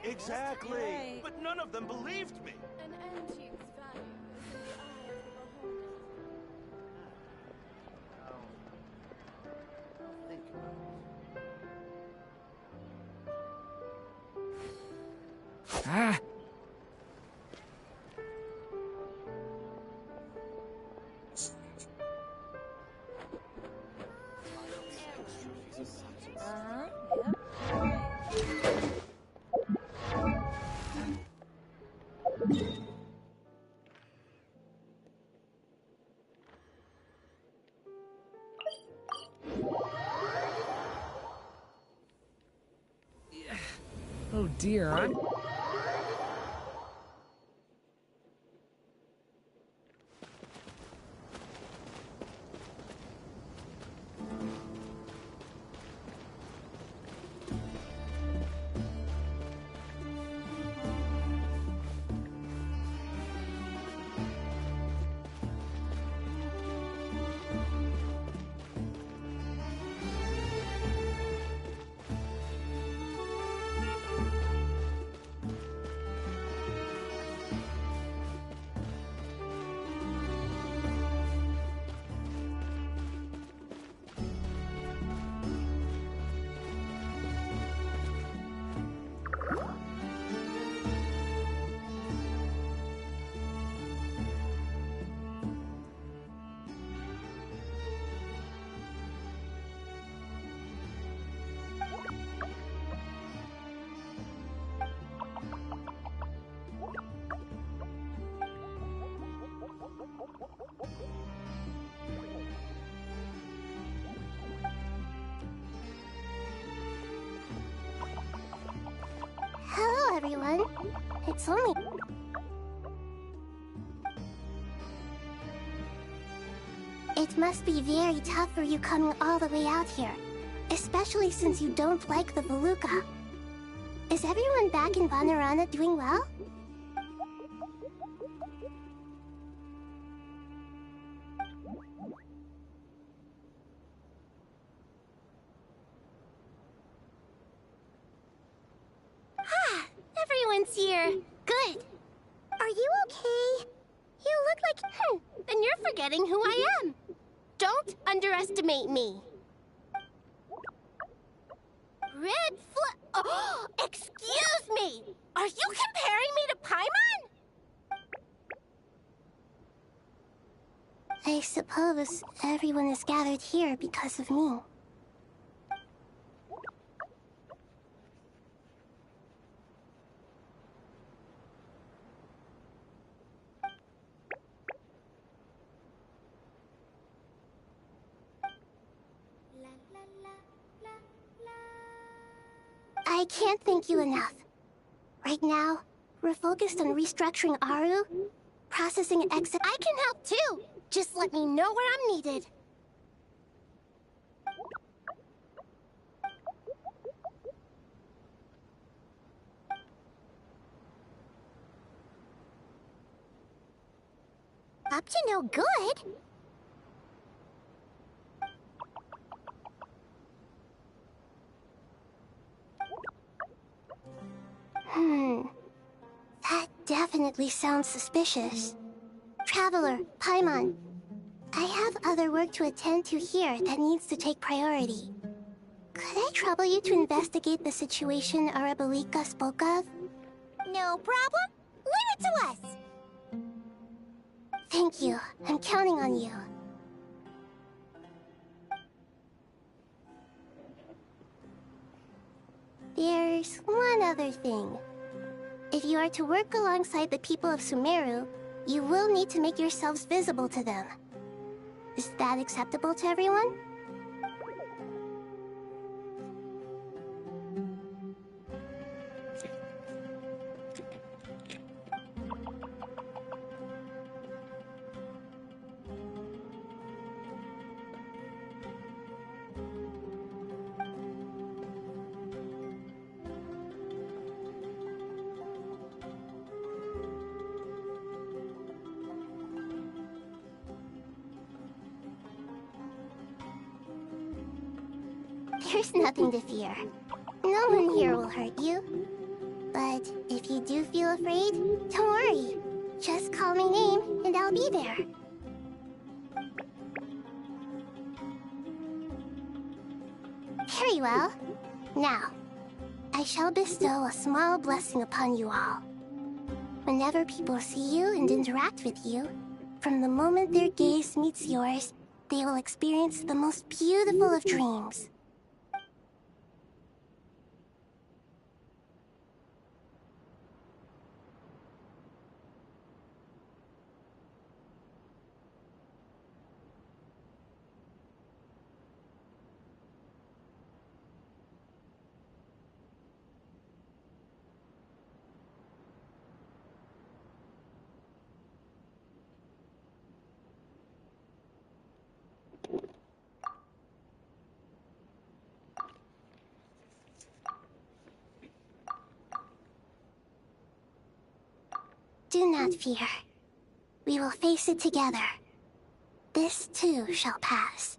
Exactly! Right. But none of them believed me! An antique's value is in the eye of the beholder. I'll think about it. Oh dear, I'm... Hello, everyone. It's only... It must be very tough for you coming all the way out here, especially since you don't like the Veluca. Is everyone back in Vanarana doing well? Everyone's here. Good. Are you okay? You look like... then you're forgetting who I am. Don't underestimate me. Red Oh, excuse me! Are you comparing me to Paimon? I suppose everyone is gathered here because of me. I can't thank you enough. Right now, we're focused on restructuring Aru, processing and exit. I can help too! Just let me know where I'm needed. Up to no good? That definitely sounds suspicious. Traveler, Paimon, I have other work to attend to here that needs to take priority. Could I trouble you to investigate the situation Arabalika spoke of? No problem. Leave it to us. Thank you. I'm counting on you. There's one other thing. If you are to work alongside the people of Sumeru, you will need to make yourselves visible to them. Is that acceptable to everyone? There's nothing to fear. No one here will hurt you. But if you do feel afraid, don't worry. Just call my name and I'll be there. Very well. Now, I shall bestow a small blessing upon you all. Whenever people see you and interact with you, from the moment their gaze meets yours, they will experience the most beautiful of dreams. Do not fear. We will face it together. This too shall pass.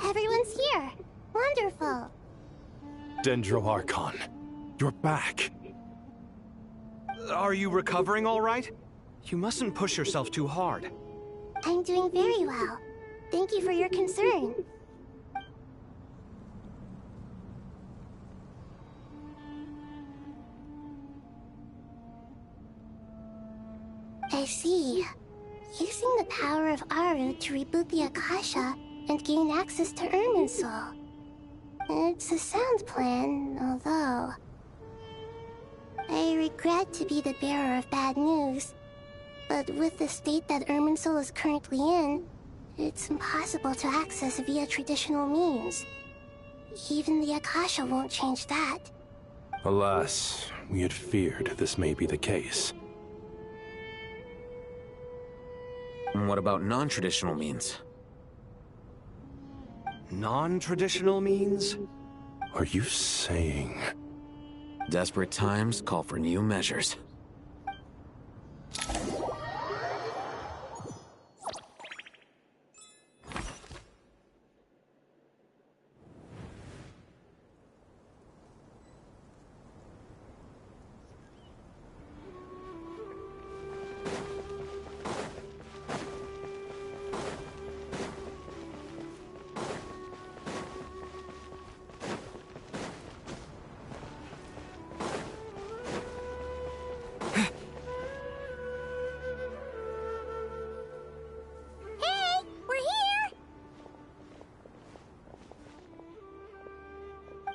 Everyone's here. Wonderful. Dendro-Archon, you're back. Are you recovering all right? You mustn't push yourself too hard. I'm doing very well. Thank you for your concern. I see. Using the power of Aru to reboot the Akasha and gain access to Irminsul. It's a sound plan, although... I regret to be the bearer of bad news, but with the state that Irminsul is currently in, it's impossible to access via traditional means. Even the Akasha won't change that. Alas, we had feared this may be the case. And what about non-traditional means? Non-traditional means? Are you saying... Desperate times call for new measures.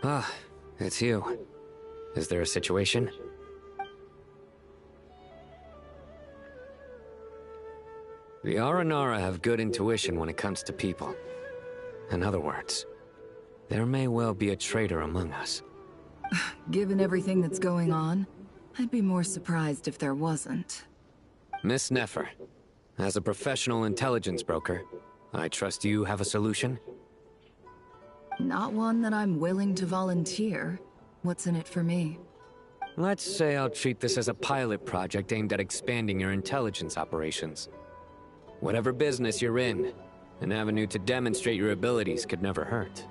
Ah, it's you. Is there a situation? The Aranara have good intuition when it comes to people. In other words, there may well be a traitor among us. Given everything that's going on, I'd be more surprised if there wasn't. Miss Nefer, as a professional intelligence broker, I trust you have a solution? Not one that I'm willing to volunteer. What's in it for me? Let's say I'll treat this as a pilot project aimed at expanding your intelligence operations. Whatever business you're in, an avenue to demonstrate your abilities could never hurt.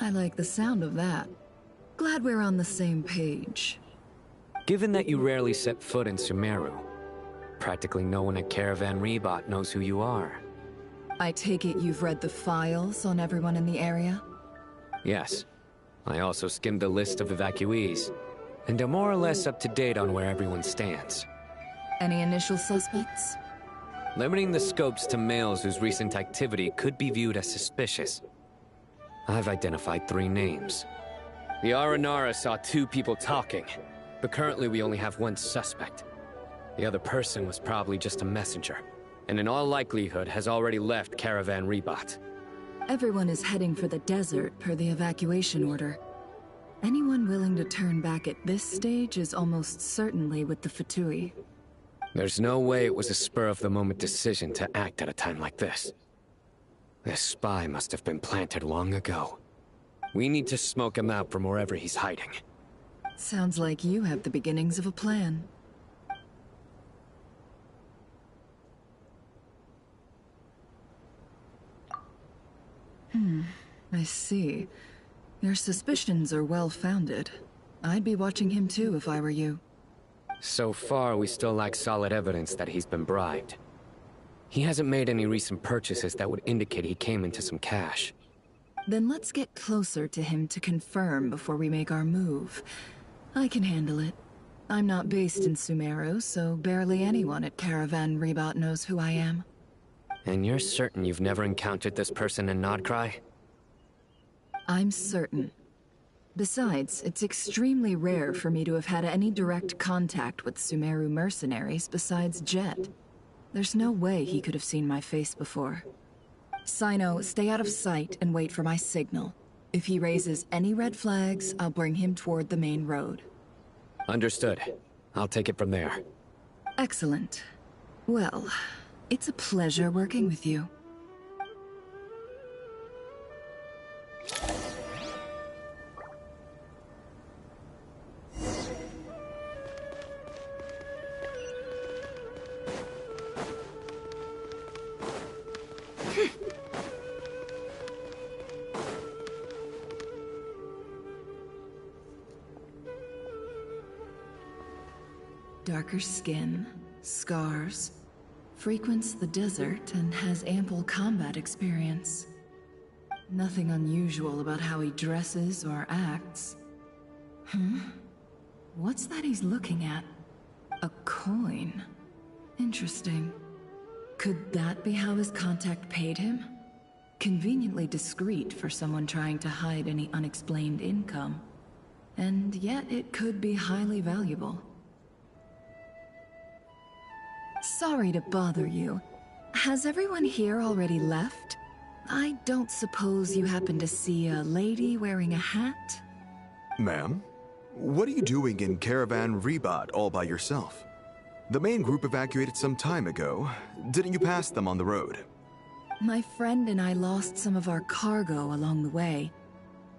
I like the sound of that. Glad we're on the same page. Given that you rarely set foot in Sumeru, practically no one at Caravan Rebot knows who you are. I take it you've read the files on everyone in the area? Yes. I also skimmed a list of evacuees, and am more or less up to date on where everyone stands. Any initial suspects? Limiting the scopes to males whose recent activity could be viewed as suspicious. I've identified 3 names. The Aranara saw 2 people talking, but currently we only have 1 suspect. The other person was probably just a messenger, and in all likelihood has already left Caravan Rebot. Everyone is heading for the desert per the evacuation order. Anyone willing to turn back at this stage is almost certainly with the Fatui. There's no way it was a spur-of-the-moment decision to act at a time like this. This spy must have been planted long ago. We need to smoke him out from wherever he's hiding. Sounds like you have the beginnings of a plan. I see. Your suspicions are well-founded. I'd be watching him too if I were you. So far, we still lack solid evidence that he's been bribed. He hasn't made any recent purchases that would indicate he came into some cash. Then let's get closer to him to confirm before we make our move. I can handle it. I'm not based in Sumeru, so barely anyone at Caravan Rebot knows who I am. And you're certain you've never encountered this person in Nodcry? I'm certain. Besides, it's extremely rare for me to have had any direct contact with Sumeru mercenaries besides Jet. There's no way he could have seen my face before. Sino, stay out of sight and wait for my signal. If he raises any red flags, I'll bring him toward the main road. Understood. I'll take it from there. Excellent. Well, it's a pleasure working with you. Darker skin, scars, frequents the desert and has ample combat experience. Nothing unusual about how he dresses or acts. What's that he's looking at? A coin. Interesting. Could that be how his contact paid him? Conveniently discreet for someone trying to hide any unexplained income. And yet it could be highly valuable. Sorry to bother you. Has everyone here already left? I don't suppose you happen to see a lady wearing a hat? Ma'am, what are you doing in Caravan Rebot all by yourself? The main group evacuated some time ago. Didn't you pass them on the road? My friend and I lost some of our cargo along the way.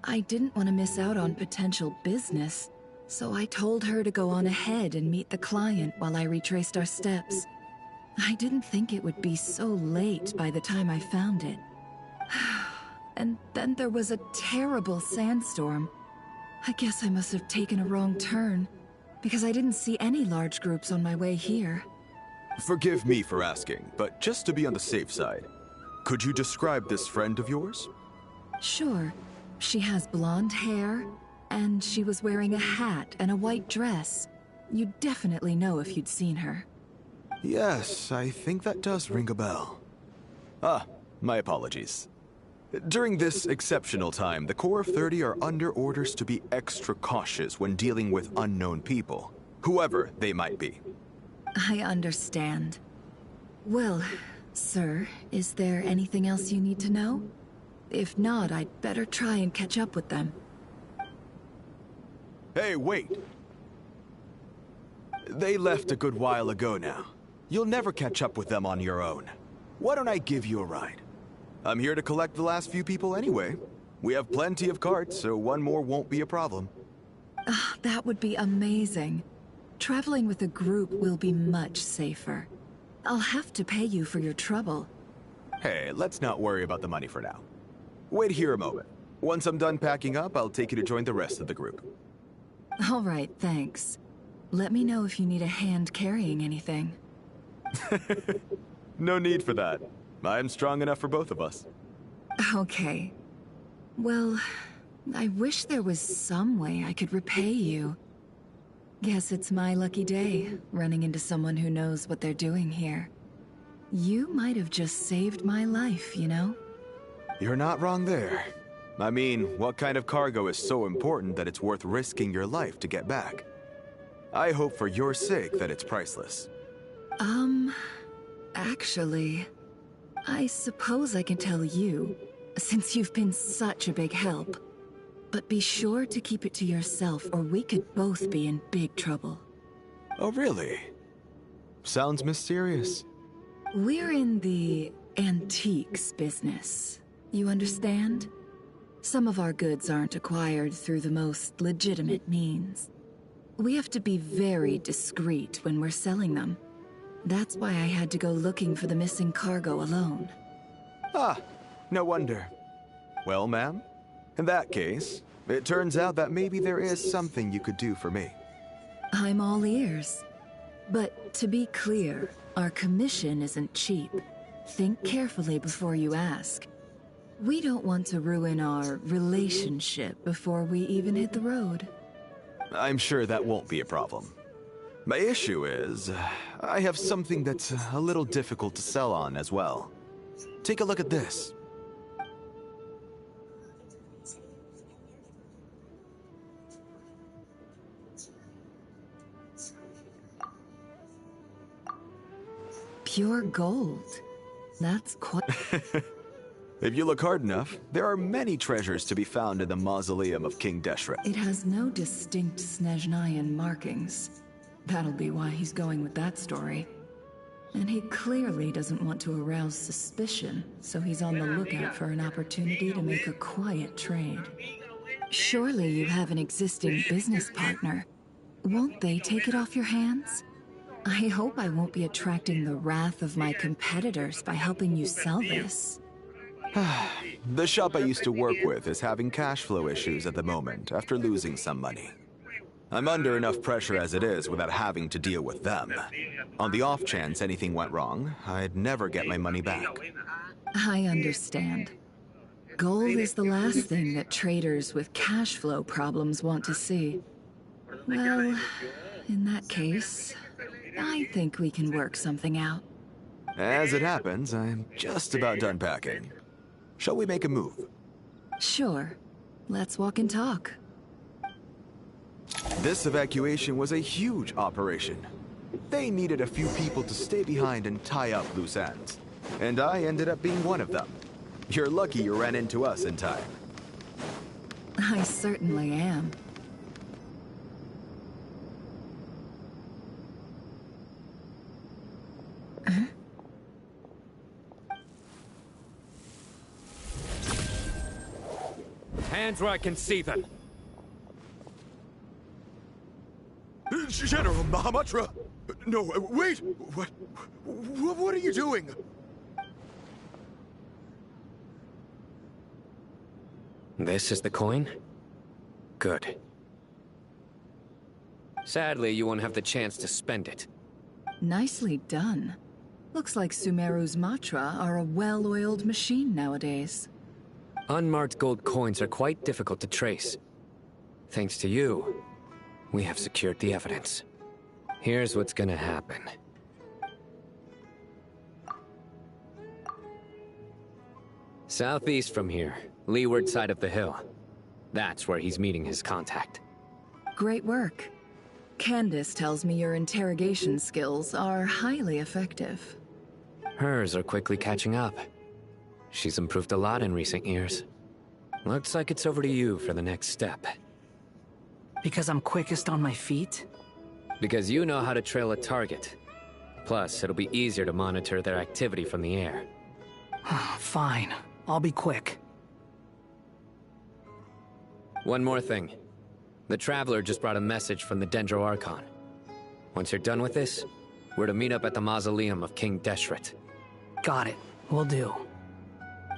I didn't want to miss out on potential business, so I told her to go on ahead and meet the client while I retraced our steps. I didn't think it would be so late by the time I found it. And then there was a terrible sandstorm. I guess I must have taken a wrong turn, because I didn't see any large groups on my way here. Forgive me for asking, but just to be on the safe side, could you describe this friend of yours? Sure. She has blonde hair, and she was wearing a hat and a white dress. You'd definitely know if you'd seen her. Yes, I think that does ring a bell. Ah, my apologies. During this exceptional time, the Corps of 30 are under orders to be extra cautious when dealing with unknown people, whoever they might be. I understand. Well, sir, is there anything else you need to know? If not, I'd better try and catch up with them. Hey, wait! They left a good while ago now. You'll never catch up with them on your own. Why don't I give you a ride? I'm here to collect the last few people anyway. We have plenty of carts, so one more won't be a problem. That would be amazing. Traveling with a group will be much safer. I'll have to pay you for your trouble. Hey, let's not worry about the money for now. Wait here a moment. Once I'm done packing up, I'll take you to join the rest of the group. All right, thanks. Let me know if you need a hand carrying anything. No need for that. I'm strong enough for both of us. Okay. Well, I wish there was some way I could repay you. Guess it's my lucky day, running into someone who knows what they're doing here. You might have just saved my life, you know? You're not wrong there. I mean, what kind of cargo is so important that it's worth risking your life to get back? I hope for your sake that it's priceless. Actually, I suppose I can tell you, since you've been such a big help. But be sure to keep it to yourself, or we could both be in big trouble. Oh, really? Sounds mysterious. We're in the antiques business. You understand? Some of our goods aren't acquired through the most legitimate means. We have to be very discreet when we're selling them. That's why I had to go looking for the missing cargo alone. Ah, no wonder. Well, ma'am, in that case, it turns out that maybe there is something you could do for me. I'm all ears. But to be clear, our commission isn't cheap. Think carefully before you ask. We don't want to ruin our relationship before we even hit the road. I'm sure that won't be a problem. My issue is, I have something that's a little difficult to sell on as well. Take a look at this. Pure gold. That's quite... If you look hard enough, there are many treasures to be found in the mausoleum of King Deshret. It has no distinct Snezhnayan markings. That'll be why he's going with that story. And he clearly doesn't want to arouse suspicion, so he's on the lookout for an opportunity to make a quiet trade. Surely you have an existing business partner. Won't they take it off your hands? I hope I won't be attracting the wrath of my competitors by helping you sell this. The shop I used to work with is having cash flow issues at the moment after losing some money. I'm under enough pressure as it is without having to deal with them. On the off chance anything went wrong, I'd never get my money back. I understand. Gold is the last thing that traders with cash flow problems want to see. Well, in that case, I think we can work something out. As it happens, I'm just about done packing. Shall we make a move? Sure. Let's walk and talk. This evacuation was a huge operation. They needed a few people to stay behind and tie up loose ends. And I ended up being one of them. You're lucky you ran into us in time. I certainly am. Hands where I can see them. General Mahamatra! No, wait! What are you doing? This is the coin? Good. Sadly, you won't have the chance to spend it. Nicely done. Looks like Sumeru's Matra are a well-oiled machine nowadays. Unmarked gold coins are quite difficult to trace. Thanks to you, we have secured the evidence. Here's what's gonna happen. Southeast from here, leeward side of the hill. That's where he's meeting his contact. Great work. Candace tells me your interrogation skills are highly effective. Hers are quickly catching up. She's improved a lot in recent years. Looks like it's over to you for the next step. Because I'm quickest on my feet? Because you know how to trail a target. Plus, it'll be easier to monitor their activity from the air. Fine. I'll be quick. One more thing. The Traveler just brought a message from the Dendro Archon. Once you're done with this, we're to meet up at the mausoleum of King Deshret. Got it. Will do.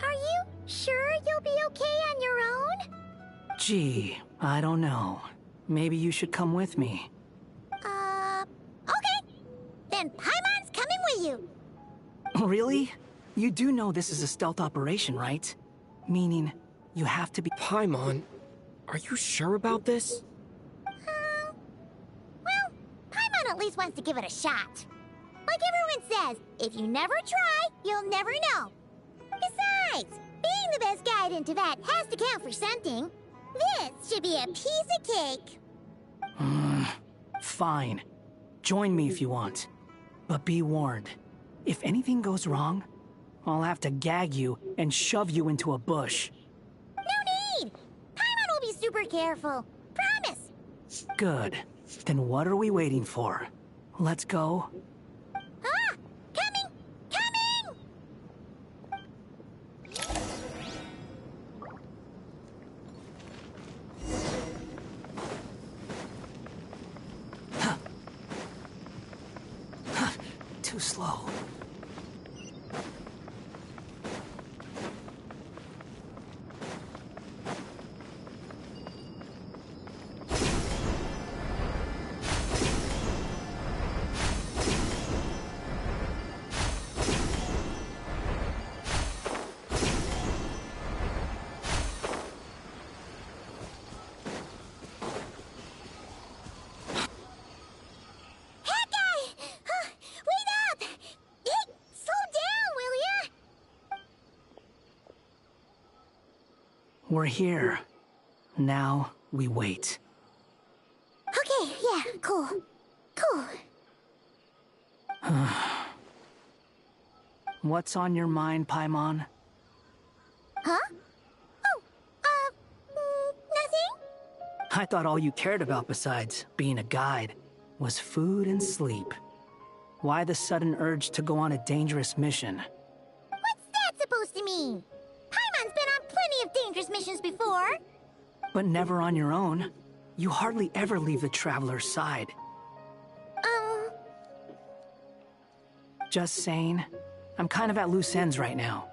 Are you sure you'll be okay on your own? Gee, I don't know. Maybe you should come with me. Okay. Then Paimon's coming with you. Really? You do know this is a stealth operation, right? Meaning, you have to be— Paimon, are you sure about this? Well, Paimon at least wants to give it a shot. Like everyone says, if you never try, you'll never know. Besides, being the best guide in Tibet has to count for something. This should be a piece of cake. Fine. Join me if you want. But be warned. If anything goes wrong, I'll have to gag you and shove you into a bush. No need! Paimon will be super careful. Promise! Good. Then what are we waiting for? Let's go. Ah! Coming! Coming! Too slow. We're here. Now we wait. Okay, yeah, cool. Cool. What's on your mind, Paimon? Huh? Oh, nothing? I thought all you cared about besides being a guide was food and sleep. Why the sudden urge to go on a dangerous mission? What's that supposed to mean? Paimon's been on plenty of dangerous missions before. But never on your own. You hardly ever leave the Traveler's side. Just saying. I'm kind of at loose ends right now.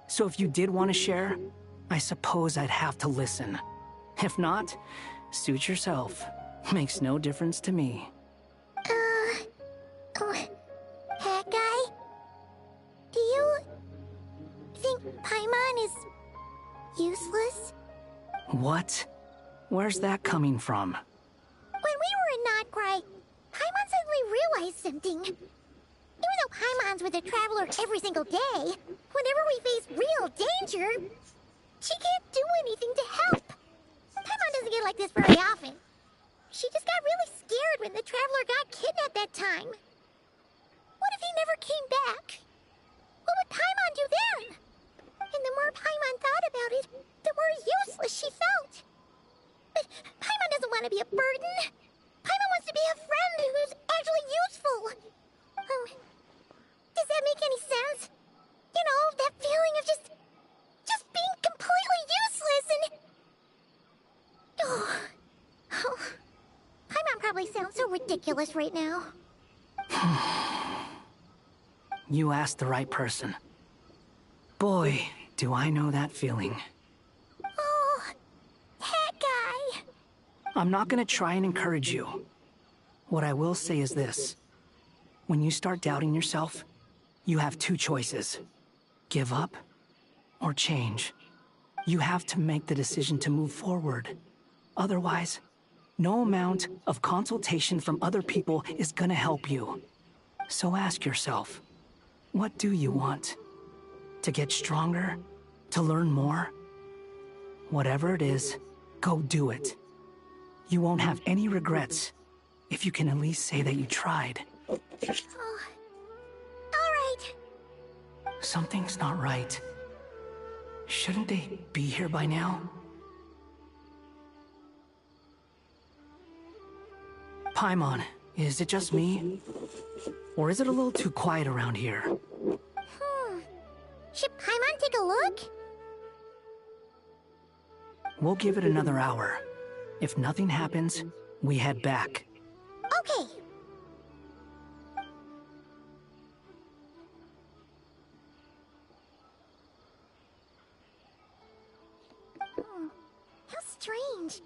So if you did want to share, I suppose I'd have to listen. If not, suit yourself. Makes no difference to me. Hat guy? Do you think Paimon is useless? What? Where's that coming from? When we were in Notcry, Paimon suddenly realized something. Even though Paimon's with the Traveler every single day, whenever we face real danger, she can't do anything to help. Paimon doesn't get like this very often. She just got really scared when the Traveler got kidnapped that time. What if he never came back? What would Paimon do then? And the more Paimon thought about it, the more useless she felt. But Paimon doesn't want to be a burden. Paimon wants to be a friend who's actually useful. Does that make any sense? You know, that feeling of just being completely useless and... Oh. Paimon probably sounds so ridiculous right now. You asked the right person. Boy, do I know that feeling. Oh, that guy. I'm not gonna try and encourage you. What I will say is this. When you start doubting yourself, you have two choices. Give up or change. You have to make the decision to move forward. Otherwise, no amount of consultation from other people is gonna help you. So ask yourself, what do you want? To get stronger? To learn more? Whatever it is, go do it. You won't have any regrets if you can at least say that you tried. Oh. All right. Something's not right. Shouldn't they be here by now? Paimon, is it just me? Or is it a little too quiet around here? Should Paimon take a look? We'll give it another hour. If nothing happens, we head back. Okay. How strange.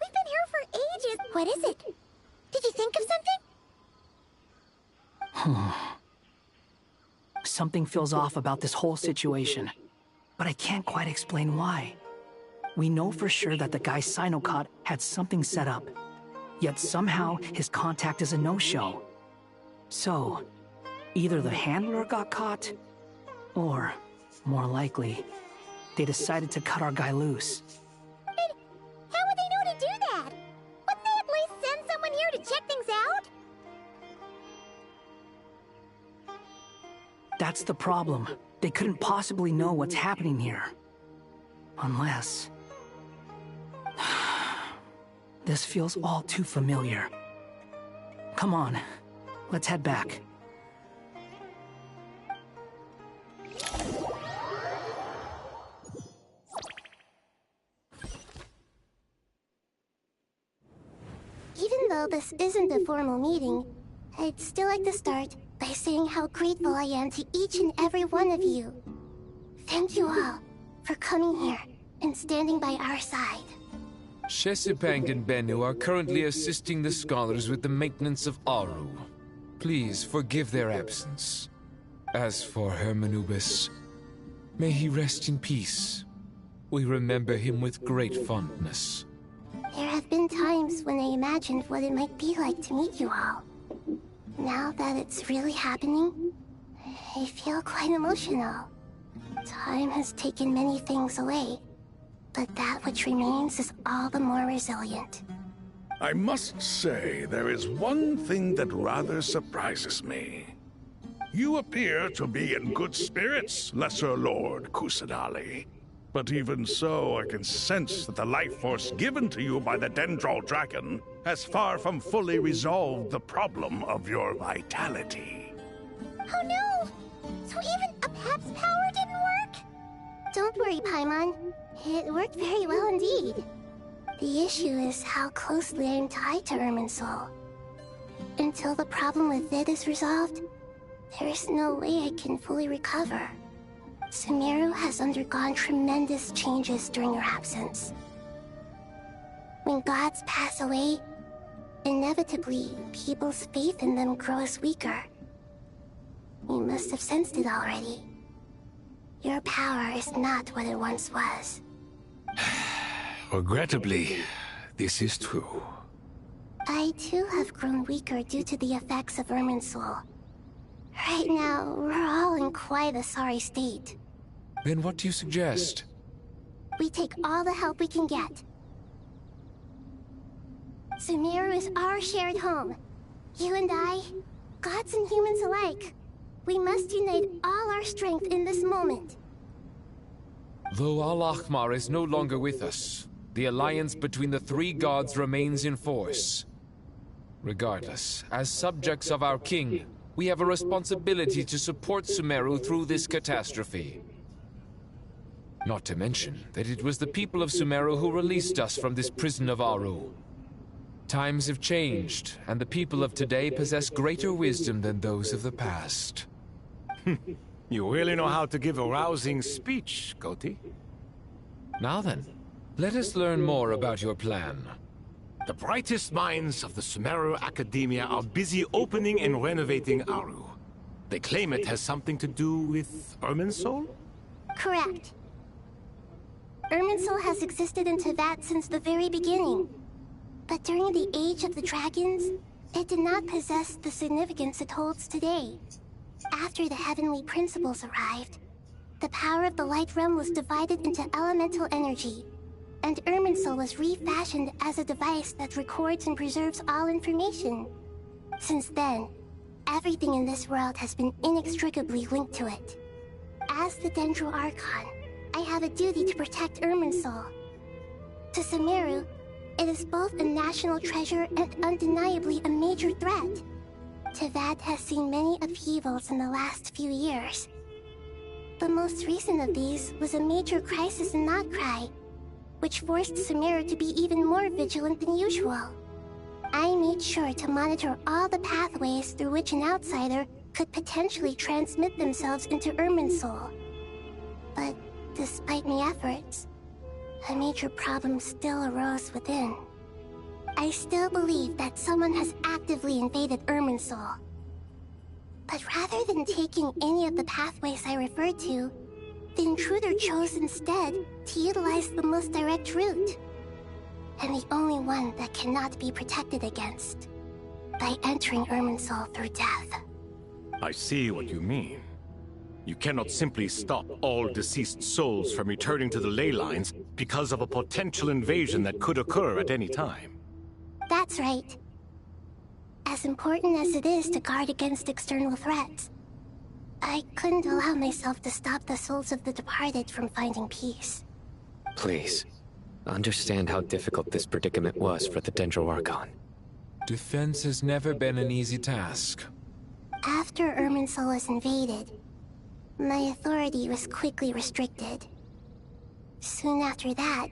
We've been here for ages. What is it? Did you think of something? Something feels off about this whole situation, but I can't quite explain why. We know for sure that the guy Sinocot had something set up, yet somehow his contact is a no-show. So, either the handler got caught, or, more likely, they decided to cut our guy loose. But how would they know to do that? Wouldn't they at least send someone here to check things out? That's the problem. They couldn't possibly know what's happening here. Unless... This feels all too familiar. Come on, let's head back. Even though this isn't a formal meeting, I'd still like to start by saying how grateful I am to each and every one of you. Thank you all for coming here and standing by our side. Shesipank and Bennu are currently assisting the scholars with the maintenance of Aru. Please forgive their absence. As for Hermanubis, may he rest in peace. We remember him with great fondness. There have been times when I imagined what it might be like to meet you all. Now that it's really happening, I feel quite emotional. Time has taken many things away, but that which remains is all the more resilient. I must say, there is one thing that rather surprises me. You appear to be in good spirits, Lesser Lord Kusadali. But even so, I can sense that the life force given to you by the Dendral Dragon has far from fully resolved the problem of your vitality. Oh no! So even a Pep's power didn't work? Don't worry, Paimon. It worked very well indeed. The issue is how closely I am tied to Irminsul. Until the problem with it is resolved, there is no way I can fully recover. Sumeru has undergone tremendous changes during your absence. When gods pass away, inevitably, people's faith in them grows weaker. You must have sensed it already. Your power is not what it once was. Regrettably, this is true. I too have grown weaker due to the effects of Irminsul. Right now, we're all in quite a sorry state. Then what do you suggest? We take all the help we can get. Sumeru is our shared home. You and I, gods and humans alike. We must unite all our strength in this moment. Though Al-Ahmar is no longer with us, the alliance between the three gods remains in force. Regardless, as subjects of our king, we have a responsibility to support Sumeru through this catastrophe. Not to mention that it was the people of Sumeru who released us from this prison of Aru. Times have changed, and the people of today possess greater wisdom than those of the past. You really know how to give a rousing speech, Goti. Now then, let us learn more about your plan. The brightest minds of the Sumeru Academia are busy opening and renovating Aru. They claim it has something to do with Irminsul? Correct. Irminsul has existed in Teyvat since the very beginning. But during the Age of the Dragons, it did not possess the significance it holds today. After the Heavenly Principles arrived, the power of the Light Realm was divided into elemental energy, and Irminsul was refashioned as a device that records and preserves all information. Since then, everything in this world has been inextricably linked to it. As the Dendro Archon, I have a duty to protect Irminsul. To Sumeru, it is both a national treasure and undeniably a major threat. Teyvat has seen many upheavals in the last few years. The most recent of these was a major crisis in Notcry, which forced Sumeru to be even more vigilant than usual. I made sure to monitor all the pathways through which an outsider could potentially transmit themselves into Irminsul. But despite my efforts, a major problem still arose within. I still believe that someone has actively invaded Irminsul. But rather than taking any of the pathways I referred to, the intruder chose instead to utilize the most direct route. And the only one that cannot be protected against. By entering Irminsul through death. I see what you mean. You cannot simply stop all deceased souls from returning to the ley lines because of a potential invasion that could occur at any time. That's right. As important as it is to guard against external threats, I couldn't allow myself to stop the souls of the departed from finding peace. Please, understand how difficult this predicament was for the Dendro Archon. Defense has never been an easy task. After Irminsul was invaded, my authority was quickly restricted. Soon after that,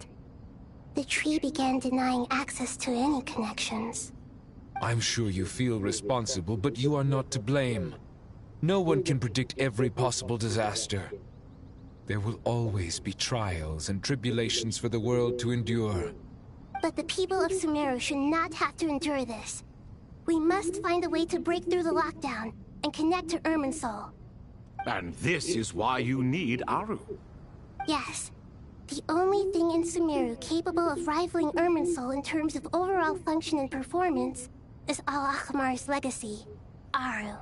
the tree began denying access to any connections. I'm sure you feel responsible, but you are not to blame. No one can predict every possible disaster. There will always be trials and tribulations for the world to endure. But the people of Sumeru should not have to endure this. We must find a way to break through the lockdown and connect to Irminsul. And this is why you need Aru. Yes. The only thing in Sumeru capable of rivaling Irminsul in terms of overall function and performance is Al-Akhmar's legacy, Aru.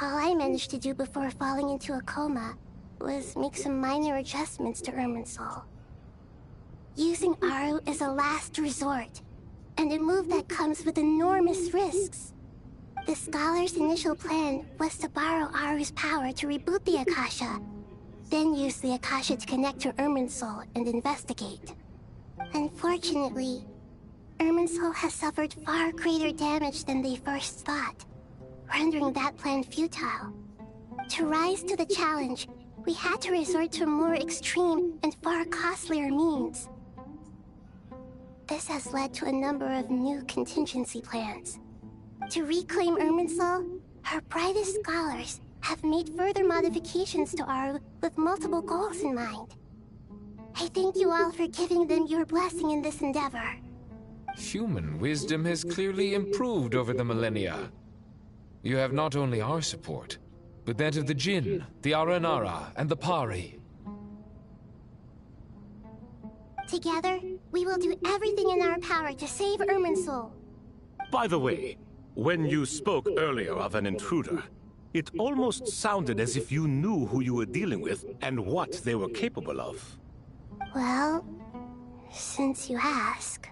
All I managed to do before falling into a coma was make some minor adjustments to Irminsul. Using Aru is a last resort, and a move that comes with enormous risks. The Scholar's initial plan was to borrow Aru's power to reboot the Akasha, then use the Akasha to connect to Irminsul and investigate. Unfortunately, Irminsul has suffered far greater damage than they first thought, rendering that plan futile. To rise to the challenge, we had to resort to more extreme and far costlier means. This has led to a number of new contingency plans. To reclaim Irminsul, our brightest scholars have made further modifications to Aru with multiple goals in mind. I thank you all for giving them your blessing in this endeavor. Human wisdom has clearly improved over the millennia. You have not only our support, but that of the Jinn, the Aranara, and the Pari. Together, we will do everything in our power to save Irminsul. By the way, when you spoke earlier of an intruder, it almost sounded as if you knew who you were dealing with and what they were capable of. Well, since you ask...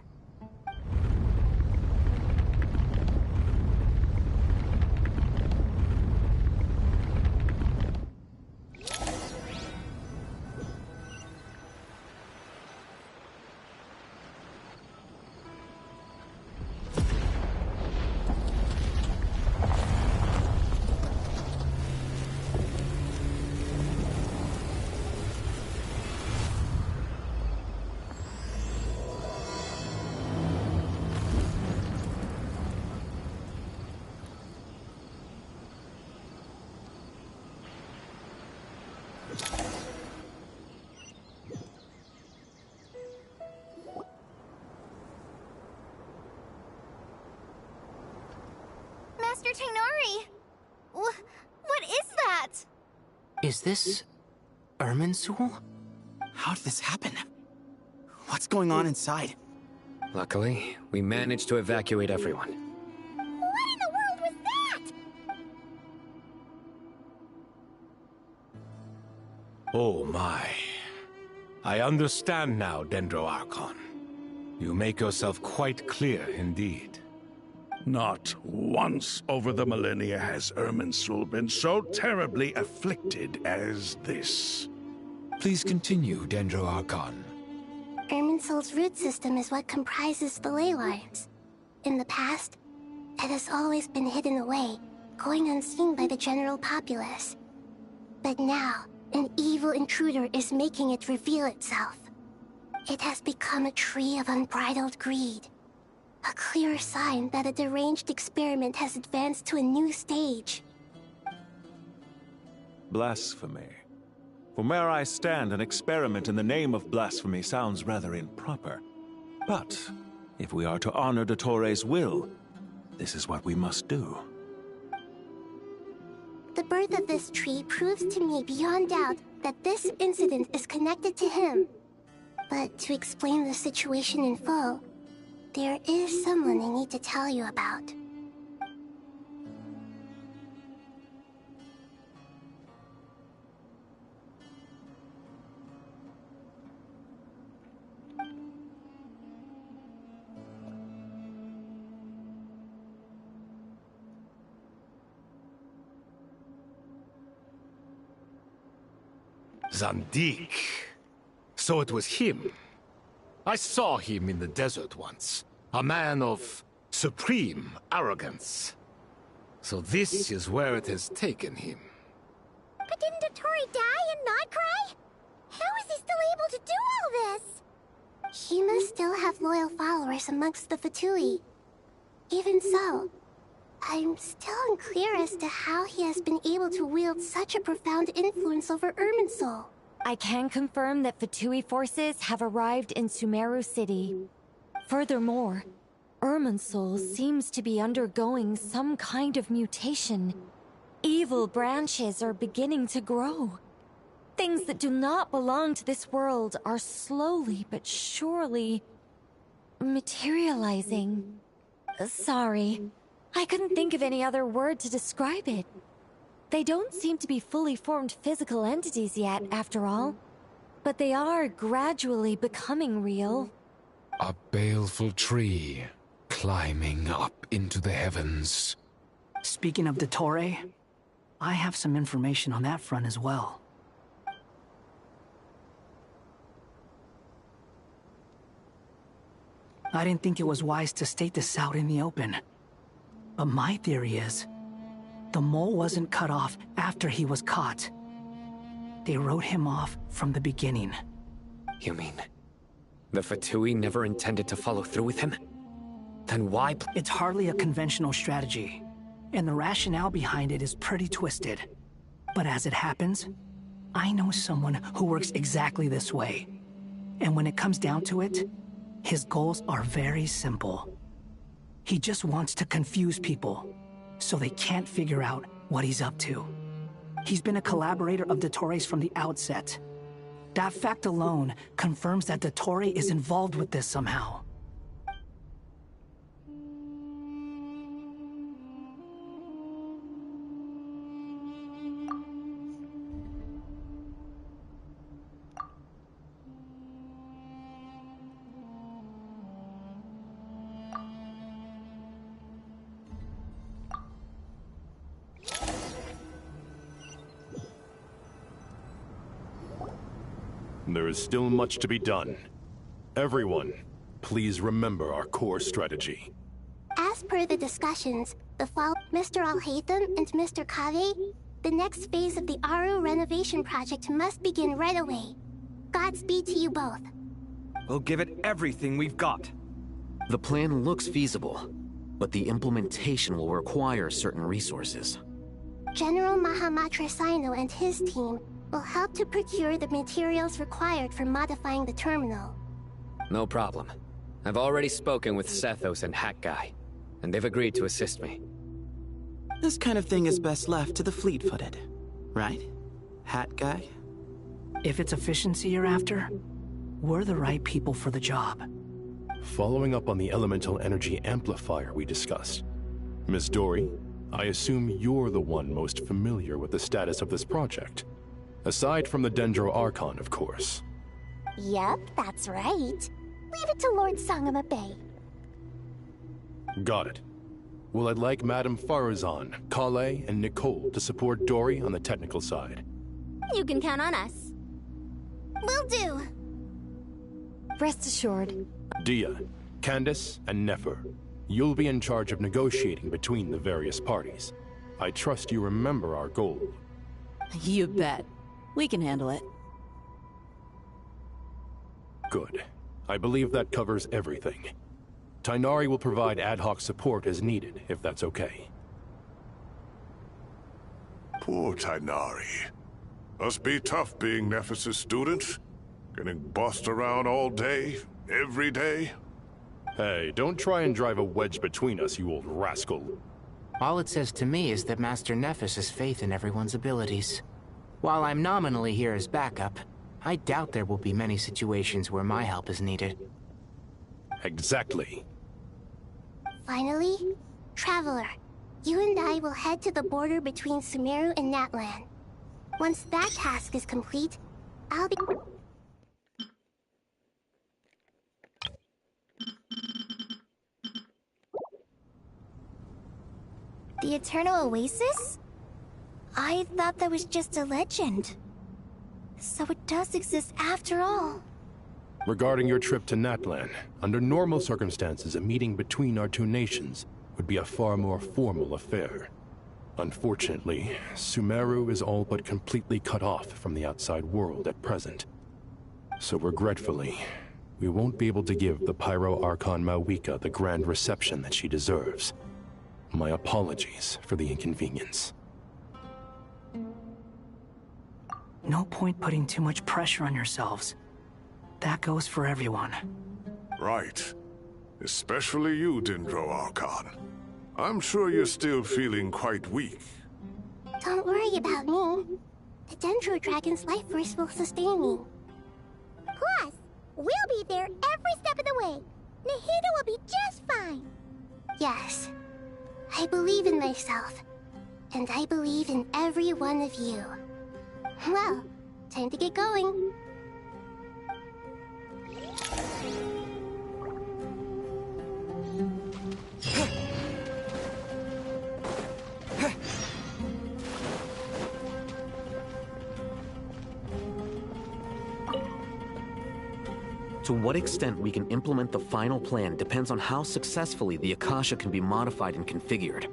Master Tainari! What is that? Is this... Irminsul? How did this happen? What's going on inside? Luckily, we managed to evacuate everyone. What in the world was that? Oh my. I understand now, Dendro Archon. You make yourself quite clear indeed. Not once over the millennia has Irminsul been so terribly afflicted as this. Please continue, Dendro Archon. Irminsul's root system is what comprises the ley lines. In the past, it has always been hidden away, going unseen by the general populace. But now, an evil intruder is making it reveal itself. It has become a tree of unbridled greed. A clear sign that a deranged experiment has advanced to a new stage. Blasphemy. From where I stand, an experiment in the name of blasphemy sounds rather improper. But, if we are to honor Dottore's will, this is what we must do. The birth of this tree proves to me beyond doubt that this incident is connected to him. But to explain the situation in full, there is someone I need to tell you about. Zandik. So it was him. I saw him in the desert once. A man of supreme arrogance. So this is where it has taken him. But didn't dottore die and not cry? How is he still able to do all this? He must still have loyal followers amongst the Fatui. Even so, I'm still unclear as to how he has been able to wield such a profound influence over Irminsul. I can confirm that Fatui forces have arrived in Sumeru City. Furthermore, Irminsul seems to be undergoing some kind of mutation. Evil branches are beginning to grow. Things that do not belong to this world are slowly but surely materializing. Sorry, I couldn't think of any other word to describe it. They don't seem to be fully formed physical entities yet, after all. But they are gradually becoming real. A baleful tree climbing up into the heavens. Speaking of dottore, I have some information on that front as well. I didn't think it was wise to state this out in the open. But my theory is, the mole wasn't cut off after he was caught. They wrote him off from the beginning. You mean, the Fatui never intended to follow through with him? Then why? It's hardly a conventional strategy, and the rationale behind it is pretty twisted. But as it happens, I know someone who works exactly this way. And when it comes down to it, his goals are very simple. He just wants to confuse people, so they can't figure out what he's up to. He's been a collaborator of dottore's from the outset. That fact alone confirms that dottore is involved with this somehow. There is still much to be done. Everyone, please remember our core strategy. As per the discussions, Mr. Alhaitham and Mr. Kave, the next phase of the Aru renovation project must begin right away. Godspeed to you both. We'll give it everything we've got. The plan looks feasible, but the implementation will require certain resources. General Mahamatra Sino and his team will help to procure the materials required for modifying the terminal. No problem. I've already spoken with Sethos and Hat Guy, and they've agreed to assist me. This kind of thing is best left to the fleet-footed, right? Hat Guy? If it's efficiency you're after, we're the right people for the job. Following up on the elemental energy amplifier we discussed, Miss Dory, I assume you're the one most familiar with the status of this project. Aside from the Dendro Archon, of course. Yep, that's right. Leave it to Lord Sangamabe. Got it. Well, I'd like Madame Farazan, Kale, and Nicole to support Dory on the technical side. You can count on us. Will do. Rest assured. Dia, Candace, and Nefer, you'll be in charge of negotiating between the various parties. I trust you remember our goal. You bet. We can handle it. Good. I believe that covers everything. Tighnari will provide ad hoc support as needed, if that's okay. Poor Tighnari. Must be tough being Nephis' student. Getting bossed around all day, every day. Hey, don't try and drive a wedge between us, you old rascal. All it says to me is that Master Nephis has faith in everyone's abilities. While I'm nominally here as backup, I doubt there will be many situations where my help is needed. Exactly. Finally, Traveler, you and I will head to the border between Sumeru and Natlan. Once that task is complete, I'll be... The Eternal Oasis? I thought that was just a legend. So it does exist after all. Regarding your trip to Natlan, under normal circumstances, a meeting between our two nations would be a far more formal affair. Unfortunately, Sumeru is all but completely cut off from the outside world at present. So regretfully, we won't be able to give the Pyro Archon Mawika the grand reception that she deserves. My apologies for the inconvenience. No point putting too much pressure on yourselves. That goes for everyone. Right. Especially you, Dendro Archon. I'm sure you're still feeling quite weak. Don't worry about me. The Dendro Dragon's life force will sustain me. Plus, we'll be there every step of the way. Nahida will be just fine. Yes. I believe in myself. And I believe in every one of you. Well, time to get going. To what extent we can implement the final plan depends on how successfully the Akasha can be modified and configured.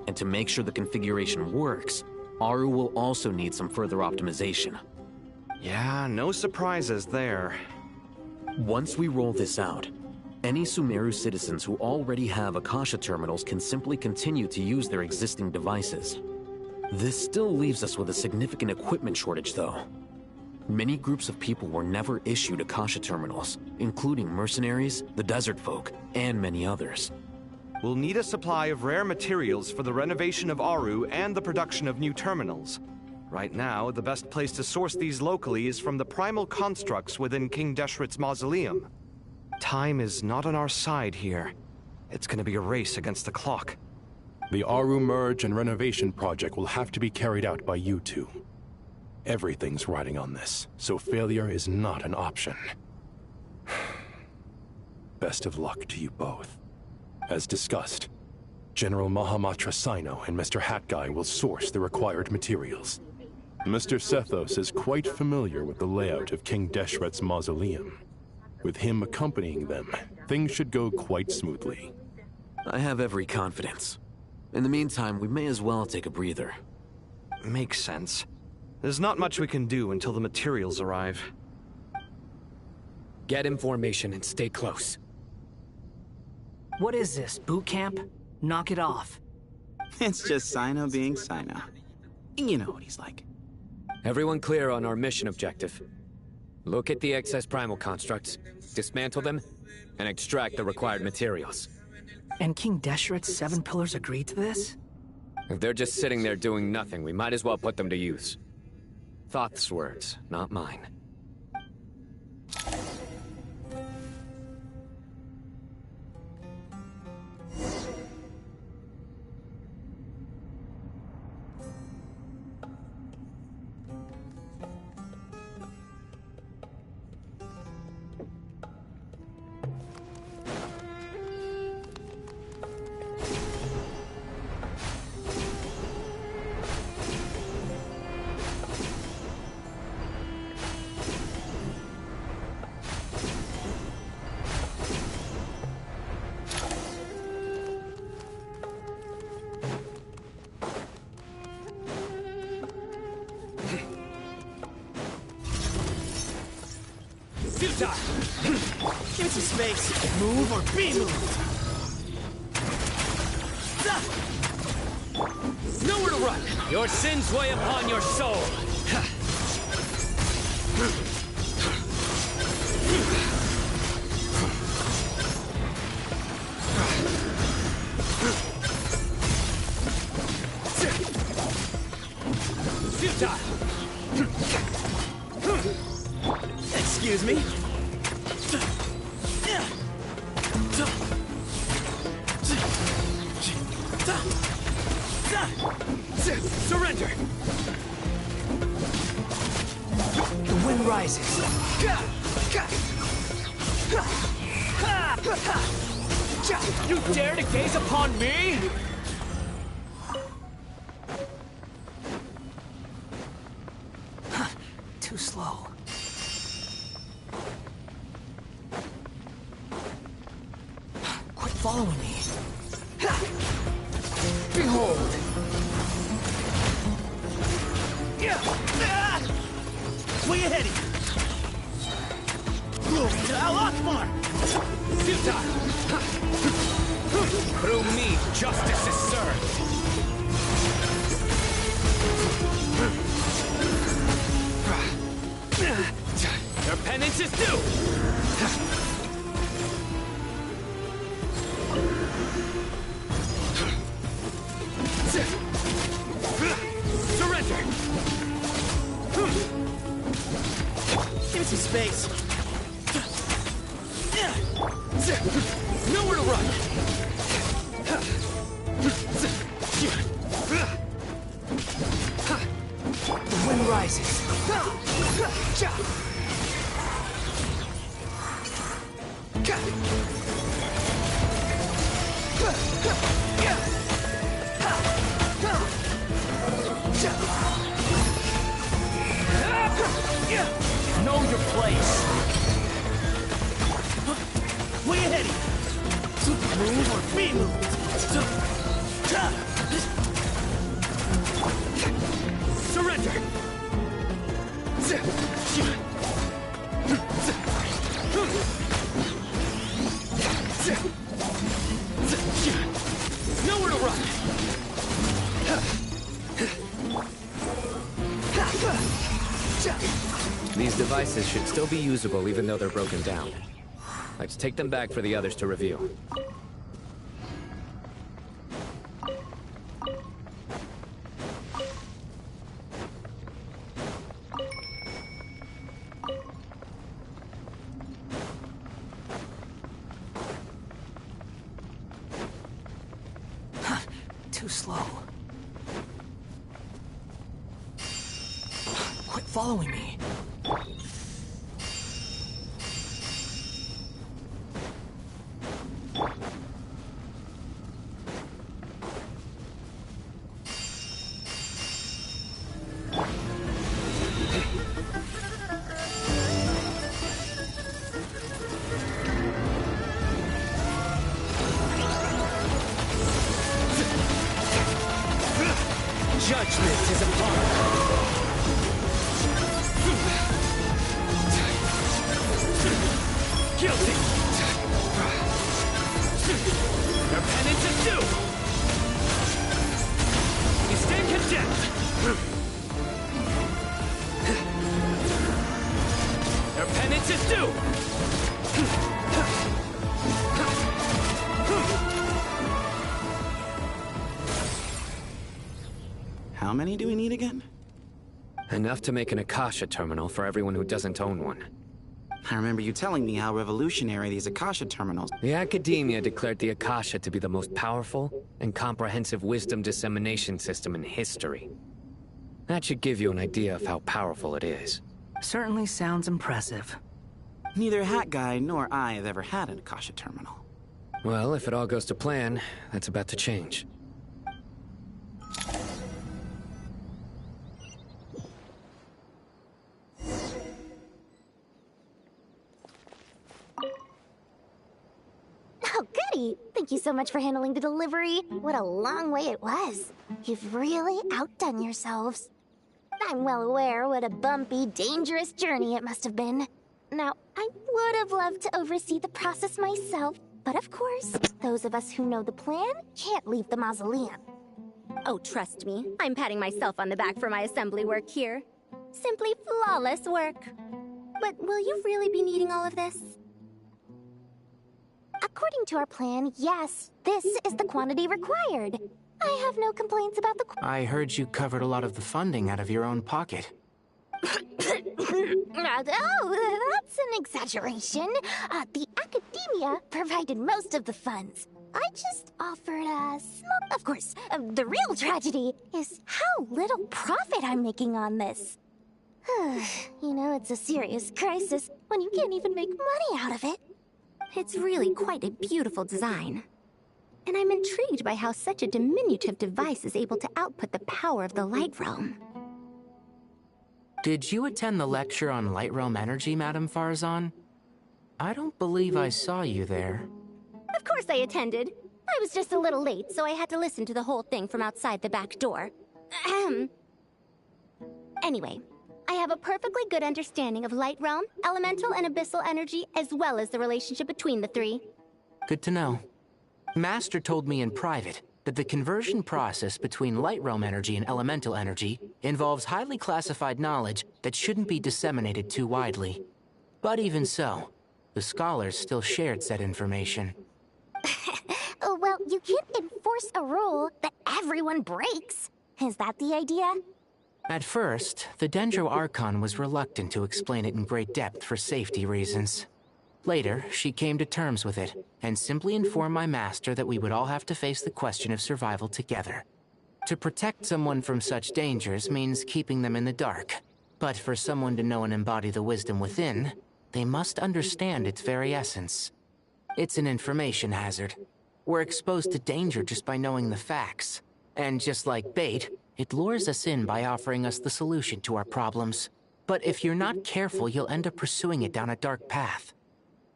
And to make sure the configuration works, Aru will also need some further optimization. Yeah, no surprises there. Once we roll this out, any Sumeru citizens who already have Akasha terminals can simply continue to use their existing devices. This still leaves us with a significant equipment shortage, though. Many groups of people were never issued Akasha terminals, including mercenaries, the desert folk, and many others. We'll need a supply of rare materials for the renovation of Aru and the production of new terminals. Right now, the best place to source these locally is from the primal constructs within King Deshret's mausoleum. Time is not on our side here. It's gonna be a race against the clock. The Aru merge and renovation project will have to be carried out by you two. Everything's riding on this, so failure is not an option. Best of luck to you both. As discussed, General Mahamatra Sino and Mr. Hatguy will source the required materials. Mr. Sethos is quite familiar with the layout of King Deshret's mausoleum. With him accompanying them, things should go quite smoothly. I have every confidence. In the meantime, we may as well take a breather. Makes sense. There's not much we can do until the materials arrive. Get information and stay close. What is this, boot camp? Knock it off. It's just Sino being Sino. You know what he's like. Everyone clear on our mission objective. Look at the excess primal constructs, dismantle them, and extract the required materials. And King Deshret's 7 pillars agreed to this? If they're just sitting there doing nothing, we might as well put them to use. Thoth's words, not mine. Give it some space. Move or be moved. Nowhere to run! Your sins weigh upon your soul! Excuse me? Surrender! The wind rises. You dare to gaze upon me? Too slow. me. Behold! Way ahead of you! Glory to Al Akbar! Futile! Through me, justice is served! Your penance is due! Surrender! Give me some space. Nowhere to run! The wind rises. Know your place. Way ahead of you. Move or be moved. Surrender! Nowhere to run! These devices should still be usable even though they're broken down. Let's take them back for the others to review. Too slow. Quit following me. Judgment is upon us. Guilty. Your penance is due. You stand condemned. Your penance is due. How many do we need again? Enough to make an Akasha terminal for everyone who doesn't own one. I remember you telling me how revolutionary these Akasha terminals... The Academia declared the Akasha to be the most powerful and comprehensive wisdom dissemination system in history. That should give you an idea of how powerful it is. Certainly sounds impressive. Neither Hat Guy nor I have ever had an Akasha terminal. Well, if it all goes to plan, that's about to change. Oh, goody! Thank you so much for handling the delivery. What a long way it was. You've really outdone yourselves. I'm well aware what a bumpy, dangerous journey it must have been. Now, I would have loved to oversee the process myself, but of course, those of us who know the plan can't leave the mausoleum. Oh, trust me, I'm patting myself on the back for my assembly work here. Simply flawless work. But will you really be needing all of this? According to our plan, yes, this is the quantity required. I have no complaints about the I heard you covered a lot of the funding out of your own pocket. Oh, that's an exaggeration. The Academia provided most of the funds. I just offered a small... Of course, the real tragedy is how little profit I'm making on this. You know, it's a serious crisis when you can't even make money out of it. It's really quite a beautiful design. And I'm intrigued by how such a diminutive device is able to output the power of the Light Realm. Did you attend the lecture on Light Realm energy, Madame Farzan? I don't believe I saw you there. Of course I attended. I was just a little late, so I had to listen to the whole thing from outside the back door. Ahem. Anyway, I have a perfectly good understanding of Light Realm, Elemental, and Abyssal energy, as well as the relationship between the three. Good to know. Master told me in private that the conversion process between Light Realm energy and Elemental energy involves highly classified knowledge that shouldn't be disseminated too widely. But even so, the scholars still shared said information. Well, you can't enforce a rule that everyone breaks. Is that the idea? At first, the Dendro Archon was reluctant to explain it in great depth for safety reasons. Later, she came to terms with it, and simply informed my master that we would all have to face the question of survival together. To protect someone from such dangers means keeping them in the dark. But for someone to know and embody the wisdom within, they must understand its very essence. It's an information hazard. We're exposed to danger just by knowing the facts. And just like bait, it lures us in by offering us the solution to our problems. But if you're not careful, you'll end up pursuing it down a dark path.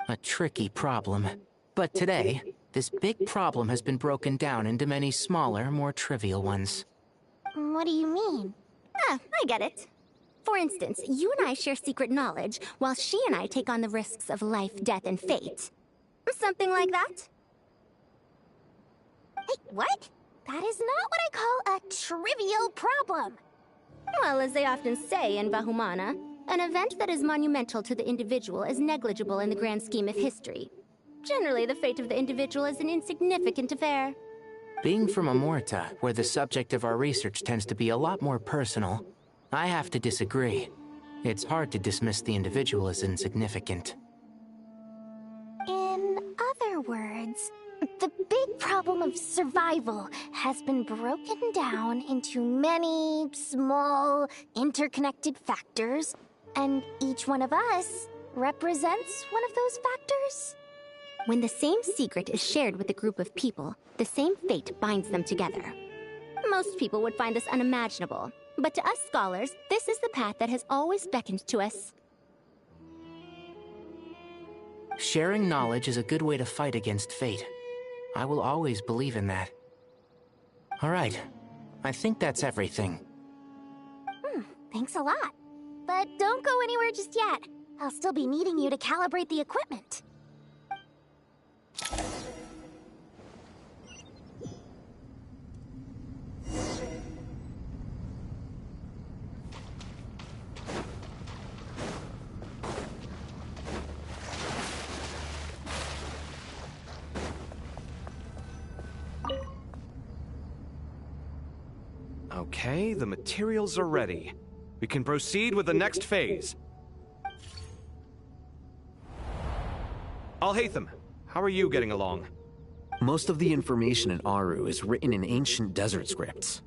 A tricky problem. But today, this big problem has been broken down into many smaller, more trivial ones. What do you mean? Ah, I get it. For instance, you and I share secret knowledge, while she and I take on the risks of life, death, and fate. Something like that? Hey, what? That is not what I call a trivial problem. Well, as they often say in Vahumana, an event that is monumental to the individual is negligible in the grand scheme of history. Generally, the fate of the individual is an insignificant affair. Being from Amorta, where the subject of our research tends to be a lot more personal, I have to disagree. It's hard to dismiss the individual as insignificant. In other words, the big problem of survival has been broken down into many small, interconnected factors, and each one of us represents one of those factors. When the same secret is shared with a group of people, the same fate binds them together. Most people would find this unimaginable, but to us scholars, this is the path that has always beckoned to us. Sharing knowledge is a good way to fight against fate. I will always believe in that. All right, I think that's everything. Thanks a lot. But don't go anywhere just yet. I'll still be needing you to calibrate the equipment. Okay, the materials are ready. We can proceed with the next phase. Alhaitham, how are you getting along? Most of the information in Aru is written in ancient desert scripts.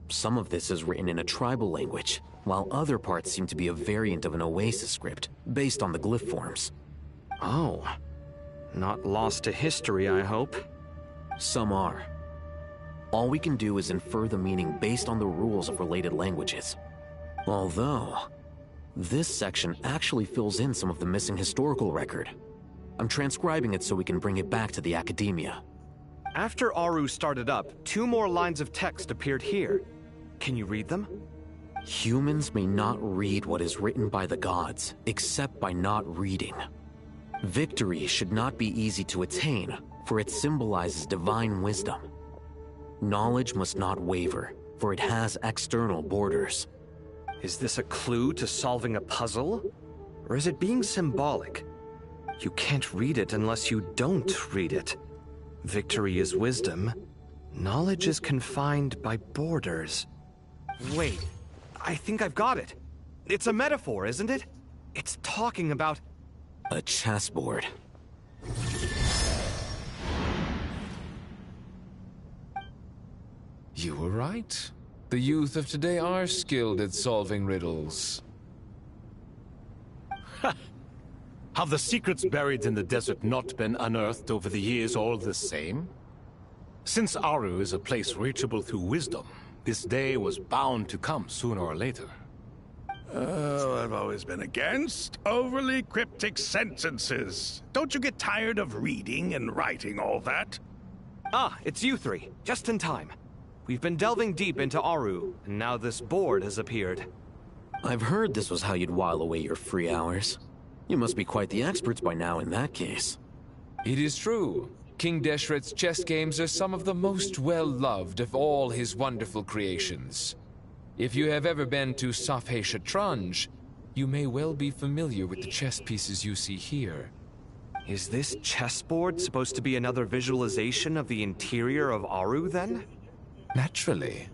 Some of this is written in a tribal language, while other parts seem to be a variant of an Oasis script, based on the glyph forms. Oh. Not lost to history, I hope. Some are. All we can do is infer the meaning based on the rules of related languages. Although, this section actually fills in some of the missing historical record. I'm transcribing it so we can bring it back to the academia. After Aru started up, 2 more lines of text appeared here. Can you read them? Humans may not read what is written by the gods, except by not reading. Victory should not be easy to attain, for it symbolizes divine wisdom. Knowledge must not waver, for it has external borders. Is this a clue to solving a puzzle? Or is it being symbolic? You can't read it unless you don't read it. Victory is wisdom. Knowledge is confined by borders. Wait, I think I've got it. It's a metaphor, isn't it? It's talking about... a chessboard. You were right. The youth of today are skilled at solving riddles. Have the secrets buried in the desert not been unearthed over the years all the same? Since Aru is a place reachable through wisdom, this day was bound to come sooner or later. Oh, I've always been against overly cryptic sentences. Don't you get tired of reading and writing all that? Ah, it's you three. Just in time. We've been delving deep into Aru, and now this board has appeared. I've heard this was how you'd while away your free hours. You must be quite the experts by now in that case. It is true. King Deshret's chess games are some of the most well-loved of all his wonderful creations. If you have ever been to Safhe Shatranj, you may well be familiar with the chess pieces you see here. Is this chessboard supposed to be another visualization of the interior of Aru, then? Naturally.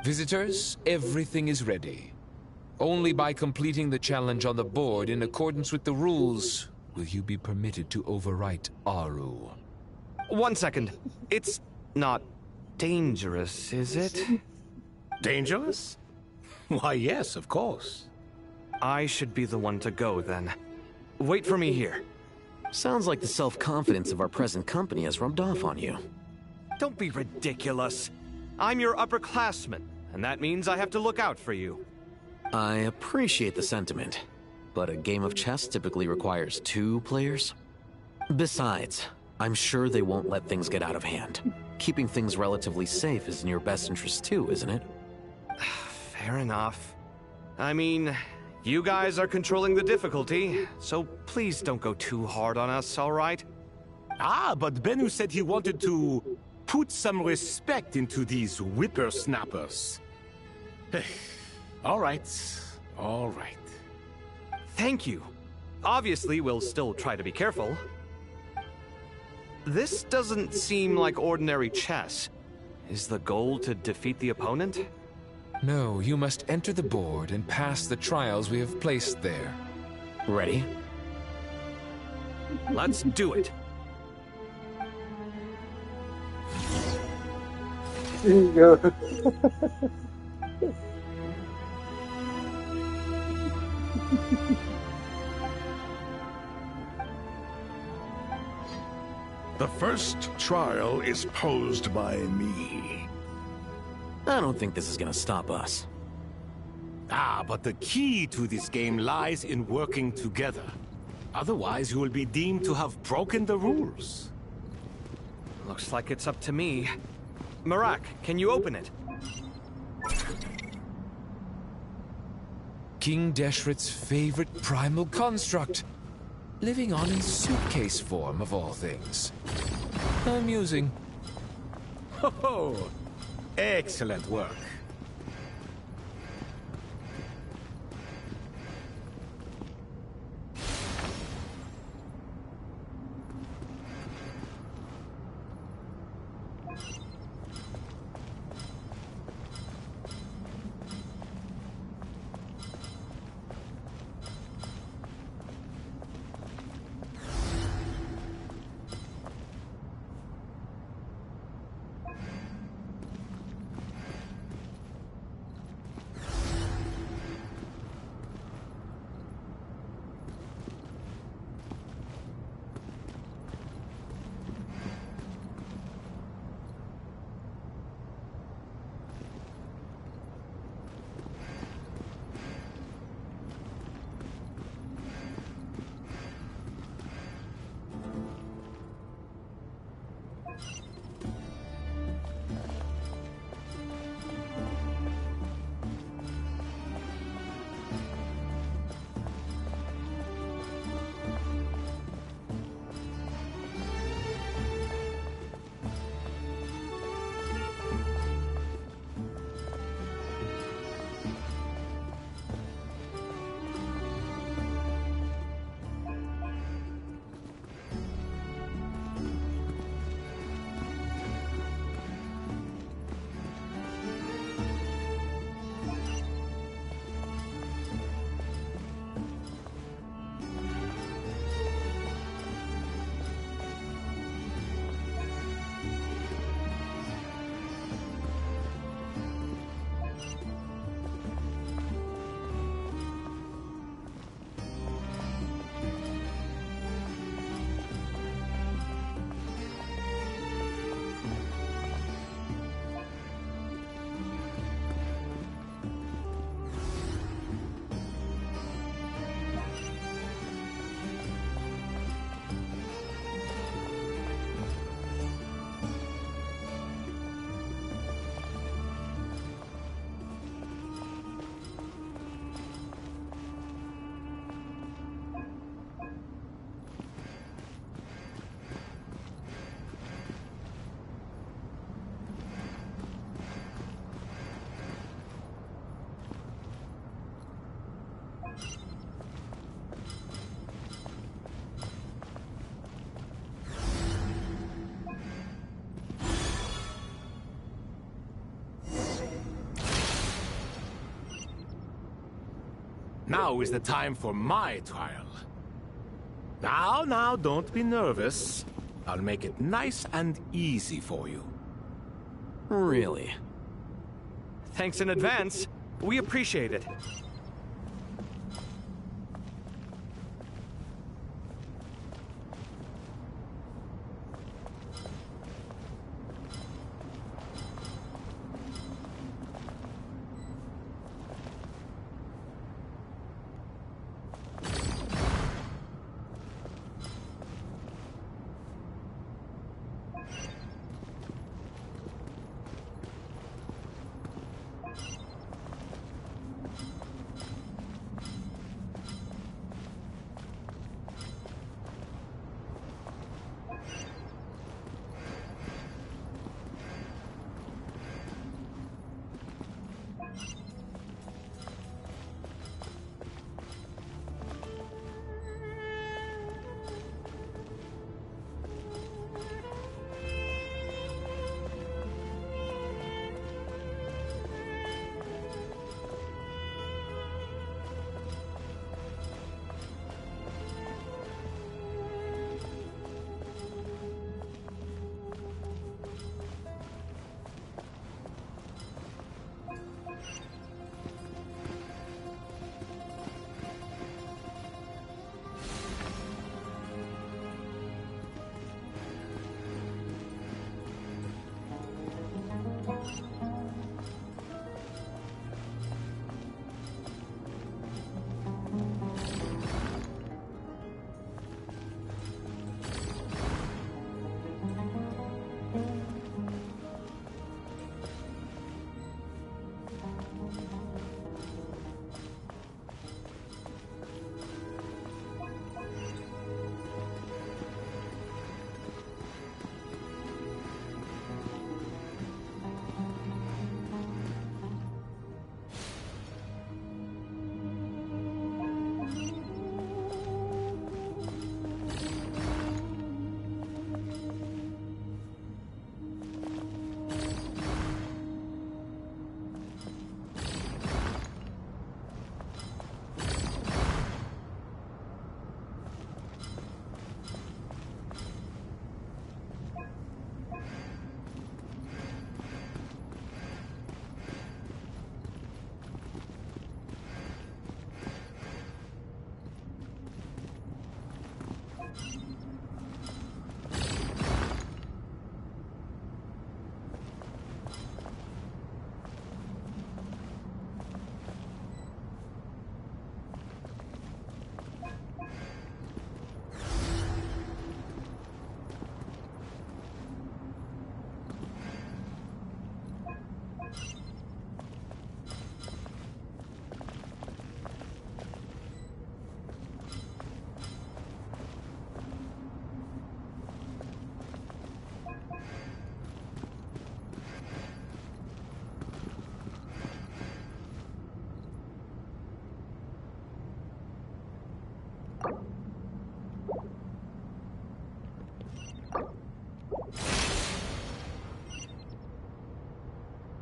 Visitors, everything is ready. Only by completing the challenge on the board in accordance with the rules will you be permitted to overwrite Aru. 1 second. It's not dangerous, is it? Dangerous? Why, yes, of course. I should be the one to go, then. Wait for me here. Sounds like the self-confidence of our present company has rubbed off on you. Don't be ridiculous. I'm your upperclassman, and that means I have to look out for you. I appreciate the sentiment, but a game of chess typically requires 2 players. Besides, I'm sure they won't let things get out of hand. Keeping things relatively safe is in your best interest too, isn't it? Fair enough. I mean, you guys are controlling the difficulty, so please don't go too hard on us, all right? Ah, but Bennu said he wanted to put some respect into these whippersnappers. All right, all right. Thank you. Obviously, we'll still try to be careful. This doesn't seem like ordinary chess. Is the goal to defeat the opponent? No, you must enter the board and pass the trials we have placed there. Ready? Let's do it. There you go. The first trial is posed by me. I don't think this is gonna stop us. Ah, but the key to this game lies in working together. Otherwise, you will be deemed to have broken the rules. Looks like it's up to me. Marak, can you open it? King Deshret's favorite primal construct. Living on in suitcase form, of all things. Amusing. Ho ho! Excellent work. Now is the time for my trial. Now, don't be nervous. I'll make it nice and easy for you. Really? Thanks in advance. We appreciate it.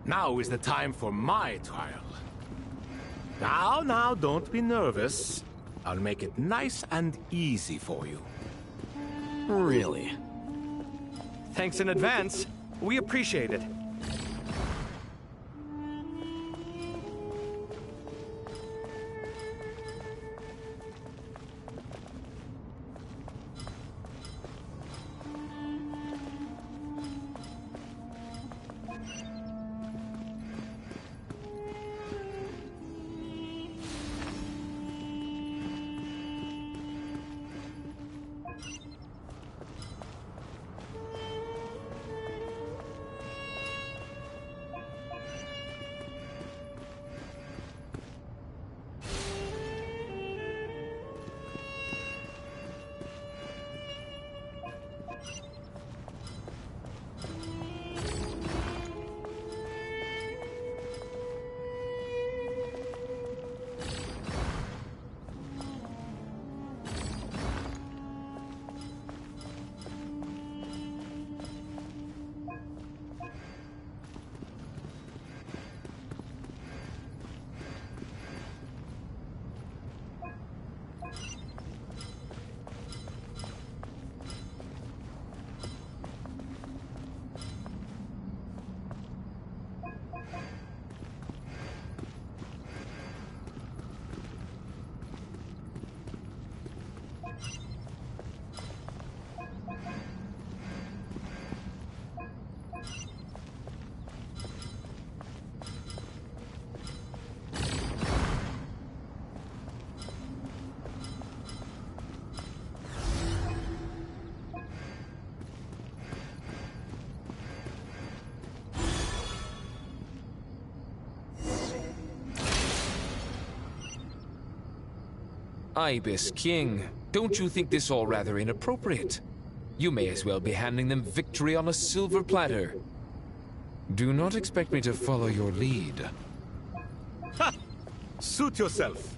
Now is the time for my trial. Now, don't be nervous. I'll make it nice and easy for you. Really? Thanks in advance. We appreciate it. Ibis King, don't you think this all rather inappropriate? You may as well be handing them victory on a silver platter. Do not expect me to follow your lead. Ha! Suit yourself.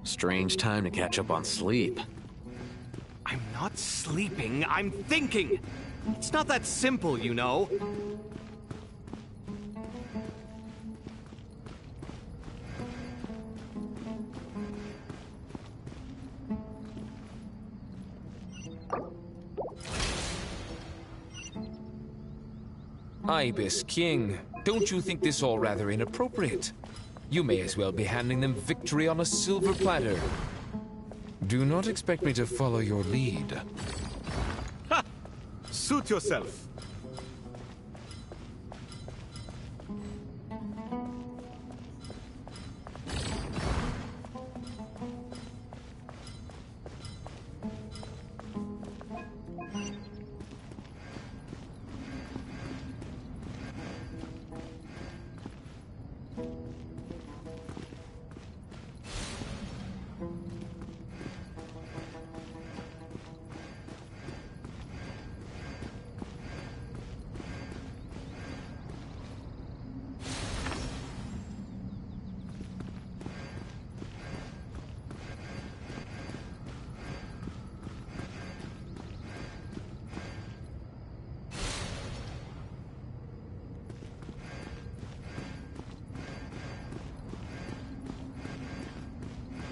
Strange time to catch up on sleep. I'm not sleeping, I'm thinking! It's not that simple, you know. Ibis King, don't you think this all rather inappropriate? You may as well be handing them victory on a silver platter. Do not expect me to follow your lead. Ha! Suit yourself.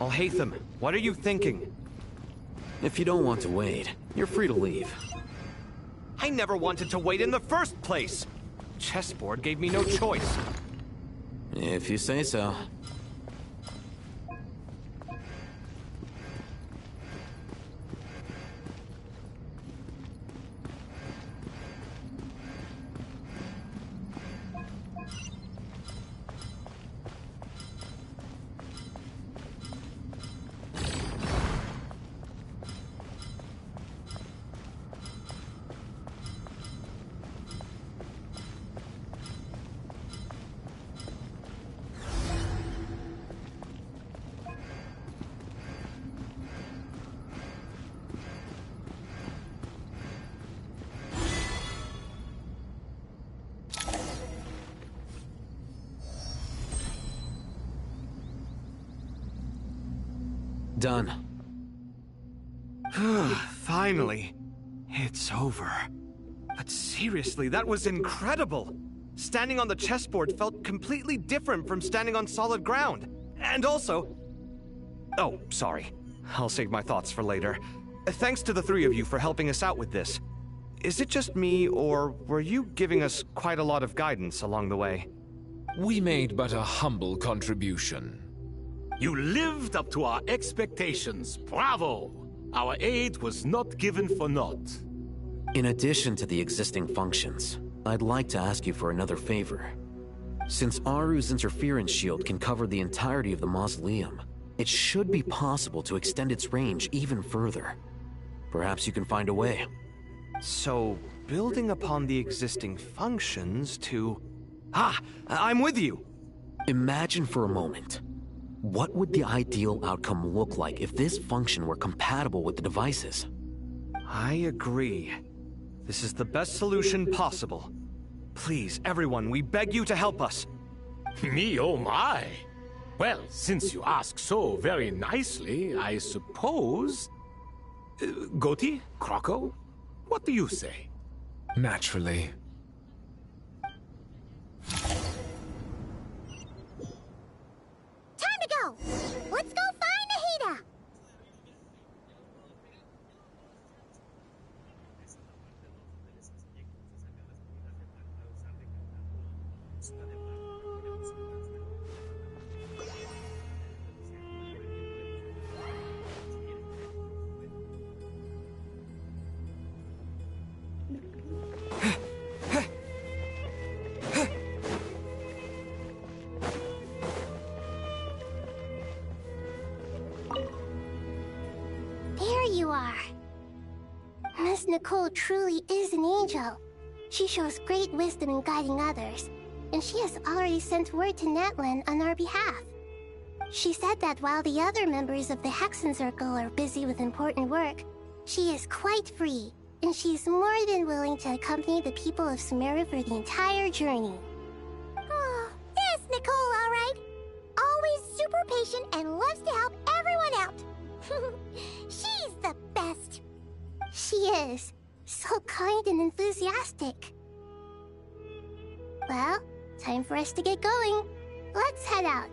Alhaitham, what are you thinking? If you don't want to wait, you're free to leave. I never wanted to wait in the first place! Chessboard gave me no choice. If you say so. Done. Finally. It's over. But seriously, that was incredible! Standing on the chessboard felt completely different from standing on solid ground. And also... Oh, sorry. I'll save my thoughts for later. Thanks to the three of you for helping us out with this. Is it just me, or were you giving us quite a lot of guidance along the way? We made but a humble contribution. You lived up to our expectations. Bravo! Our aid was not given for naught. In addition to the existing functions, I'd like to ask you for another favor. Since Aru's interference shield can cover the entirety of the mausoleum, it should be possible to extend its range even further. Perhaps you can find a way. So, building upon the existing functions to... Ah! I'm with you! Imagine for a moment. What would the ideal outcome look like if this function were compatible with the devices? I agree. This is the best solution possible. Please, everyone, we beg you to help us. Me, oh my! Well, since you ask so very nicely, I suppose... Goti? Kroko? What do you say? Naturally. Time to go! Let's go find Nahida! Miss Nicole truly is an angel. She shows great wisdom in guiding others, and she has already sent word to Natlan on our behalf. She said that while the other members of the Hexen Circle are busy with important work, she is quite free, and she's more than willing to accompany the people of Sumeru for the entire journey. Oh, there's Nicole, all right. Always super patient and loves to help everyone out. She's the best. She is. So kind and enthusiastic. Well, time for us to get going. Let's head out.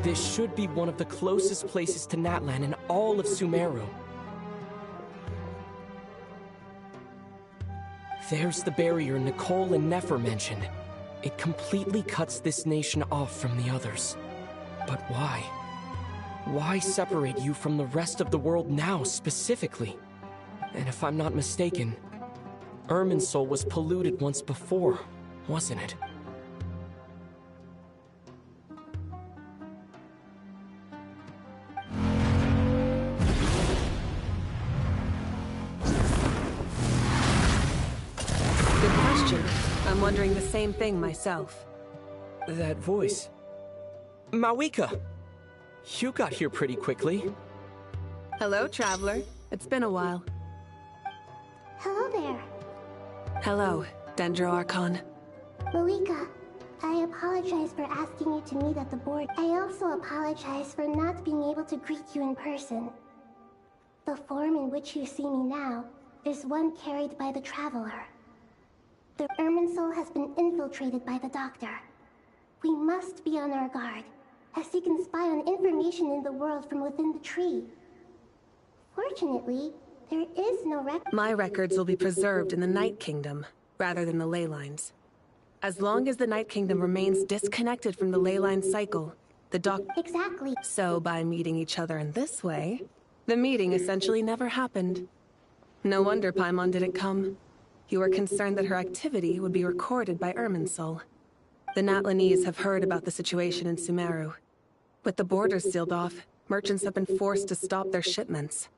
This should be one of the closest places to Natlan in all of Sumeru. There's the barrier Nicole and Nefer mentioned. It completely cuts this nation off from the others. But why? Why separate you from the rest of the world now, specifically? And if I'm not mistaken, Irminsul was polluted once before, wasn't it? I'm wondering the same thing myself. That voice. Mawika! You got here pretty quickly. Hello, traveler. It's been a while. Hello there. Hello, Dendro Archon. Mawika, I apologize for asking you to meet at the board. I also apologize for not being able to greet you in person. The form in which you see me now is one carried by the Traveler. The Irminsul has been infiltrated by the Doctor. We must be on our guard, as he can spy on information in the world from within the tree. Fortunately, there is no record. My records will be preserved in the Night Kingdom, rather than the ley lines. As long as the Night Kingdom remains disconnected from the ley line cycle, the Exactly. So by meeting each other in this way, the meeting essentially never happened. No wonder Paimon didn't come. You were concerned that her activity would be recorded by Irminsul. The Natlanese have heard about the situation in Sumeru. With the borders sealed off, merchants have been forced to stop their shipments.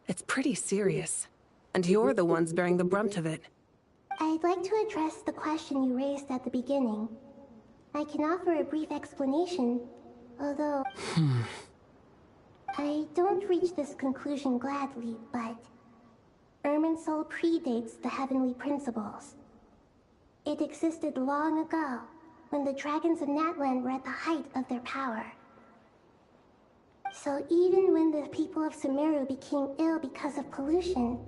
It's pretty serious, and you're the ones bearing the brunt of it. I'd like to address the question you raised at the beginning. I can offer a brief explanation, although... I don't reach this conclusion gladly, but... Irminsul predates the Heavenly Principles. It existed long ago, when the dragons of Natlan were at the height of their power. So even when the people of Sumeru became ill because of pollution,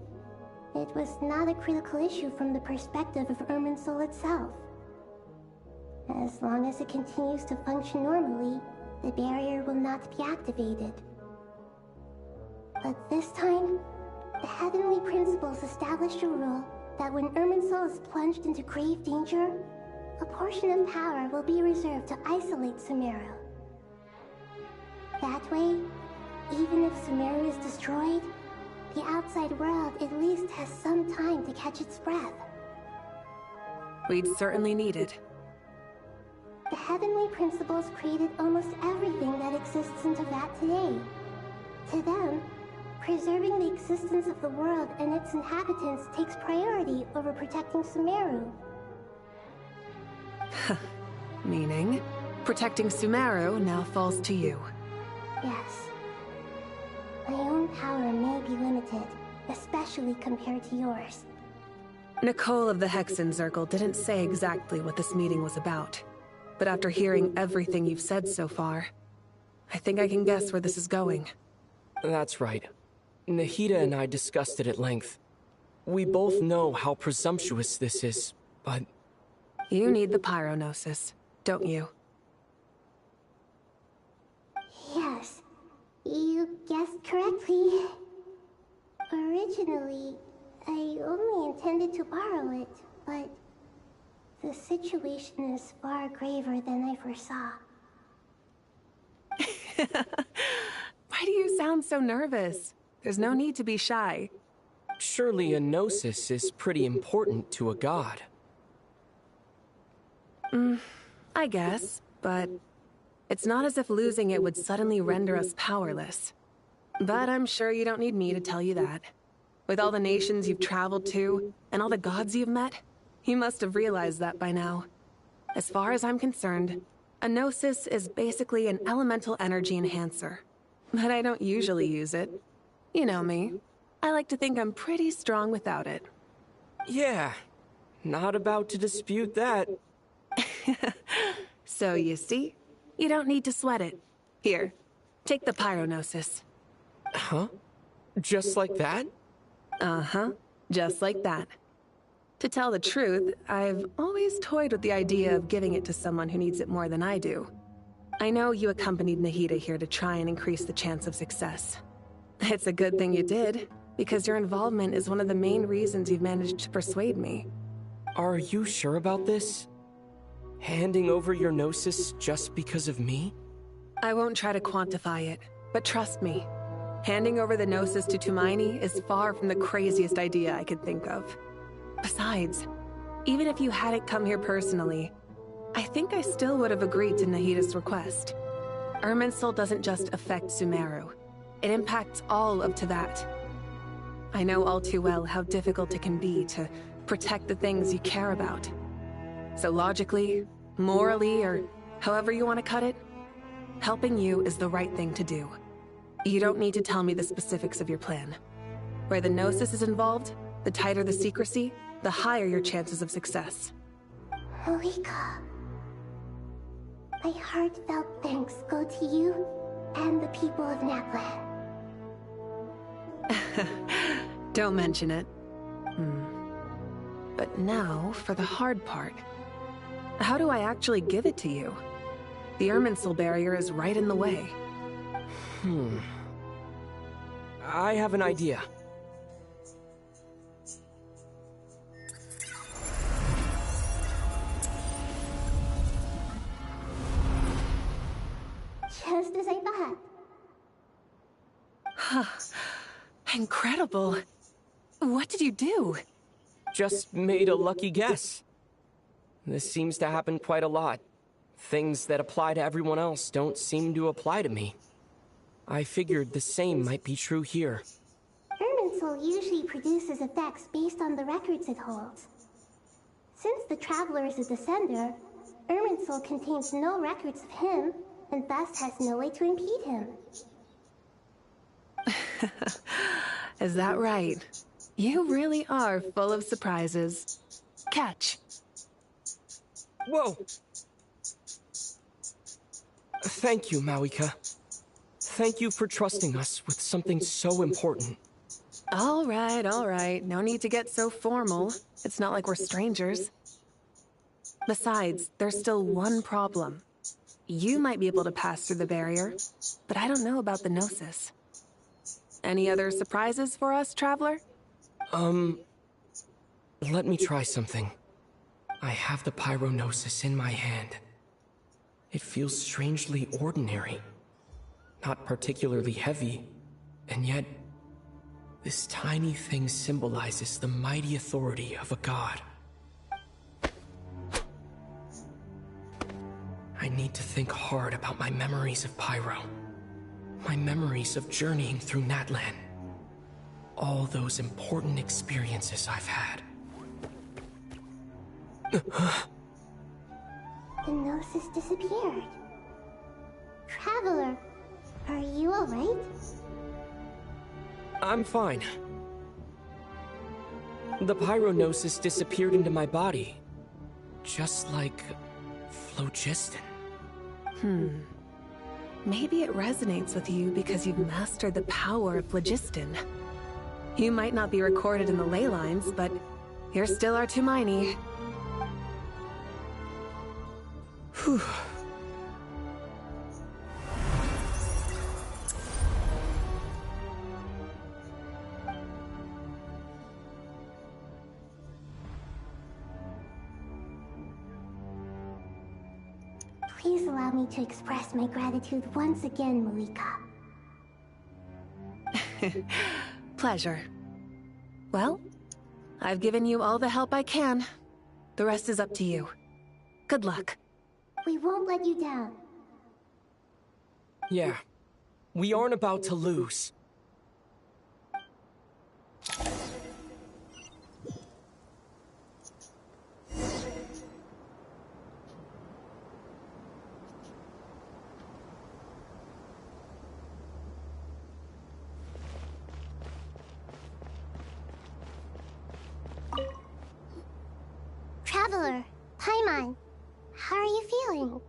it was not a critical issue from the perspective of Irminsul itself. As long as it continues to function normally, the barrier will not be activated. But this time, the Heavenly Principles established a rule that when Irminsul is plunged into grave danger, a portion of power will be reserved to isolate Sumeru. That way, even if Sumeru is destroyed, the outside world at least has some time to catch its breath. We'd certainly need it. The Heavenly Principles created almost everything that exists in Teyvat today. To them, preserving the existence of the world and its inhabitants takes priority over protecting Sumeru. Meaning, protecting Sumeru now falls to you. Yes. My own power may be limited, especially compared to yours. Nicole of the Hexen Circle didn't say exactly what this meeting was about. But after hearing everything you've said so far, I think I can guess where this is going. That's right. Nahida and I discussed it at length. We both know how presumptuous this is, but... You need the pyronosis, don't you? Yes. You guessed correctly. Originally, I only intended to borrow it, but The situation is far graver than I foresaw. Why do you sound so nervous? There's no need to be shy. Surely a gnosis is pretty important to a god. I guess, but it's not as if losing it would suddenly render us powerless. But I'm sure you don't need me to tell you that. With all the nations you've traveled to, and all the gods you've met, you must have realized that by now. As far as I'm concerned, a gnosis is basically an elemental energy enhancer. But I don't usually use it. You know me. I like to think I'm pretty strong without it. Yeah, not about to dispute that. So you see, you don't need to sweat it. Here, take the pyronosis. Huh? Just like that? Uh-huh, just like that. To tell the truth, I've always toyed with the idea of giving it to someone who needs it more than I do. I know you accompanied Nahida here to try and increase the chance of success. It's a good thing you did, because your involvement is one of the main reasons you've managed to persuade me. Are you sure about this? Handing over your gnosis just because of me? I won't try to quantify it, but trust me. Handing over the gnosis to Tumaini is far from the craziest idea I could think of. Besides, even if you hadn't come here personally, I think I still would have agreed to Nahida's request. Irminsul doesn't just affect Sumeru. It impacts all of Teyvat. I know all too well how difficult it can be to protect the things you care about. So logically, morally, or however you want to cut it, helping you is the right thing to do. You don't need to tell me the specifics of your plan. Where the Gnosis is involved, the tighter the secrecy, the higher your chances of success. Malika. My heartfelt thanks go to you and the people of Naplan. Don't mention it. But now, for the hard part. How do I actually give it to you? The Irminsul barrier is right in the way. I have an idea. Just as I thought. Incredible. What did you do? Just made a lucky guess. This seems to happen quite a lot. Things that apply to everyone else don't seem to apply to me. I figured the same might be true here. Irminsul usually produces effects based on the records it holds. Since the Traveler is a descender, Irminsul contains no records of him, and thus has no way to impede him. Is that right? You really are full of surprises. Catch. Whoa! Thank you, Mawika. Thank you for trusting us with something so important. All right. No need to get so formal. It's not like we're strangers. Besides, there's still one problem. You might be able to pass through the barrier, but I don't know about the Gnosis. Any other surprises for us, Traveler? Let me try something. I have the Pyronosis in my hand. It feels strangely ordinary. Not particularly heavy, and yet this tiny thing symbolizes the mighty authority of a god. I need to think hard about my memories of Pyro. My memories of journeying through Natlan. All those important experiences I've had. The Gnosis disappeared. Traveler, are you alright? I'm fine. The Pyronosis disappeared into my body. Just like phlogiston. Maybe it resonates with you because you've mastered the power of phlogiston. You might not be recorded in the ley lines, but you're still our Tumaini. Whew. Please allow me to express my gratitude once again, Malika. Pleasure. Well, I've given you all the help I can. The rest is up to you. Good luck. We won't let you down. Yeah. We aren't about to lose. Traveler, Paimon, how are you feeling?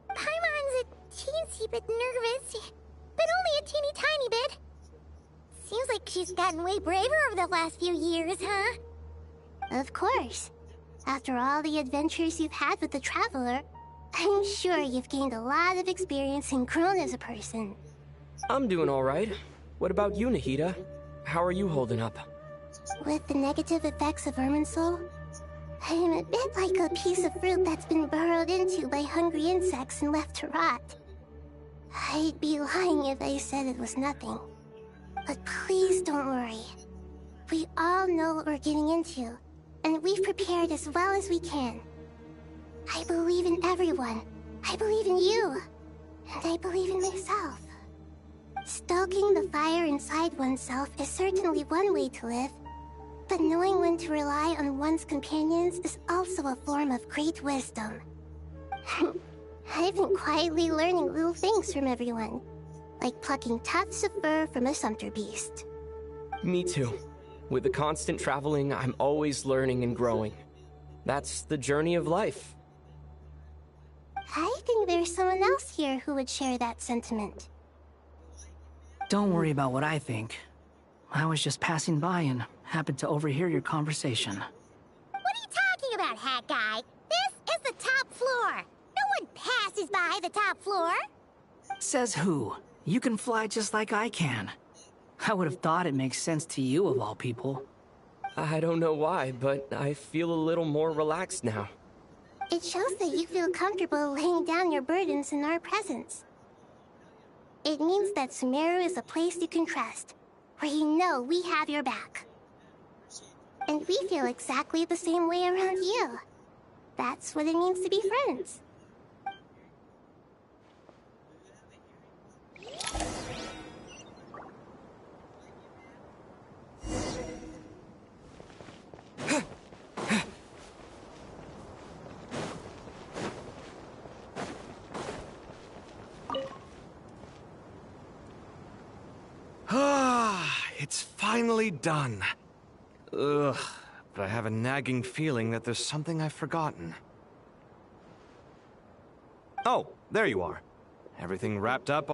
Paimon's a teensy bit nervous, but only a teeny tiny bit. Seems like she's gotten way braver over the last few years, huh? Of course. After all the adventures you've had with the Traveler, I'm sure you've gained a lot of experience and grown as a person. I'm doing alright. What about you, Nahida? How are you holding up? With the negative effects of Irminsul, I'm a bit like a piece of fruit that's been burrowed into by hungry insects and left to rot. I'd be lying if I said it was nothing. But please don't worry. We all know what we're getting into, and we've prepared as well as we can. I believe in everyone. I believe in you. And I believe in myself. Stoking the fire inside oneself is certainly one way to live, but knowing when to rely on one's companions is also a form of great wisdom. I've been quietly learning little things from everyone, like plucking tufts of fur from a sumpter beast. Me too. With the constant traveling, I'm always learning and growing. That's the journey of life. I think there's someone else here who would share that sentiment. Don't worry about what I think. I was just passing by and happened to overhear your conversation. What are you talking about, Hat Guy? This is the top floor. No one passes by the top floor. Says who? You can fly just like I can. I would have thought it makes sense to you of all people. I don't know why, but I feel a little more relaxed now. It shows that you feel comfortable laying down your burdens in our presence. It means that Sumeru is a place you can trust, where you know we have your back. And we feel exactly the same way around you. That's what it means to be friends. It's finally done. Ugh, but I have a nagging feeling that there's something I've forgotten. Oh, there you are. Everything wrapped up?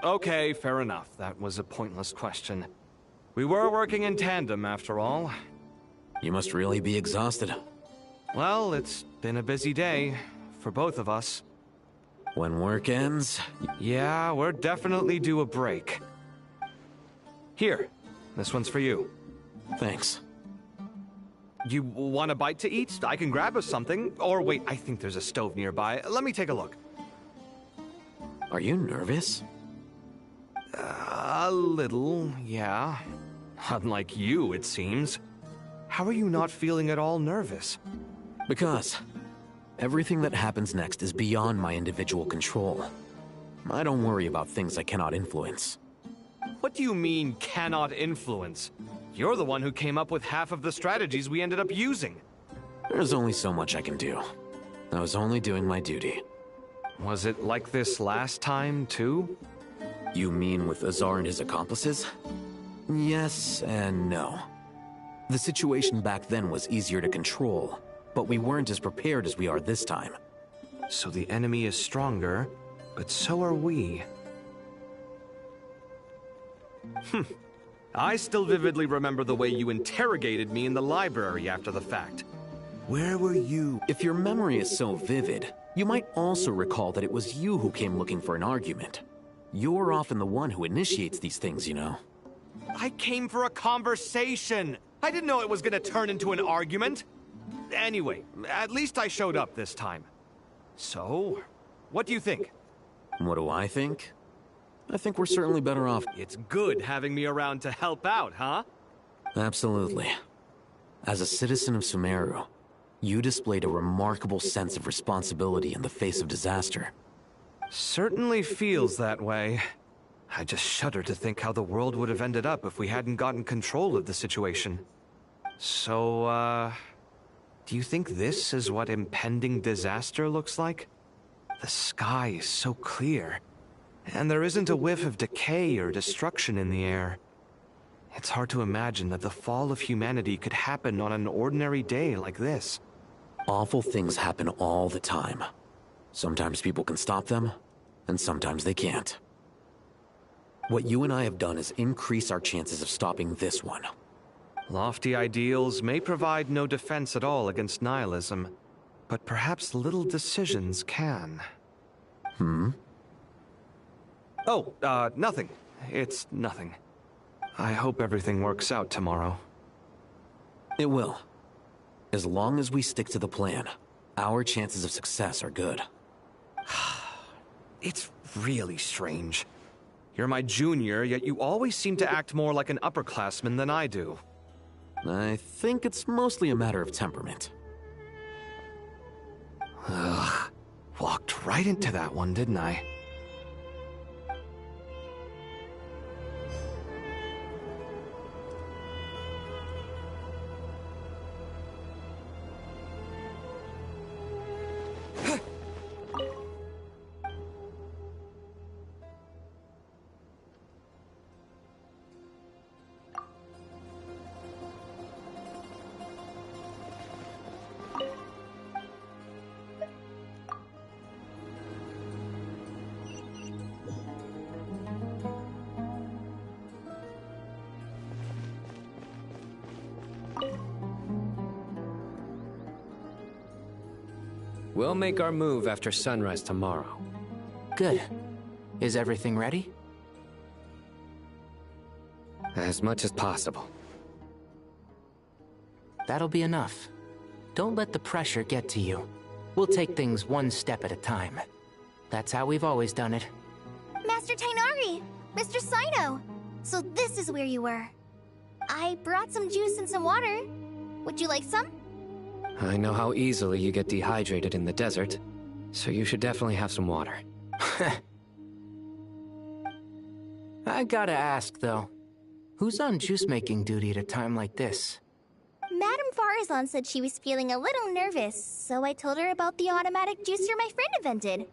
Okay, fair enough. That was a pointless question. We were working in tandem, after all. You must really be exhausted. Well, it's been a busy day, for both of us. When work ends... Yeah, we're definitely due a break. Here, this one's for you. Thanks. You want a bite to eat? I can grab us something. Or wait, I think there's a stove nearby. Let me take a look. Are you nervous? A little, yeah. Unlike you, it seems. How are you not feeling at all nervous? Because everything that happens next is beyond my individual control. I don't worry about things I cannot influence. What do you mean, cannot influence? You're the one who came up with half of the strategies we ended up using. There's only so much I can do. I was only doing my duty. Was it like this last time, too? You mean with Azar and his accomplices? Yes and no. The situation back then was easier to control, but we weren't as prepared as we are this time. So the enemy is stronger, but so are we. I still vividly remember the way you interrogated me in the library after the fact. Where were you? If your memory is so vivid, you might also recall that it was you who came looking for an argument. You're often the one who initiates these things, you know. I came for a conversation. I didn't know it was gonna turn into an argument. Anyway, at least I showed up this time. So, what do you think? What do I think? I think we're certainly better off. It's good having me around to help out, huh? Absolutely. As a citizen of Sumeru, you displayed a remarkable sense of responsibility in the face of disaster. Certainly feels that way. I just shudder to think how the world would have ended up if we hadn't gotten control of the situation. So, do you think this is what impending disaster looks like? The sky is so clear, and there isn't a whiff of decay or destruction in the air. It's hard to imagine that the fall of humanity could happen on an ordinary day like this. Awful things happen all the time. Sometimes people can stop them, and sometimes they can't. What you and I have done is increase our chances of stopping this one. Lofty ideals may provide no defense at all against nihilism, but perhaps little decisions can. Oh, nothing. It's nothing. I hope everything works out tomorrow. It will. As long as we stick to the plan, our chances of success are good. It's really strange. You're my junior, yet you always seem to act more like an upperclassman than I do. I think it's mostly a matter of temperament. Ugh. Walked right into that one, didn't I? We'll make our move after sunrise tomorrow. Good. Is everything ready? As much as possible. That'll be enough. Don't let the pressure get to you. We'll take things one step at a time. That's how we've always done it. Master Tainari! Mr. Sino! So this is where you were. I brought some juice and some water. Would you like some? I know how easily you get dehydrated in the desert, so you should definitely have some water. I gotta ask, though. Who's on juice-making duty at a time like this? Madame Farazan said she was feeling a little nervous, so I told her about the automatic juicer my friend invented.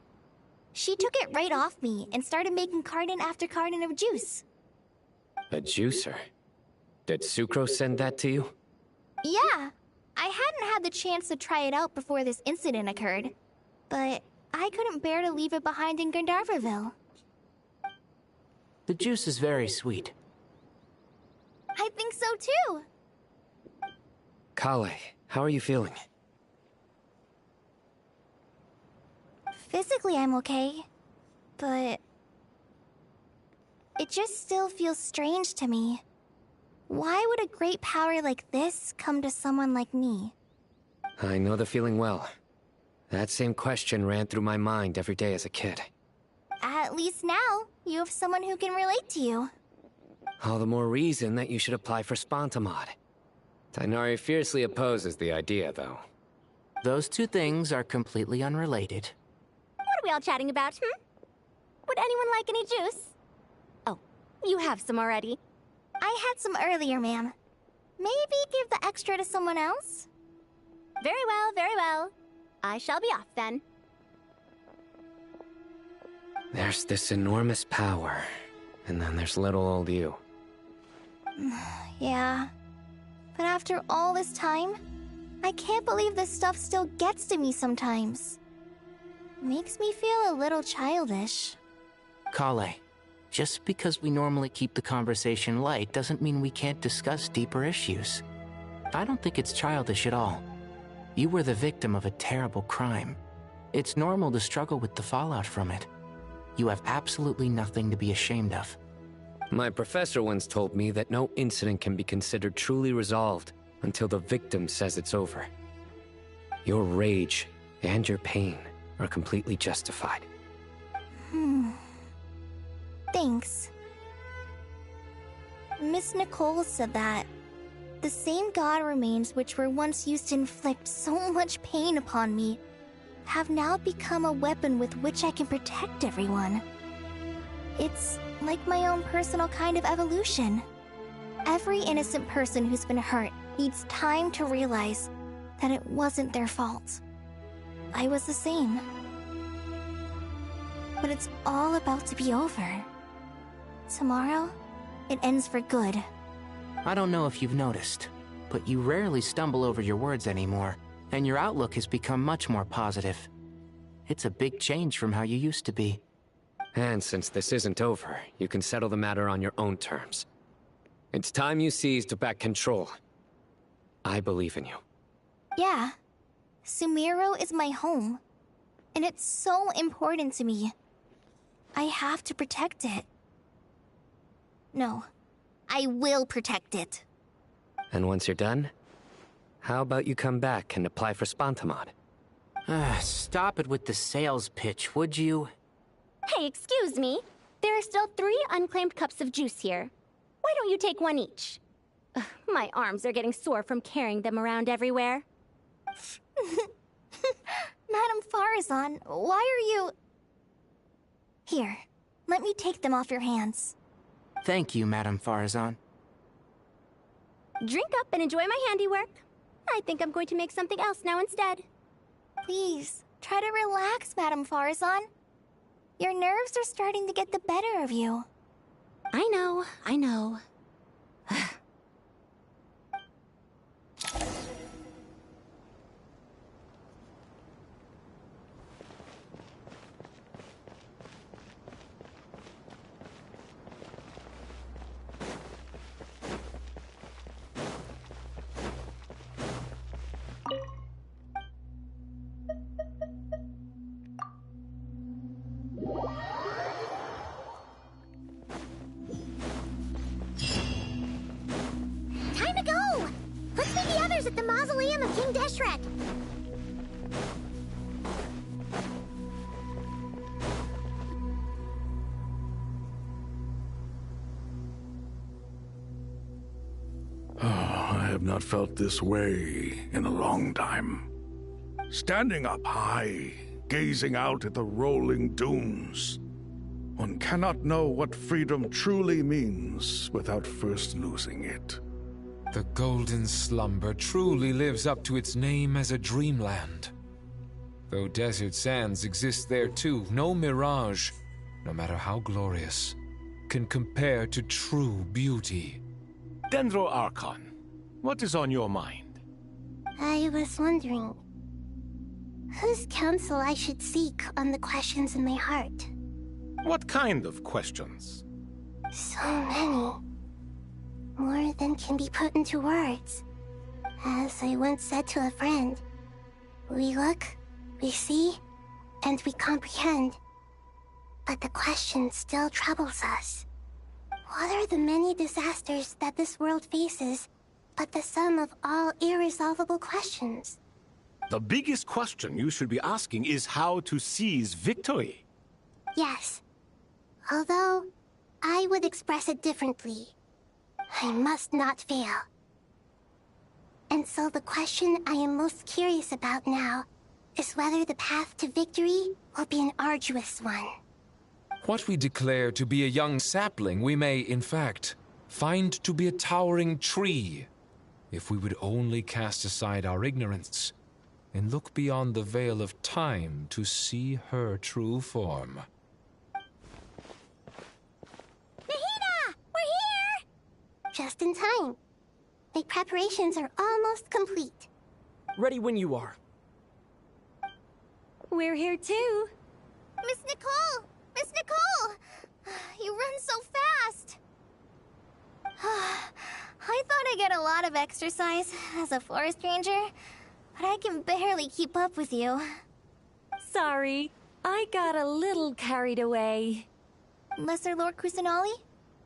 She took it right off me and started making carton after carton of juice. A juicer? Did Sucrose send that to you? Yeah. I hadn't had the chance to try it out before this incident occurred, but I couldn't bear to leave it behind in Gandharvaville. The juice is very sweet. I think so too. Kale, how are you feeling? Physically, I'm okay, but it just still feels strange to me. Why would a great power like this come to someone like me? I know the feeling well. That same question ran through my mind every day as a kid. At least now, you have someone who can relate to you. All the more reason that you should apply for Spontamod. Tainari fiercely opposes the idea, though. Those two things are completely unrelated. What are we all chatting about, Would anyone like any juice? Oh, you have some already. I had some earlier, ma'am. Maybe give the extra to someone else? Very well, very well. I shall be off then. There's this enormous power, and then there's little old you. Yeah. But after all this time, I can't believe this stuff still gets to me sometimes. Makes me feel a little childish. Kale, just because we normally keep the conversation light doesn't mean we can't discuss deeper issues. I don't think it's childish at all. You were the victim of a terrible crime. It's normal to struggle with the fallout from it. You have absolutely nothing to be ashamed of. My professor once told me that no incident can be considered truly resolved until the victim says it's over. Your rage and your pain are completely justified. Thanks. Miss Nicole said that the same god remains which were once used to inflict so much pain upon me have now become a weapon with which I can protect everyone. It's like my own personal kind of evolution. Every innocent person who's been hurt needs time to realize that it wasn't their fault. I was the same. But it's all about to be over. Tomorrow, it ends for good. I don't know if you've noticed, but you rarely stumble over your words anymore, and your outlook has become much more positive. It's a big change from how you used to be. And since this isn't over, you can settle the matter on your own terms. It's time you seized back control. I believe in you. Yeah. Sumeru is my home. And it's so important to me. I have to protect it. No. I will protect it. And once you're done, how about you come back and apply for Spantamod? Stop it with the sales pitch, would you? Hey, excuse me. There are still 3 unclaimed cups of juice here. Why don't you take one each? Ugh, my arms are getting sore from carrying them around everywhere. Madame Farazan, why are you... Here, let me take them off your hands. Thank you, Madame Farazan. Drink up and enjoy my handiwork. I think I'm going to make something else now instead. Please, try to relax, Madame Farazan. Your nerves are starting to get the better of you. I know, I know. Time to go! Let's meet the others at the mausoleum of King Deshret. I have not felt this way in a long time. Standing up high, gazing out at the rolling dunes. One cannot know what freedom truly means without first losing it. The Golden Slumber truly lives up to its name as a dreamland. Though desert sands exist there too, no mirage, no matter how glorious, can compare to true beauty. Dendro Archon, what is on your mind? I was wondering... whose counsel I should seek on the questions in my heart. What kind of questions? So many. More than can be put into words. As I once said to a friend, we look, we see, and we comprehend. But the question still troubles us. What are the many disasters that this world faces, but the sum of all irresolvable questions? The biggest question you should be asking is how to seize victory. Yes. Although, I would express it differently. I must not fail. And so the question I am most curious about now is whether the path to victory will be an arduous one. What we declare to be a young sapling, we may, in fact, find to be a towering tree, if we would only cast aside our ignorance and look beyond the veil of time to see her true form. Nahida! We're here! Just in time. My preparations are almost complete. Ready when you are. We're here too. Miss Nicole! Miss Nicole! You run so fast! I thought I'd get a lot of exercise as a forest ranger, but I can barely keep up with you. Sorry, I got a little carried away. Lesser Lord Kusanali,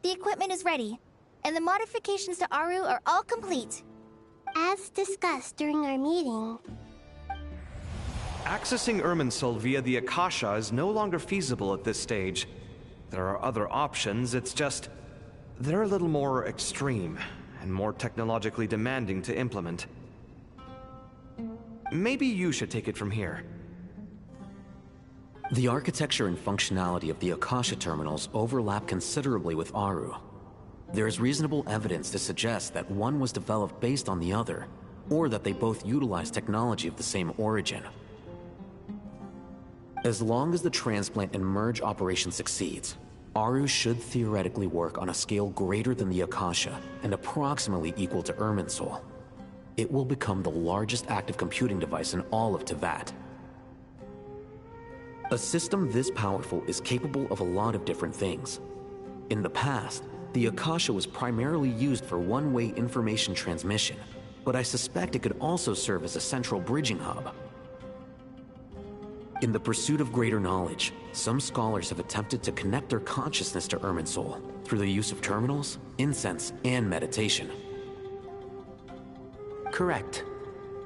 the equipment is ready, and the modifications to Aru are all complete. As discussed during our meeting, Accessing Irminsul via the Akasha is no longer feasible at this stage. There are other options, it's just... they're a little more extreme, and more technologically demanding to implement. Maybe you should take it from here. The architecture and functionality of the Akasha terminals overlap considerably with Aru. There is reasonable evidence to suggest that one was developed based on the other, or that they both utilize technology of the same origin. As long as the transplant and merge operation succeeds, Aru should theoretically work on a scale greater than the Akasha and approximately equal to Irminsul. It will become the largest active computing device in all of Teyvat. A system this powerful is capable of a lot of different things. In the past, the Akasha was primarily used for one-way information transmission, but I suspect it could also serve as a central bridging hub. In the pursuit of greater knowledge, some scholars have attempted to connect their consciousness to Irminsul through the use of terminals, incense, and meditation. Correct.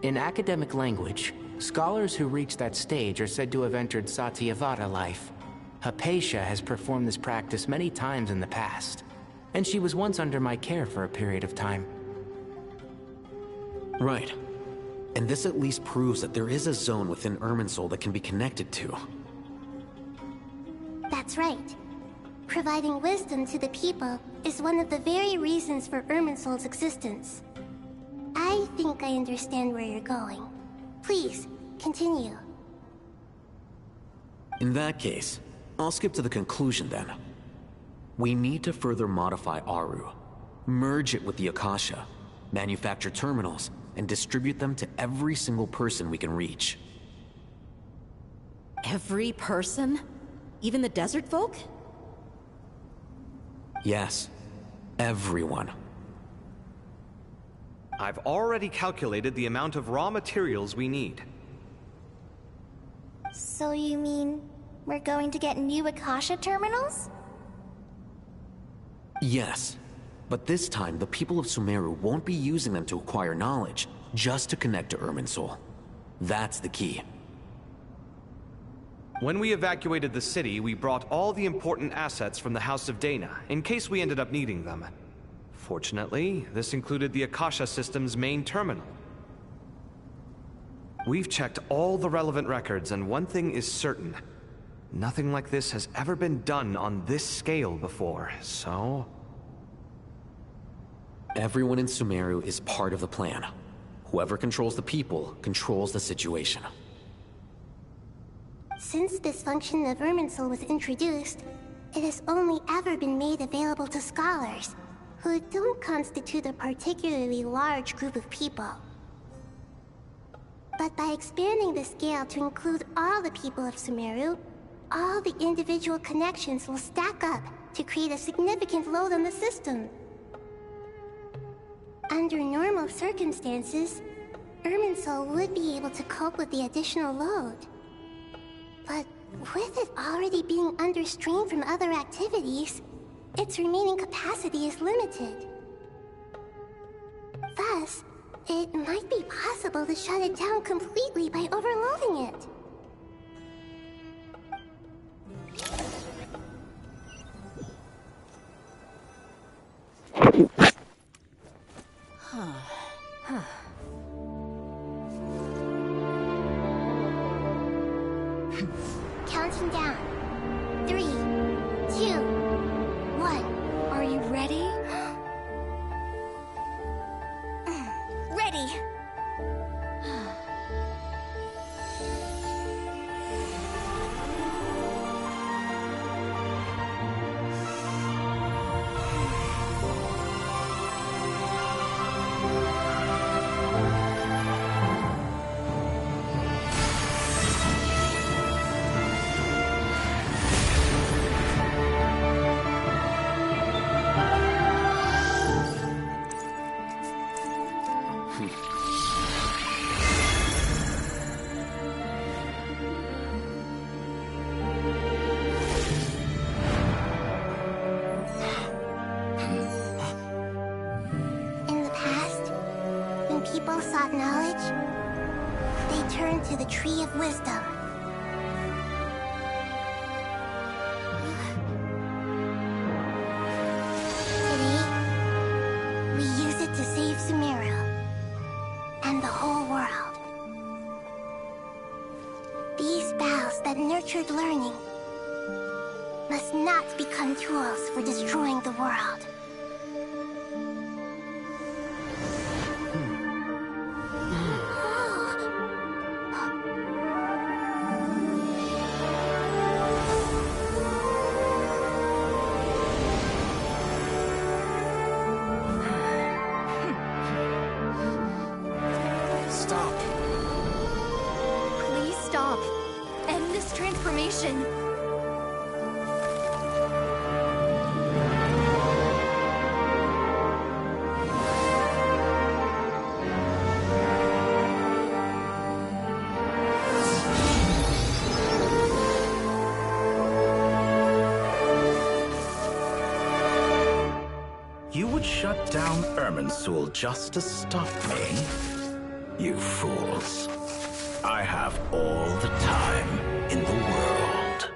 In academic language, scholars who reach that stage are said to have entered Satyavada life. Hypatia has performed this practice many times in the past, and she was once under my care for a period of time. Right. And this at least proves that there is a zone within Irminsul that can be connected to. That's right. Providing wisdom to the people is one of the very reasons for Irminsul's existence. I think I understand where you're going. Please, continue. In that case, I'll skip to the conclusion then. We need to further modify Aru, merge it with the Akasha, manufacture terminals, and distribute them to every single person we can reach. Every person? Even the desert folk? Yes, everyone. I've already calculated the amount of raw materials we need. So you mean we're going to get new Akasha terminals? Yes, but this time the people of Sumeru won't be using them to acquire knowledge, just to connect to Irminsul. That's the key. When we evacuated the city, we brought all the important assets from the House of Dana, in case we ended up needing them. Fortunately, this included the Akasha system's main terminal. We've checked all the relevant records, and one thing is certain. Nothing like this has ever been done on this scale before, so... Everyone in Sumeru is part of the plan. Whoever controls the people controls the situation. Since this function of Irminsul was introduced, it has only ever been made available to scholars, who don't constitute a particularly large group of people. But by expanding the scale to include all the people of Sumeru, all the individual connections will stack up to create a significant load on the system. Under normal circumstances, Irminsul would be able to cope with the additional load. But with it already being under strain from other activities, its remaining capacity is limited. Thus, it might be possible to shut it down completely by overloading it. Counting down. 3, 2, 1. Are you ready? Ready! return to the Tree of Wisdom. Today, we use it to save Sumeru and the whole world. These boughs that nurtured learning must not become tools for destroying the world. Stop. Please stop. End this transformation. You would shut down Irminsul just to stop me? You fools. I have all the time in the world.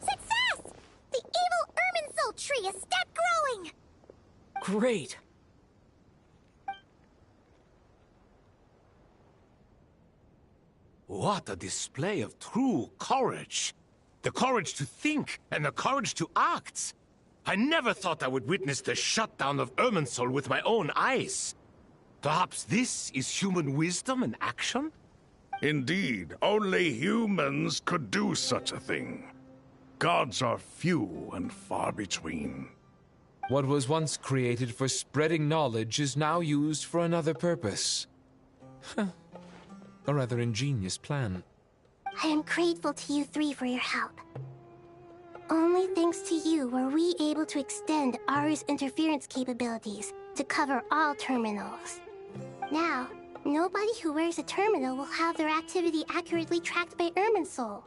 Success! The evil Irminsul tree has stopped growing! Great. What a display of true courage. The courage to think and the courage to act. I never thought I would witness the shutdown of Irminsul with my own eyes. Perhaps this is human wisdom in action? Indeed, only humans could do such a thing. Gods are few and far between. What was once created for spreading knowledge is now used for another purpose. A rather ingenious plan. I am grateful to you three for your help. Only thanks to you were we able to extend Aru's interference capabilities to cover all terminals. Now, nobody who wears a terminal will have their activity accurately tracked by Irminsul.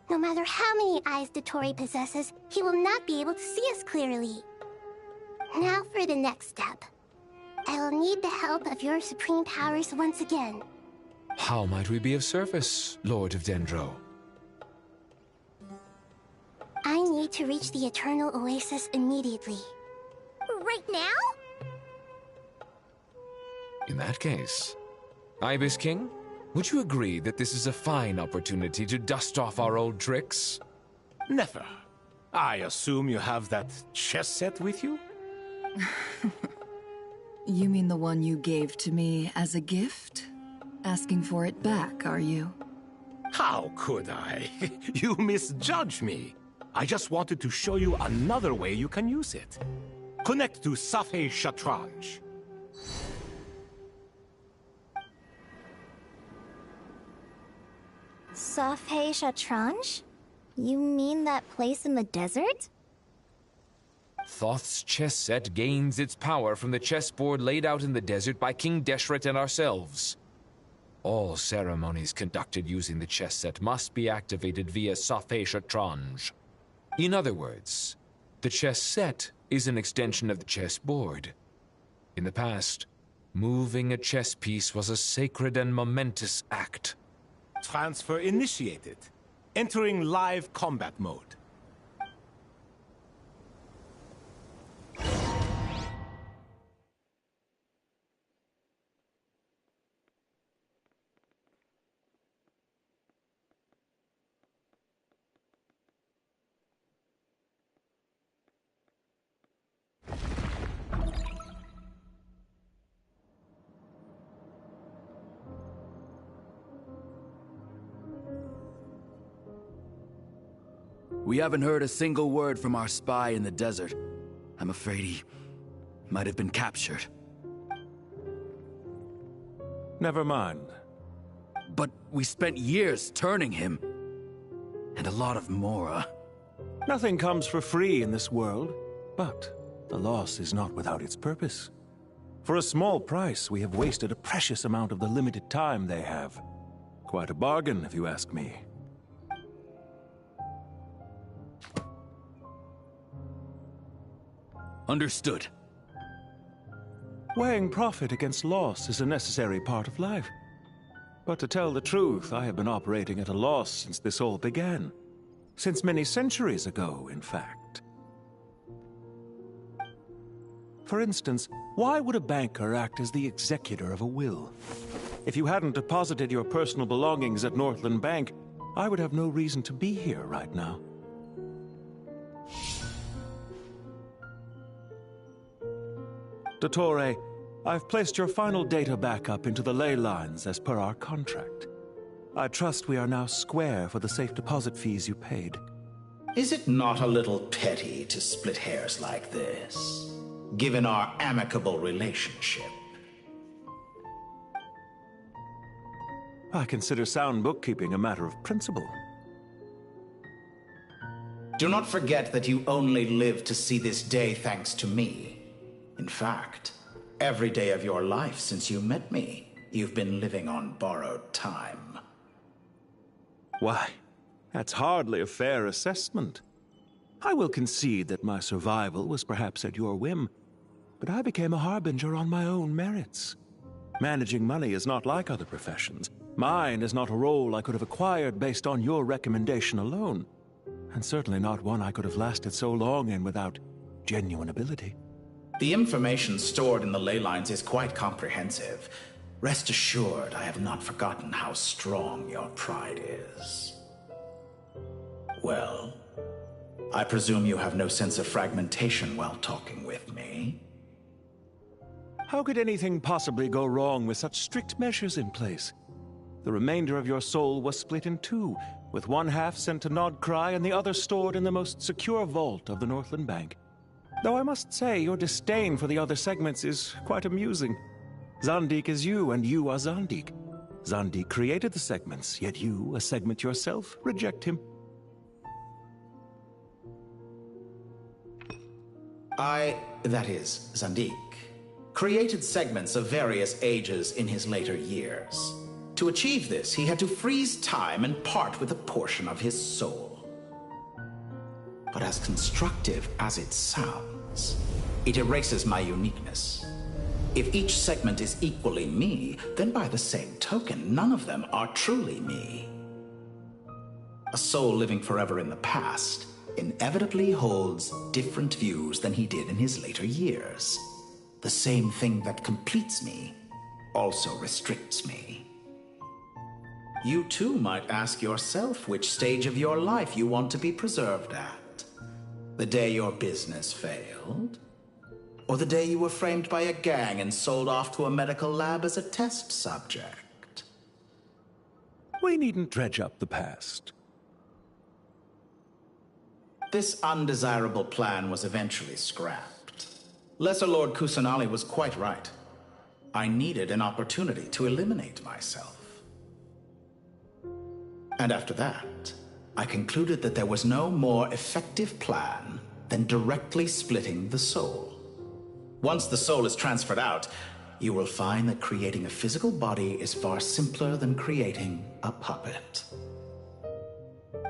No matter how many eyes dottore possesses, he will not be able to see us clearly. Now for the next step. I will need the help of your supreme powers once again. How might we be of service, Lord of Dendro? I need to reach the Eternal Oasis immediately. Right now? In that case, Ibis King, would you agree that this is a fine opportunity to dust off our old tricks? Never. I assume you have that chess set with you? You mean the one you gave to me as a gift? Asking for it back, are you? How could I? You misjudge me. I just wanted to show you another way you can use it. Connect to Safei Shatranj. Safei Shatranj? You mean that place in the desert? Thoth's chess set gains its power from the chessboard laid out in the desert by King Deshret and ourselves. All ceremonies conducted using the chess set must be activated via Safei Shatranj. In other words, the chess set is an extension of the chessboard. In the past, moving a chess piece was a sacred and momentous act. Transfer initiated. Entering live combat mode. We haven't heard a single word from our spy in the desert. I'm afraid he might have been captured. Never mind. But we spent years turning him. And a lot of Mora. Nothing comes for free in this world, but the loss is not without its purpose. For a small price, we have wasted a precious amount of the limited time they have. Quite a bargain, if you ask me. Understood. Weighing profit against loss is a necessary part of life. But to tell the truth, I have been operating at a loss since this all began. Since many centuries ago, in fact. For instance, why would a banker act as the executor of a will? If you hadn't deposited your personal belongings at Northland Bank, I would have no reason to be here right now. Dottore, I've placed your final data backup into the ley lines as per our contract. I trust we are now square for the safe deposit fees you paid. Is it not a little petty to split hairs like this, given our amicable relationship? I consider sound bookkeeping a matter of principle. Do not forget that you only live to see this day thanks to me. In fact, every day of your life since you met me, you've been living on borrowed time. Why, that's hardly a fair assessment. I will concede that my survival was perhaps at your whim, but I became a harbinger on my own merits. Managing money is not like other professions. Mine is not a role I could have acquired based on your recommendation alone, and certainly not one I could have lasted so long in without genuine ability. The information stored in the ley lines is quite comprehensive. Rest assured, I have not forgotten how strong your pride is. Well, I presume you have no sense of fragmentation while talking with me. How could anything possibly go wrong with such strict measures in place? The remainder of your soul was split in two, with one half sent to Nodcry and the other stored in the most secure vault of the Northland Bank. Though I must say, your disdain for the other segments is quite amusing. Zandik is you, and you are Zandik. Zandik created the segments, yet you, a segment yourself, reject him. That is, Zandik, created segments of various ages in his later years. To achieve this, he had to freeze time and part with a portion of his soul. But as constructive as it sounds, it erases my uniqueness. If each segment is equally me, then by the same token, none of them are truly me. A soul living forever in the past inevitably holds different views than he did in his later years. The same thing that completes me also restricts me. You too might ask yourself which stage of your life you want to be preserved at. The day your business failed? Or the day you were framed by a gang and sold off to a medical lab as a test subject? We needn't dredge up the past. This undesirable plan was eventually scrapped. Lesser Lord Kusanali was quite right. I needed an opportunity to eliminate myself. And after that, I concluded that there was no more effective plan than directly splitting the soul. Once the soul is transferred out, you will find that creating a physical body is far simpler than creating a puppet.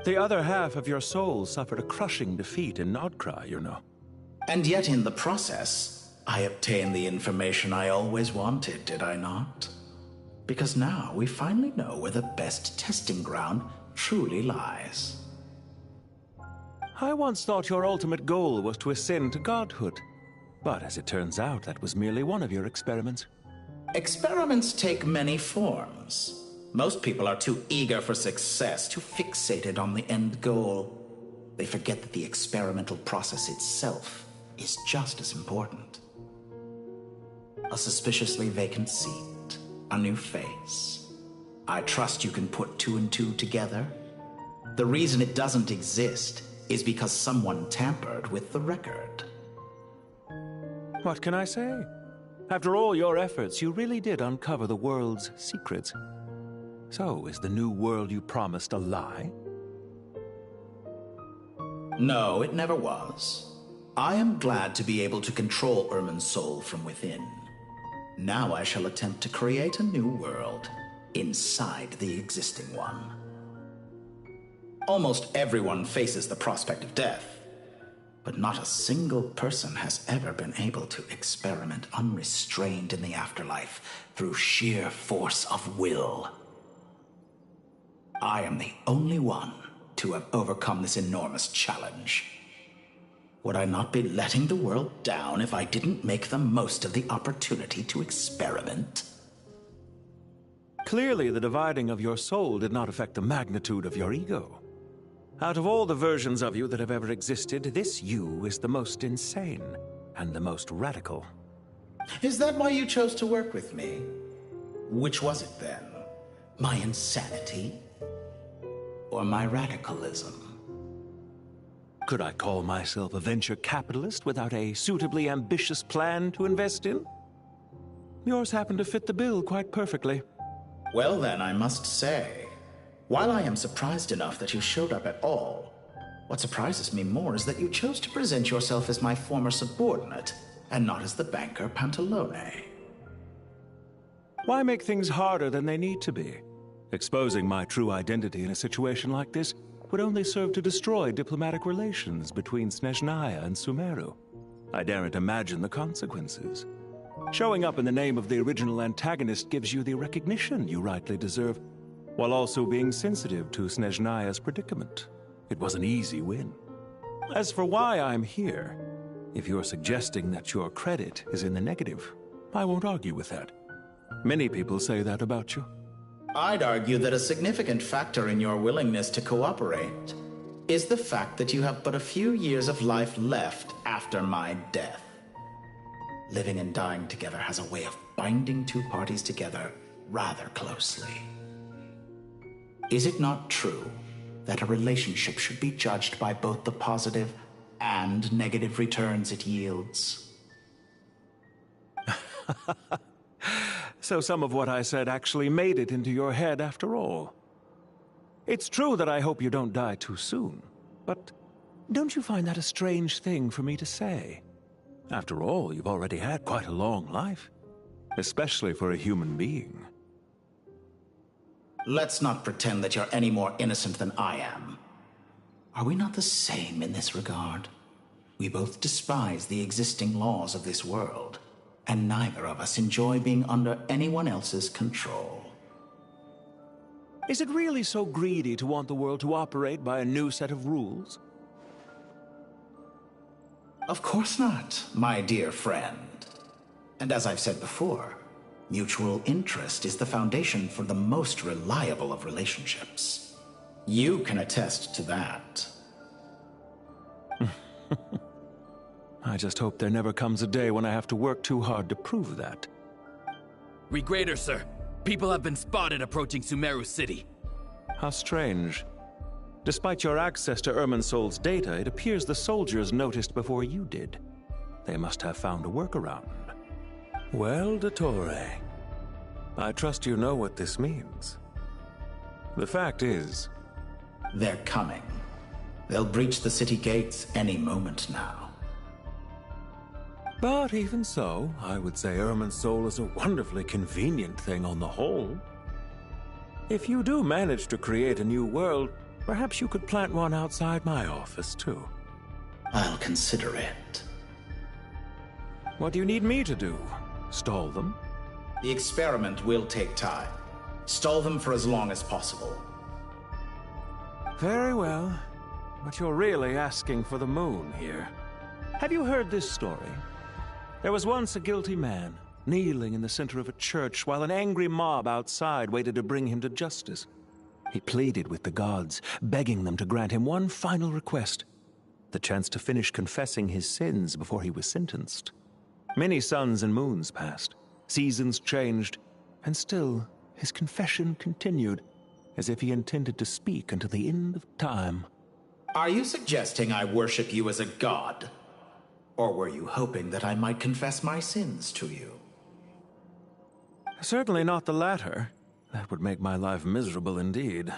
The other half of your soul suffered a crushing defeat in Nodcry, you know. And yet in the process, I obtained the information I always wanted, did I not? Because now we finally know where the best testing ground truly lies. I once thought your ultimate goal was to ascend to godhood. But as it turns out, that was merely one of your experiments. Experiments take many forms. Most people are too eager for success, too fixated on the end goal. They forget that the experimental process itself is just as important. A suspiciously vacant seat, a new face. I trust you can put two and two together. The reason it doesn't exist is because someone tampered with the record. What can I say? After all your efforts, you really did uncover the world's secrets. So, is the new world you promised a lie? No, it never was. I am glad to be able to control Irmin's soul from within. Now I shall attempt to create a new world inside the existing one. Almost everyone faces the prospect of death. But not a single person has ever been able to experiment unrestrained in the afterlife through sheer force of will. I am the only one to have overcome this enormous challenge. Would I not be letting the world down if I didn't make the most of the opportunity to experiment? Clearly, the dividing of your soul did not affect the magnitude of your ego. Out of all the versions of you that have ever existed, this you is the most insane and the most radical. Is that why you chose to work with me? Which was it then? My insanity? Or my radicalism? Could I call myself a venture capitalist without a suitably ambitious plan to invest in? Yours happened to fit the bill quite perfectly. Well then, I must say, while I am surprised enough that you showed up at all, what surprises me more is that you chose to present yourself as my former subordinate, and not as the banker Pantalone. Why make things harder than they need to be? Exposing my true identity in a situation like this would only serve to destroy diplomatic relations between Snezhnaya and Sumeru. I daren't imagine the consequences. Showing up in the name of the original antagonist gives you the recognition you rightly deserve, while also being sensitive to Snezhnaya's predicament. It was an easy win. As for why I'm here, if you're suggesting that your credit is in the negative, I won't argue with that. Many people say that about you. I'd argue that a significant factor in your willingness to cooperate is the fact that you have but a few years of life left after my death. Living and dying together has a way of binding two parties together rather closely. Is it not true that a relationship should be judged by both the positive and negative returns it yields? So some of what I said actually made it into your head after all. It's true that I hope you don't die too soon, but don't you find that a strange thing for me to say? After all, you've already had quite a long life, especially for a human being. Let's not pretend that you're any more innocent than I am. Are we not the same in this regard? We both despise the existing laws of this world, and neither of us enjoy being under anyone else's control. Is it really so greedy to want the world to operate by a new set of rules? Of course not, my dear friend. And as I've said before, mutual interest is the foundation for the most reliable of relationships. You can attest to that. I just hope there never comes a day when I have to work too hard to prove that. Regrader, sir. People have been spotted approaching Sumeru City. How strange. Despite your access to Irminsol's data, it appears the soldiers noticed before you did. They must have found a workaround. Well, dottore, I trust you know what this means. The fact is... they're coming. They'll breach the city gates any moment now. But even so, I would say Irminsol is a wonderfully convenient thing on the whole. If you do manage to create a new world, perhaps you could plant one outside my office, too. I'll consider it. What do you need me to do? Stall them? The experiment will take time. Stall them for as long as possible. Very well. But you're really asking for the moon here. Have you heard this story? There was once a guilty man, kneeling in the center of a church while an angry mob outside waited to bring him to justice. He pleaded with the gods, begging them to grant him one final request, the chance to finish confessing his sins before he was sentenced. Many suns and moons passed, seasons changed, and still his confession continued, as if he intended to speak until the end of time. Are you suggesting I worship you as a god? Or were you hoping that I might confess my sins to you? Certainly not the latter. That would make my life miserable indeed.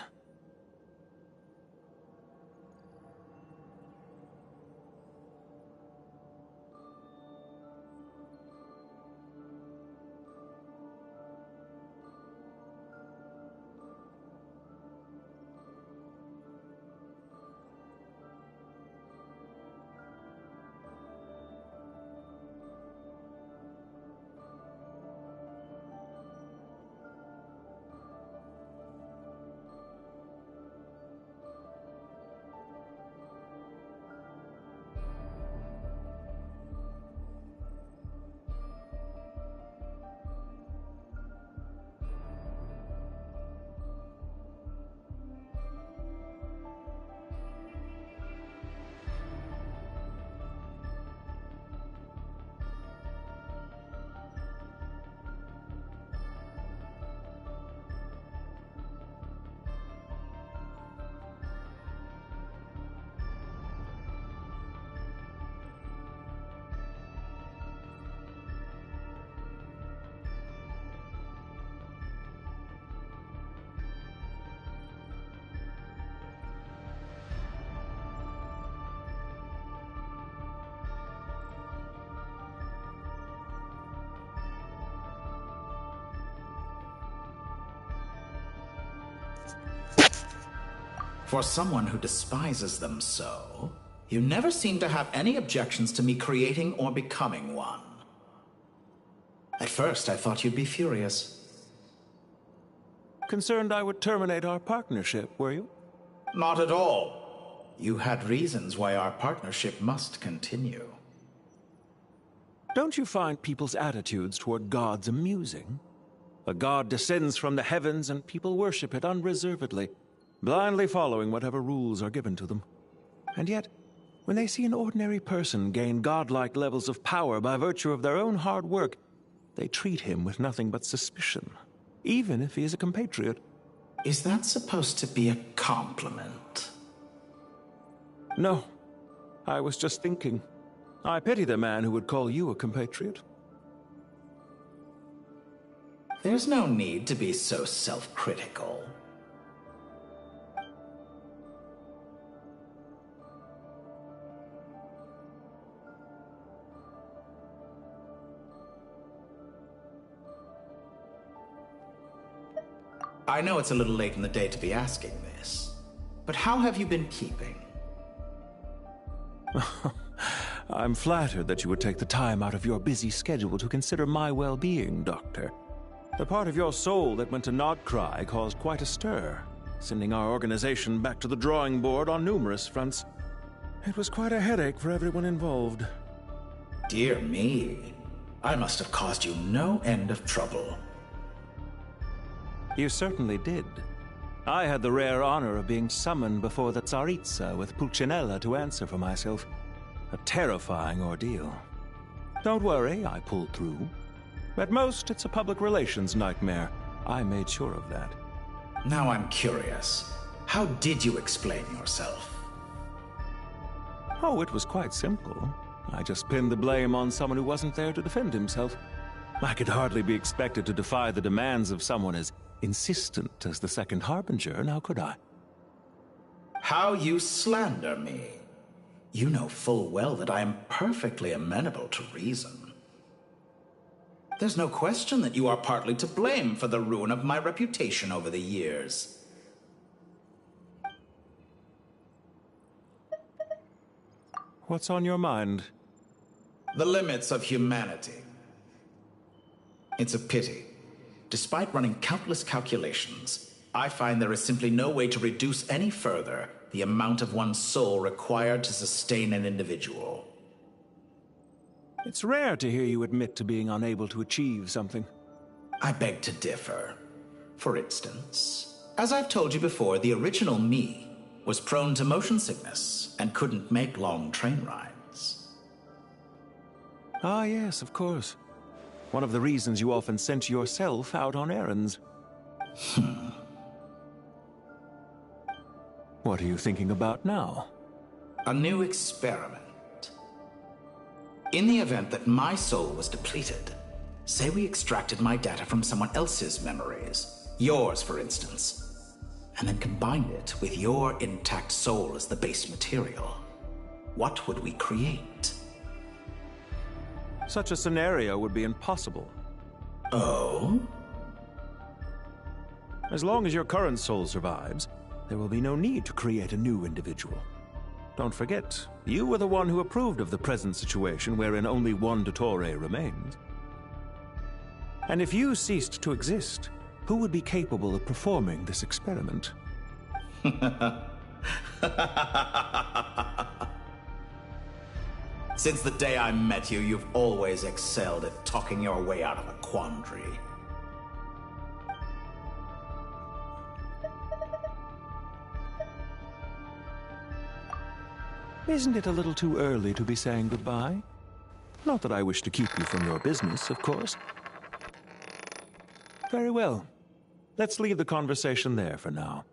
For someone who despises them so, you never seem to have any objections to me creating or becoming one. At first, I thought you'd be furious. Concerned I would terminate our partnership, were you? Not at all. You had reasons why our partnership must continue. Don't you find people's attitudes toward gods amusing? A god descends from the heavens and people worship it unreservedly, blindly following whatever rules are given to them. And yet, when they see an ordinary person gain godlike levels of power by virtue of their own hard work, they treat him with nothing but suspicion, even if he is a compatriot. Is that supposed to be a compliment? No. I was just thinking. I pity the man who would call you a compatriot. There's no need to be so self-critical. I know it's a little late in the day to be asking this, but how have you been keeping? I'm flattered that you would take the time out of your busy schedule to consider my well-being, Doctor. The part of your soul that went to Nodcry caused quite a stir, sending our organization back to the drawing board on numerous fronts. It was quite a headache for everyone involved. Dear me, I must have caused you no end of trouble. You certainly did. I had the rare honor of being summoned before the Tsaritsa with Pulcinella to answer for myself. A terrifying ordeal. Don't worry, I pulled through. At most, it's a public relations nightmare. I made sure of that. Now I'm curious. How did you explain yourself? Oh, it was quite simple. I just pinned the blame on someone who wasn't there to defend himself. I could hardly be expected to defy the demands of someone as insistent as the Second Harbinger, now could I? How you slander me. You know full well that I am perfectly amenable to reason. There's no question that you are partly to blame for the ruin of my reputation over the years. What's on your mind? The limits of humanity. It's a pity. Despite running countless calculations, I find there is simply no way to reduce any further the amount of one's soul required to sustain an individual. It's rare to hear you admit to being unable to achieve something. I beg to differ. For instance, as I've told you before, the original me was prone to motion sickness and couldn't make long train rides. Ah, yes, of course. One of the reasons you often sent yourself out on errands. What are you thinking about now? A new experiment. In the event that my soul was depleted, say we extracted my data from someone else's memories, yours for instance, and then combined it with your intact soul as the base material, what would we create? Such a scenario would be impossible. Oh? As long as your current soul survives, there will be no need to create a new individual. Don't forget, you were the one who approved of the present situation wherein only one dottore remains. And if you ceased to exist, who would be capable of performing this experiment? Since the day I met you, you've always excelled at talking your way out of a quandary. Isn't it a little too early to be saying goodbye? Not that I wish to keep you from your business, of course. Very well. Let's leave the conversation there for now.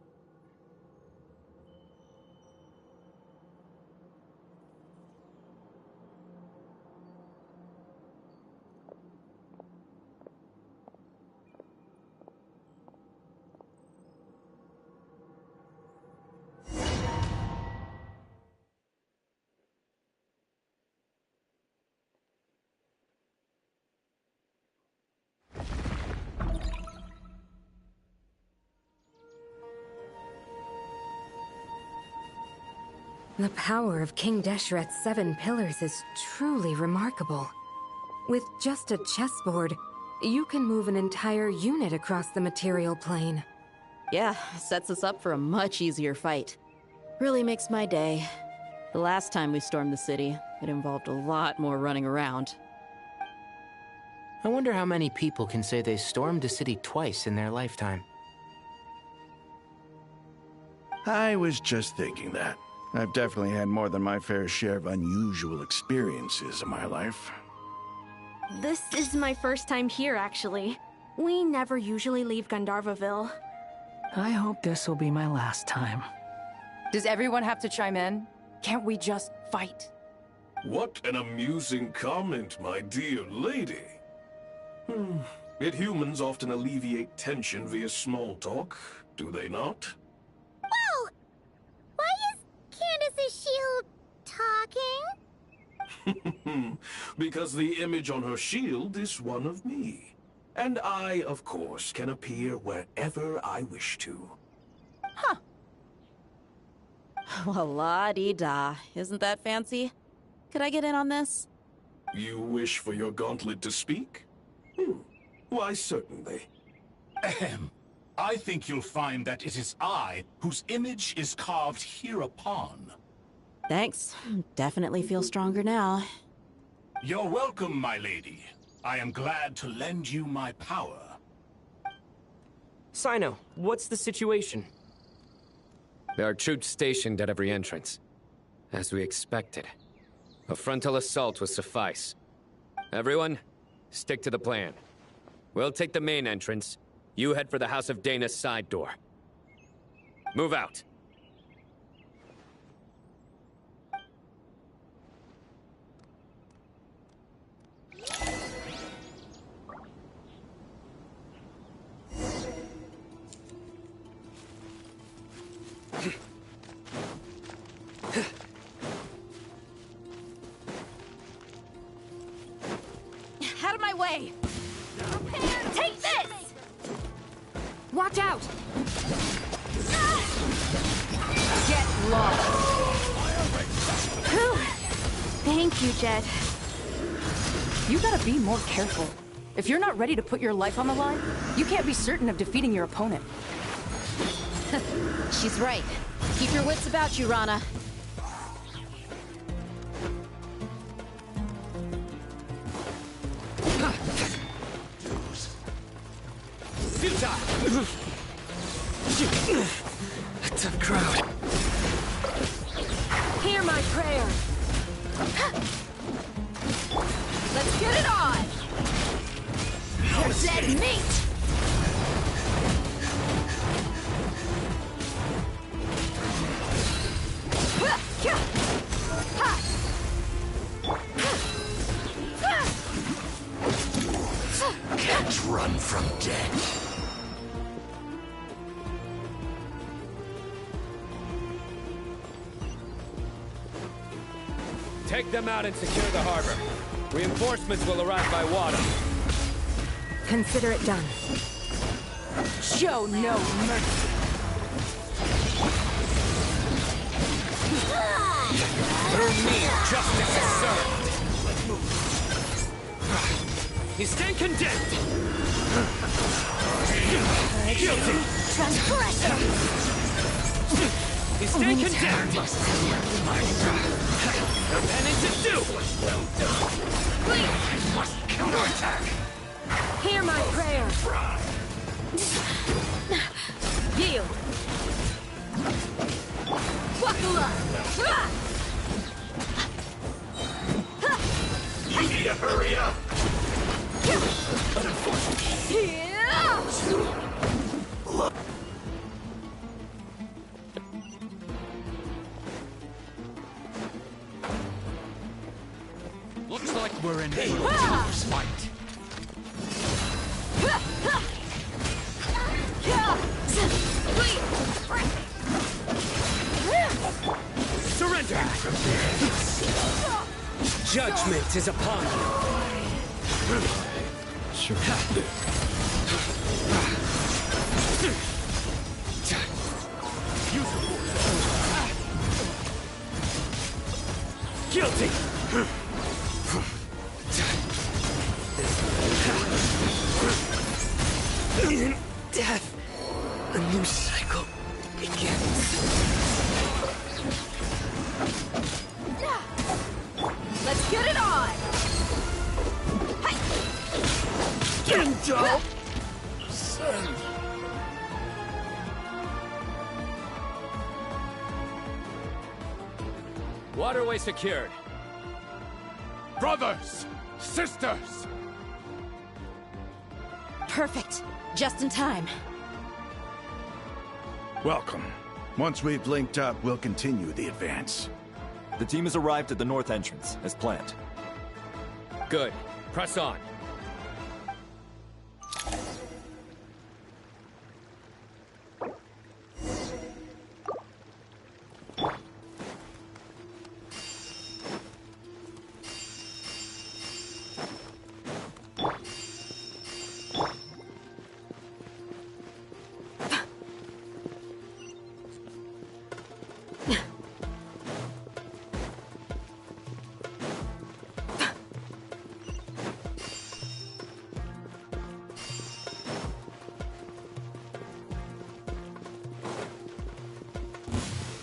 The power of King Deshret's 7 pillars is truly remarkable. With just a chessboard, you can move an entire unit across the material plane. Yeah, sets us up for a much easier fight. Really makes my day. The last time we stormed the city, it involved a lot more running around. I wonder how many people can say they stormed a city twice in their lifetime. I was just thinking that. I've definitely had more than my fair share of unusual experiences in my life. This is my first time here, actually. We never usually leave Gandharvaville. I hope this will be my last time. Does everyone have to chime in? Can't we just fight? What an amusing comment, my dear lady. Yet humans often alleviate tension via small talk, do they not? Whoa! Why is Candace's shield talking? Because the image on her shield is one of me. And I, of course, can appear wherever I wish to. Huh. Well, la-dee-da. Isn't that fancy? Could I get in on this? You wish for your gauntlet to speak? Why, certainly. Ahem. I think you'll find that it is I whose image is carved hereupon. Thanks. Definitely feel stronger now. You're welcome, my lady. I am glad to lend you my power. Sino, what's the situation? There are troops stationed at every entrance. As we expected. A frontal assault will suffice. Everyone, stick to the plan. We'll take the main entrance. You head for the House of Dana's side door. Move out. Out of my way! Take this! Watch out! Get lost! Whew. Thank you, Jet. You gotta be more careful. If you're not ready to put your life on the line, you can't be certain of defeating your opponent. She's right. Keep your wits about you, Rana. Tough crowd. Hear my prayer. Let's get it on! You're dead meat! Can't run from death. Take them out and secure the harbor. Reinforcements will arrive by water. Consider it done. Show no mercy. Through me, justice is served. You stand condemned. Guilty. Transgressor. You stand condemned. No penance is due. I must counterattack. Hear my prayer. Yield. Buckle up. You need to hurry up. Looks like we're in for a close fight. Surrender! Judgment is upon you. Sure. Guilty! In death, a new cycle begins. Let's get it on! Gendo! Son. Waterway secured. Brothers! Sisters! Perfect. Just in time. Welcome. Once we've linked up, we'll continue the advance. The team has arrived at the north entrance, as planned. Good. Press on.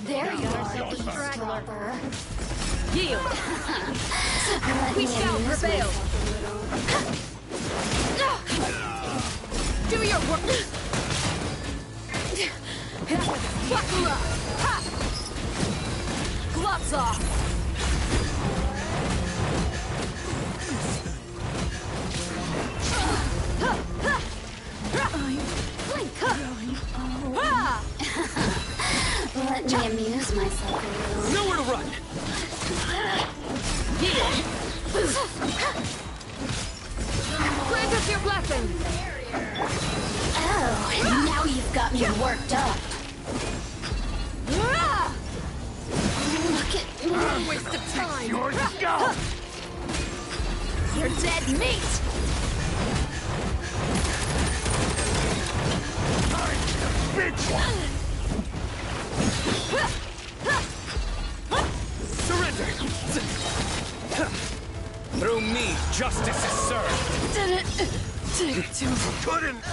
There you are, eavesdropper. Yield! We shall prevail! Do your work! Buckle up! Ha! Gloves off! Blink! Ha! Let me amuse myself a little. Nowhere to run! Grant us your blessing! Oh, now you've got me worked up. Look at me. Waste of time! Yours, go! You're dead meat! Bitch! Surrender! Through me, justice is served! Did it take too Couldn't!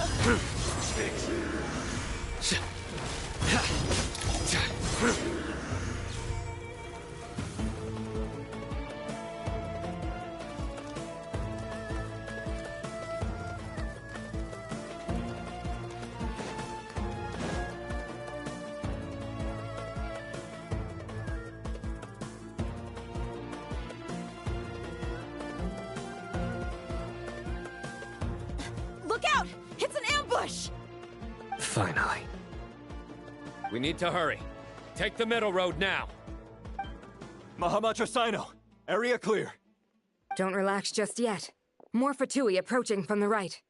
Look out! It's an ambush! Finally. We need to hurry. Take the middle road now. Mahamacha Sino, area clear. Don't relax just yet. More Fatui approaching from the right.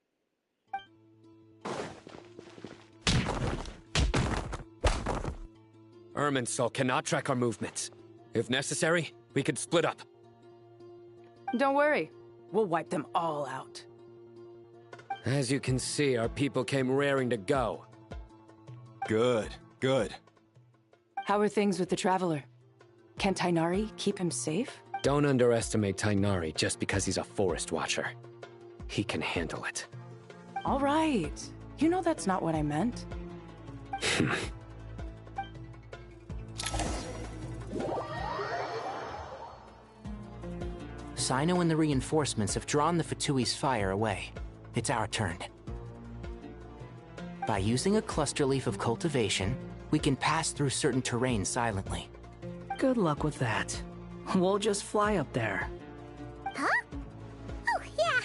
Irminsul cannot track our movements. If necessary, we could split up. Don't worry. We'll wipe them all out. As you can see, our people came raring to go. Good, good. How are things with the Traveler? Can Tainari keep him safe? Don't underestimate Tainari just because he's a forest watcher. He can handle it. All right. You know that's not what I meant. Sino and the reinforcements have drawn the Fatui's fire away. It's our turn. By using a cluster leaf of cultivation, we can pass through certain terrain silently. Good luck with that. We'll just fly up there. Huh? Oh, yeah.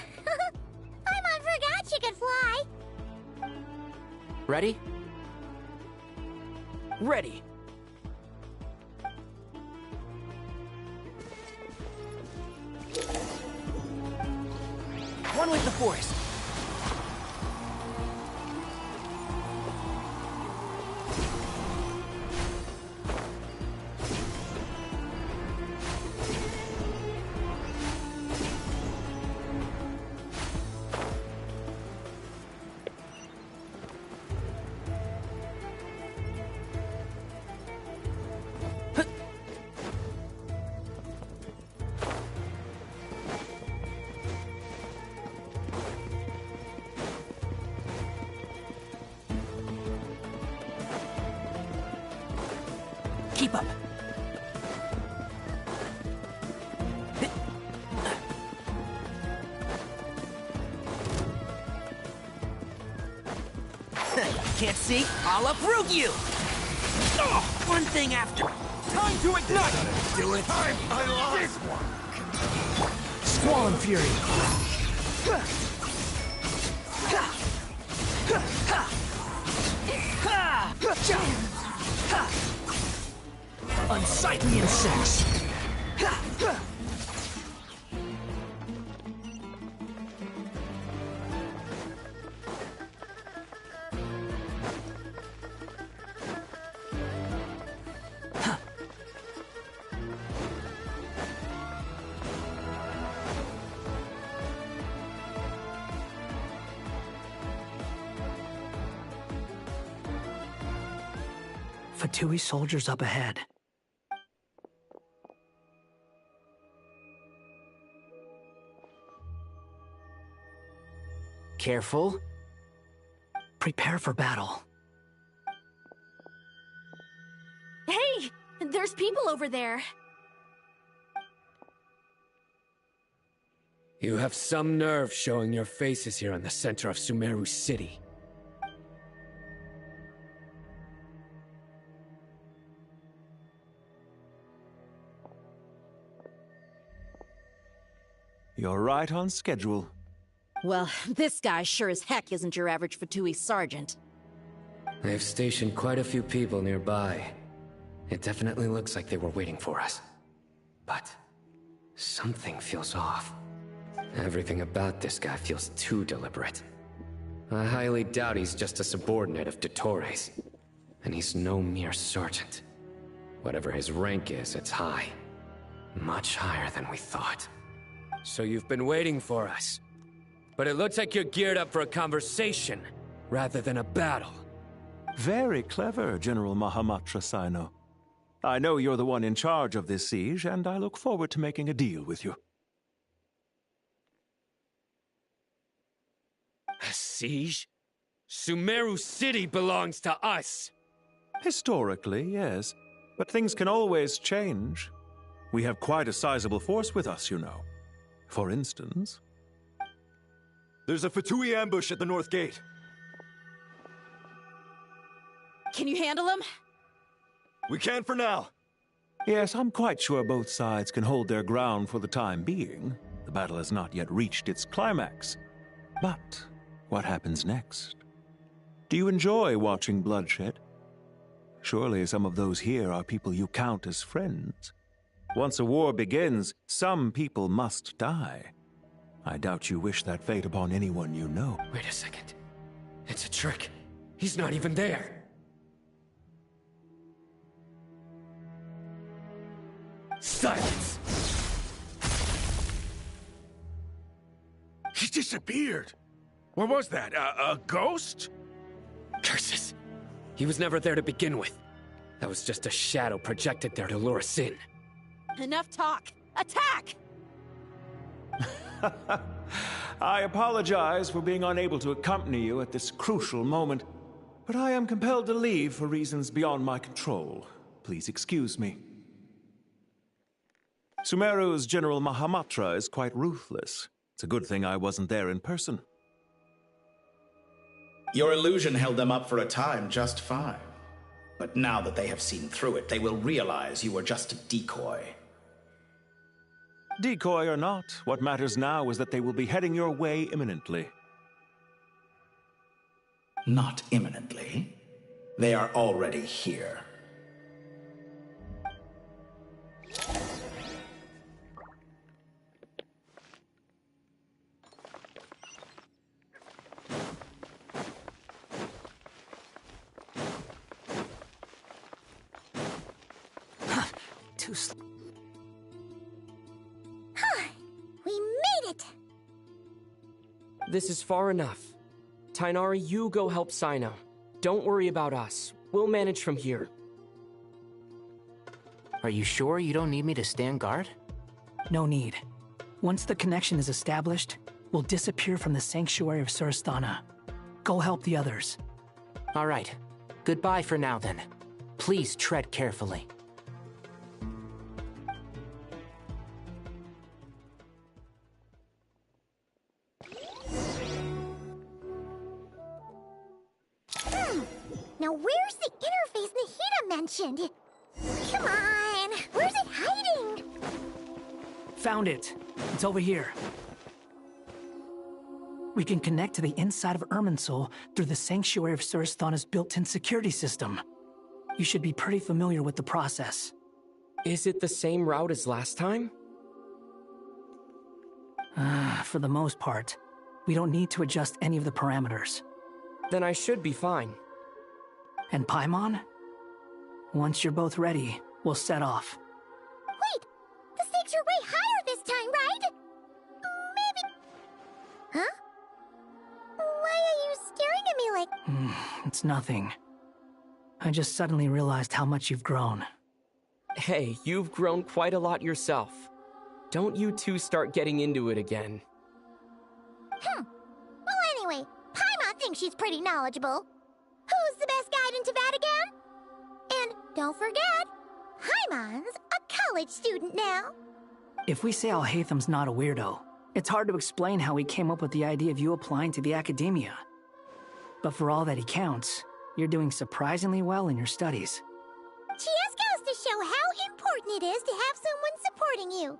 Paimon forgot she could fly. Ready? Ready. One with the forest. Keep up. Can't see? I'll uproot you! Oh, one thing after. Time to ignite! Do it. I lost this one. Squall and Fury. Unsightly insects. Fatui soldiers up ahead. Careful. Prepare for battle. Hey! There's people over there. You have some nerve showing your faces here in the center of Sumeru City. You're right on schedule. Well, this guy sure as heck isn't your average Fatui sergeant. They've stationed quite a few people nearby. It definitely looks like they were waiting for us. But something feels off. Everything about this guy feels too deliberate. I highly doubt he's just a subordinate of Dottore's. And he's no mere sergeant. Whatever his rank is, it's high. Much higher than we thought. So you've been waiting for us. But it looks like you're geared up for a conversation, rather than a battle. Very clever, General Mahamatra Sino. I know you're the one in charge of this siege, and I look forward to making a deal with you. A siege? Sumeru City belongs to us! Historically, yes. But things can always change. We have quite a sizable force with us, you know. For instance... There's a Fatui ambush at the north gate. Can you handle him? We can for now. Yes, I'm quite sure both sides can hold their ground for the time being. The battle has not yet reached its climax. But what happens next? Do you enjoy watching bloodshed? Surely some of those here are people you count as friends. Once a war begins, some people must die. I doubt you wish that fate upon anyone you know. Wait a second. It's a trick. He's not even there. Silence! He disappeared. What was that? A ghost? Curses. He was never there to begin with. That was just a shadow projected there to lure us in. Enough talk! Attack! I apologize for being unable to accompany you at this crucial moment, but I am compelled to leave for reasons beyond my control. Please excuse me. Sumeru's General Mahamatra is quite ruthless. It's a good thing I wasn't there in person. Your illusion held them up for a time just fine. But now that they have seen through it, they will realize you were just a decoy. Decoy or not, what matters now is that they will be heading your way imminently. Not imminently. They are already here. Too slow. We made it! This is far enough. Tainari, you go help Sino. Don't worry about us. We'll manage from here. Are you sure you don't need me to stand guard? No need. Once the connection is established, we'll disappear from the sanctuary of Surasthana. Go help the others. All right. Goodbye for now, then. Please tread carefully. Now where's the interface Nahida mentioned? Come on! Where's it hiding? Found it. It's over here. We can connect to the inside of Irminsul through the Sanctuary of Surasthana's built-in security system. You should be pretty familiar with the process. Is it the same route as last time? For the most part. We don't need to adjust any of the parameters. Then I should be fine. And Paimon? Once you're both ready, we'll set off. Wait! The stakes are way higher this time, right? Maybe... Huh? Why are you staring at me like... It's nothing. I just suddenly realized how much you've grown. Hey, you've grown quite a lot yourself. Don't you two start getting into it again. Well, anyway, Paimon thinks she's pretty knowledgeable. Who's the best guide in Tavatigan? And don't forget, Paimon's a college student now. If we say Alhatham's not a weirdo, it's hard to explain how he came up with the idea of you applying to the academia. But for all that he counts, you're doing surprisingly well in your studies. Just goes to show how important it is to have someone supporting you.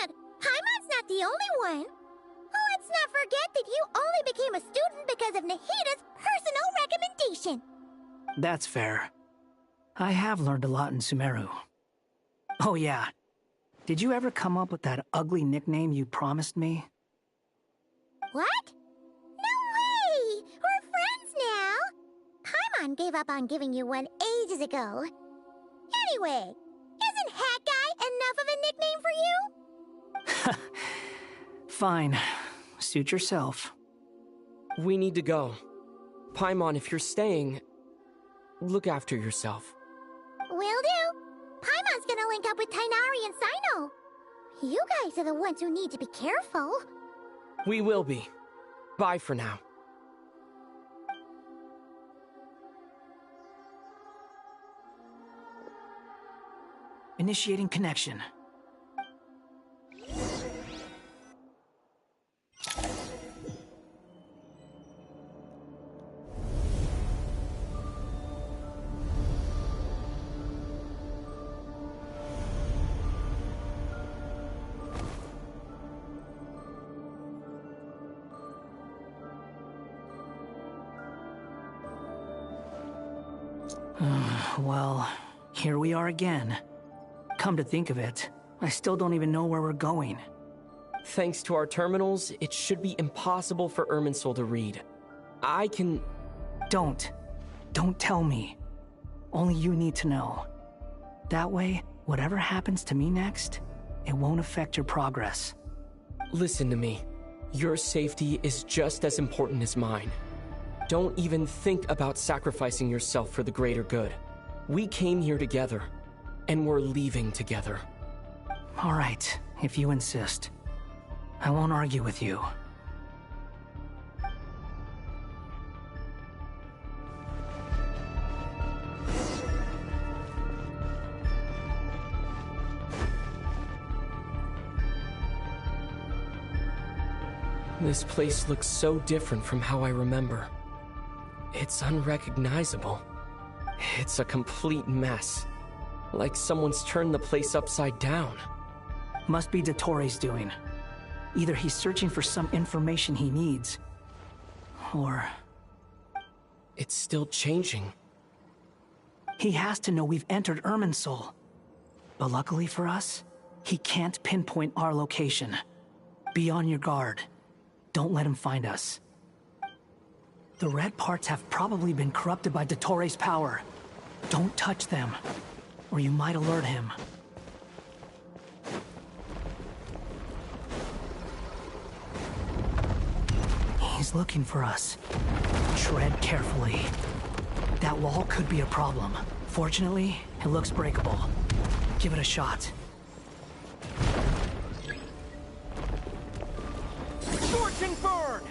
And Paimon's not the only one. Let's not forget that you only became a student because of Nahida's personal recommendation. That's fair. I have learned a lot in Sumeru. Oh yeah. Did you ever come up with that ugly nickname you promised me? What? No way! We're friends now! Paimon gave up on giving you one ages ago. Anyway, isn't Hat Guy enough of a nickname for you? Fine. Suit yourself. We need to go. Paimon, if you're staying, look after yourself. Will do. Paimon's gonna link up with Tainari and Sino. You guys are the ones who need to be careful. We will be. Bye for now. Initiating connection. Well, here we are again. Come to think of it, I still don't even know where we're going. Thanks to our terminals, it should be impossible for Irminsul to read. I can... Don't tell me. Only you need to know. That way, whatever happens to me next, it won't affect your progress. Listen to me. Your safety is just as important as mine. Don't even think about sacrificing yourself for the greater good. We came here together, and we're leaving together. All right, if you insist. I won't argue with you. This place looks so different from how I remember. It's unrecognizable. It's a complete mess. Like someone's turned the place upside down. Must be Dottore's doing. Either he's searching for some information he needs, or... It's still changing. He has to know we've entered Irminsul. But luckily for us, he can't pinpoint our location. Be on your guard. Don't let him find us. The red parts have probably been corrupted by Dottore's power. Don't touch them, or you might alert him. He's looking for us. Tread carefully. That wall could be a problem. Fortunately, it looks breakable. Give it a shot. Scorching burn!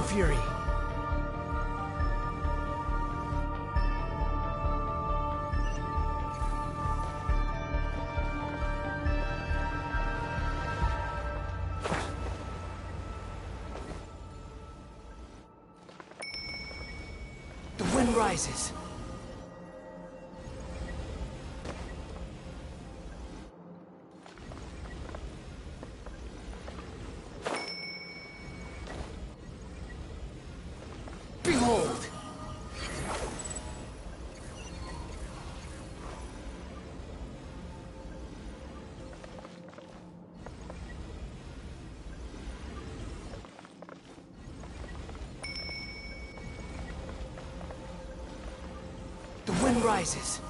Fury! The wind rises. Behold! The wind rises.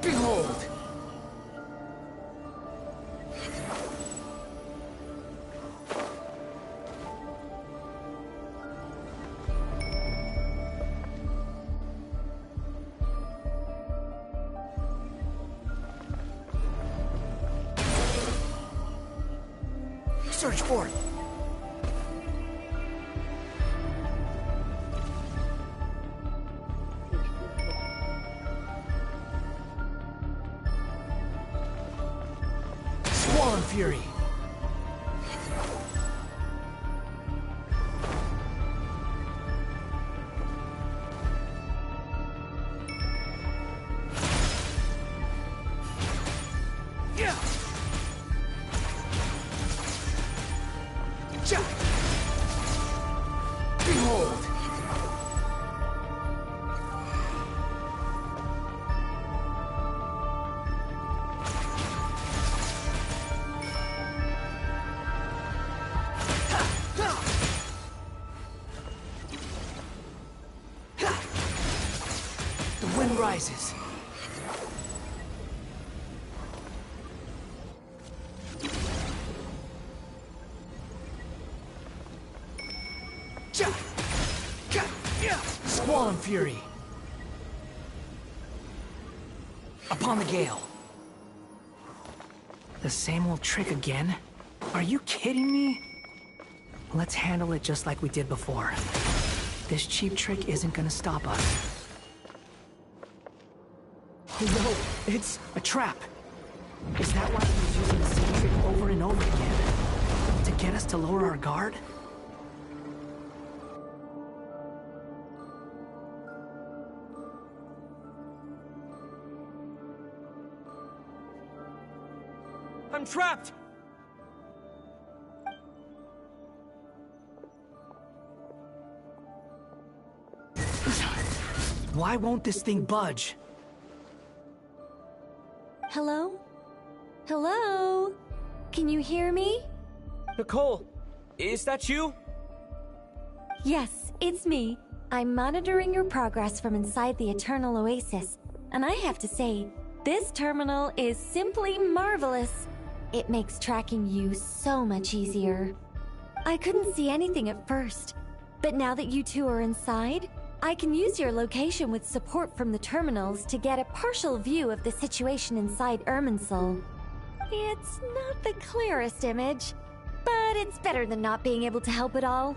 Behold! Search for it. Squall Fury. Yeah. Behold! The wind rises. Squall and Fury. Upon the gale. The same old trick again? Are you kidding me? Let's handle it just like we did before. This cheap trick isn't gonna stop us. Oh no, it's a trap. Is that why he was using the same trick over and over again? To get us to lower our guard? I'm trapped! Why won't this thing budge? Hello? Hello? Can you hear me? Nicole, is that you? Yes, it's me. I'm monitoring your progress from inside the Eternal Oasis, and I have to say, this terminal is simply marvelous. It makes tracking you so much easier. I couldn't see anything at first, but now that you two are inside, I can use your location with support from the terminals to get a partial view of the situation inside Irminsul. It's not the clearest image, but it's better than not being able to help at all.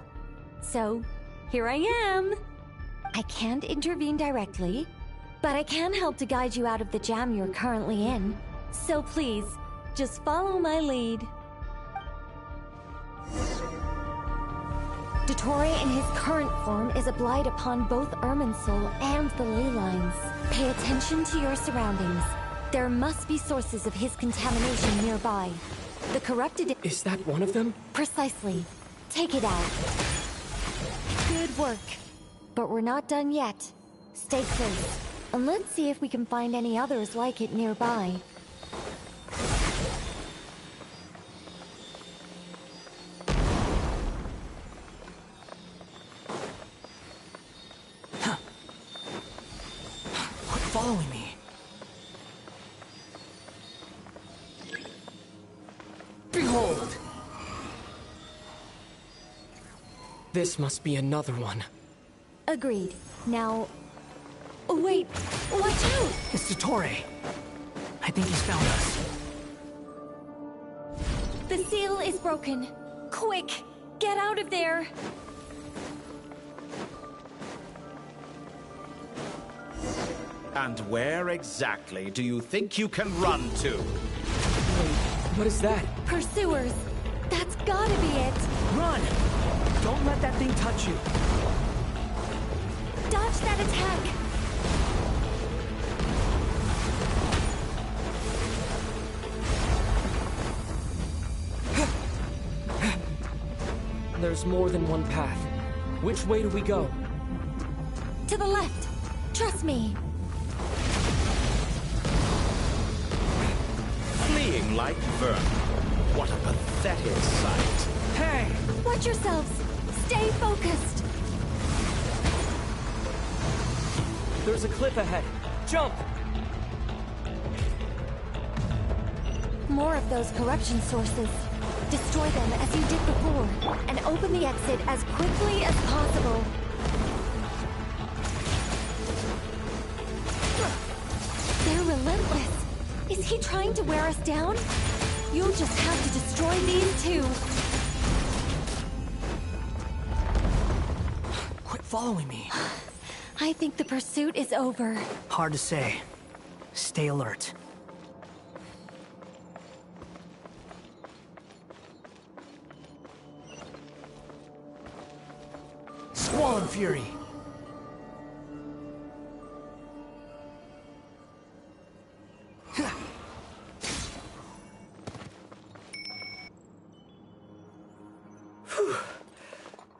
So, here I am. I can't intervene directly, but I can help to guide you out of the jam you're currently in. So please, just follow my lead. Dottore in his current form is applied upon both Irminsul and the ley lines. Pay attention to your surroundings. There must be sources of his contamination nearby. The corrupted... Is that one of them? Precisely. Take it out. Good work. But we're not done yet. Stay close, and let's see if we can find any others like it nearby. Quit following me. This must be another one. Agreed. Now... Wait, watch out! It's dottore. I think he's found us. The seal is broken. Quick, get out of there! And where exactly do you think you can run to? What is that? Pursuers! That's gotta be it! Run! Don't let that thing touch you. Dodge that attack! There's more than one path. Which way do we go? To the left! Trust me! Fleeing like vermin. What a pathetic sight. Hey! Watch yourselves! Stay focused! There's a cliff ahead. Jump! More of those corruption sources. Destroy them as you did before, and open the exit as quickly as possible. They're relentless. Is he trying to wear us down? You'll just have to destroy these too. Quit following me. I think the pursuit is over. Hard to say. Stay alert. Squall and Fury.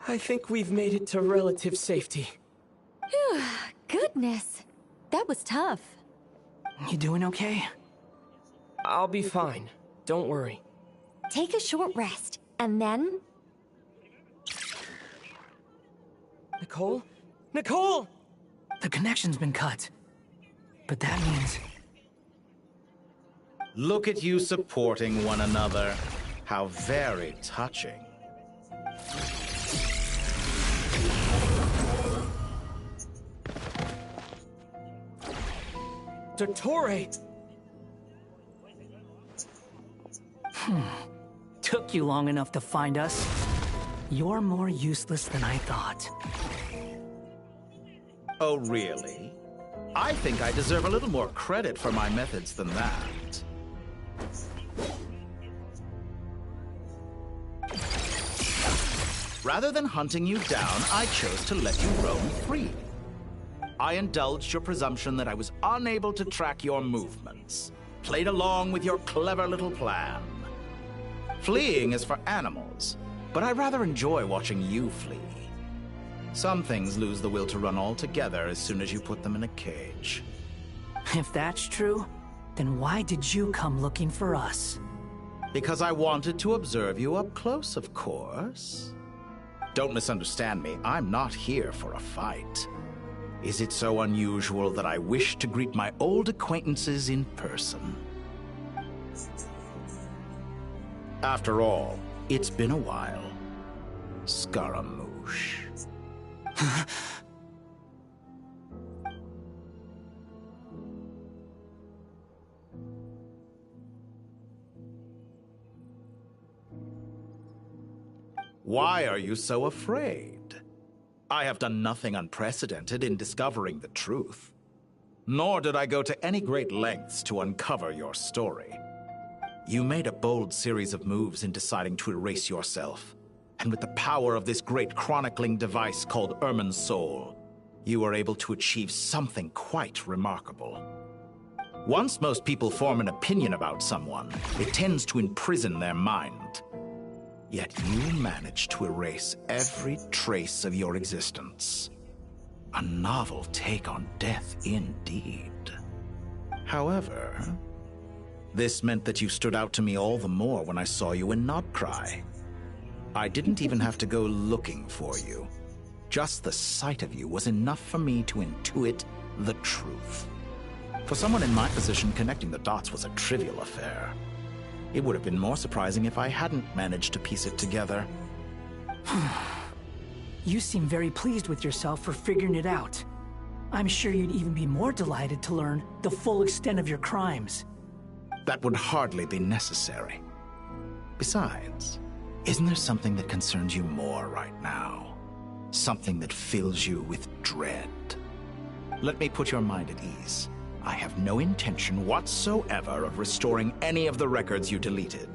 I think we've made it to relative safety. Goodness, that was tough. You doing okay? I'll be fine. Don't worry. Take a short rest, and then... Nicole? Nicole! The connection's been cut. But that means... Look at you supporting one another. How very touching. Dottore! Took you long enough to find us. You're more useless than I thought. Oh, really? I think I deserve a little more credit for my methods than that. Rather than hunting you down, I chose to let you roam free. I indulged your presumption that I was unable to track your movements. Played along with your clever little plan. Fleeing is for animals, but I rather enjoy watching you flee. Some things lose the will to run altogether as soon as you put them in a cage. If that's true, then why did you come looking for us? Because I wanted to observe you up close, of course. Don't misunderstand me, I'm not here for a fight. Is it so unusual that I wish to greet my old acquaintances in person? After all, it's been a while. Scaramouche. Why are you so afraid? I have done nothing unprecedented in discovering the truth. Nor did I go to any great lengths to uncover your story. You made a bold series of moves in deciding to erase yourself. And with the power of this great chronicling device called Irmin's Soul, you were able to achieve something quite remarkable. Once most people form an opinion about someone, it tends to imprison their mind. Yet you managed to erase every trace of your existence. A novel take on death indeed. However, this meant that you stood out to me all the more when I saw you in Nodcry. I didn't even have to go looking for you. Just the sight of you was enough for me to intuit the truth. For someone in my position, connecting the dots was a trivial affair. It would have been more surprising if I hadn't managed to piece it together. You seem very pleased with yourself for figuring it out. I'm sure you'd even be more delighted to learn the full extent of your crimes. That would hardly be necessary. Besides, isn't there something that concerns you more right now? Something that fills you with dread? Let me put your mind at ease. I have no intention whatsoever of restoring any of the records you deleted.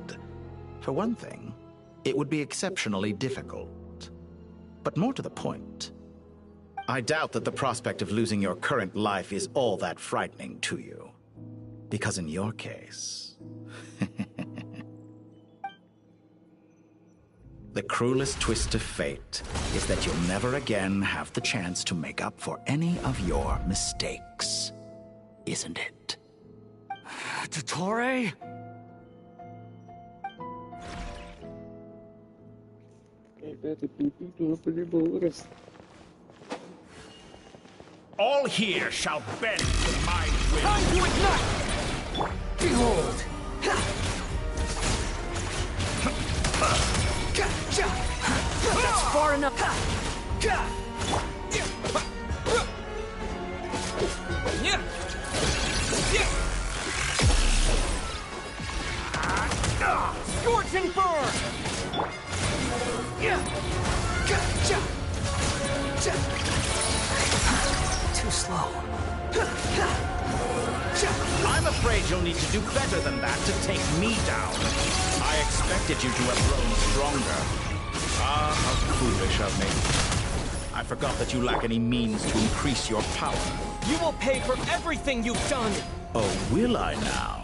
For one thing, it would be exceptionally difficult. But more to the point, I doubt that the prospect of losing your current life is all that frightening to you. Because in your case, the cruelest twist of fate is that you'll never again have the chance to make up for any of your mistakes. Isn't it? Dottore? All here shall bend to my will. Time to ignite! Behold! That's far enough! Scorching burn! Too slow. I'm afraid you'll need to do better than that to take me down. I expected you to have grown stronger. Ah, how foolish of me. I forgot that you lack any means to increase your power. You will pay for everything you've done! Oh, will I now?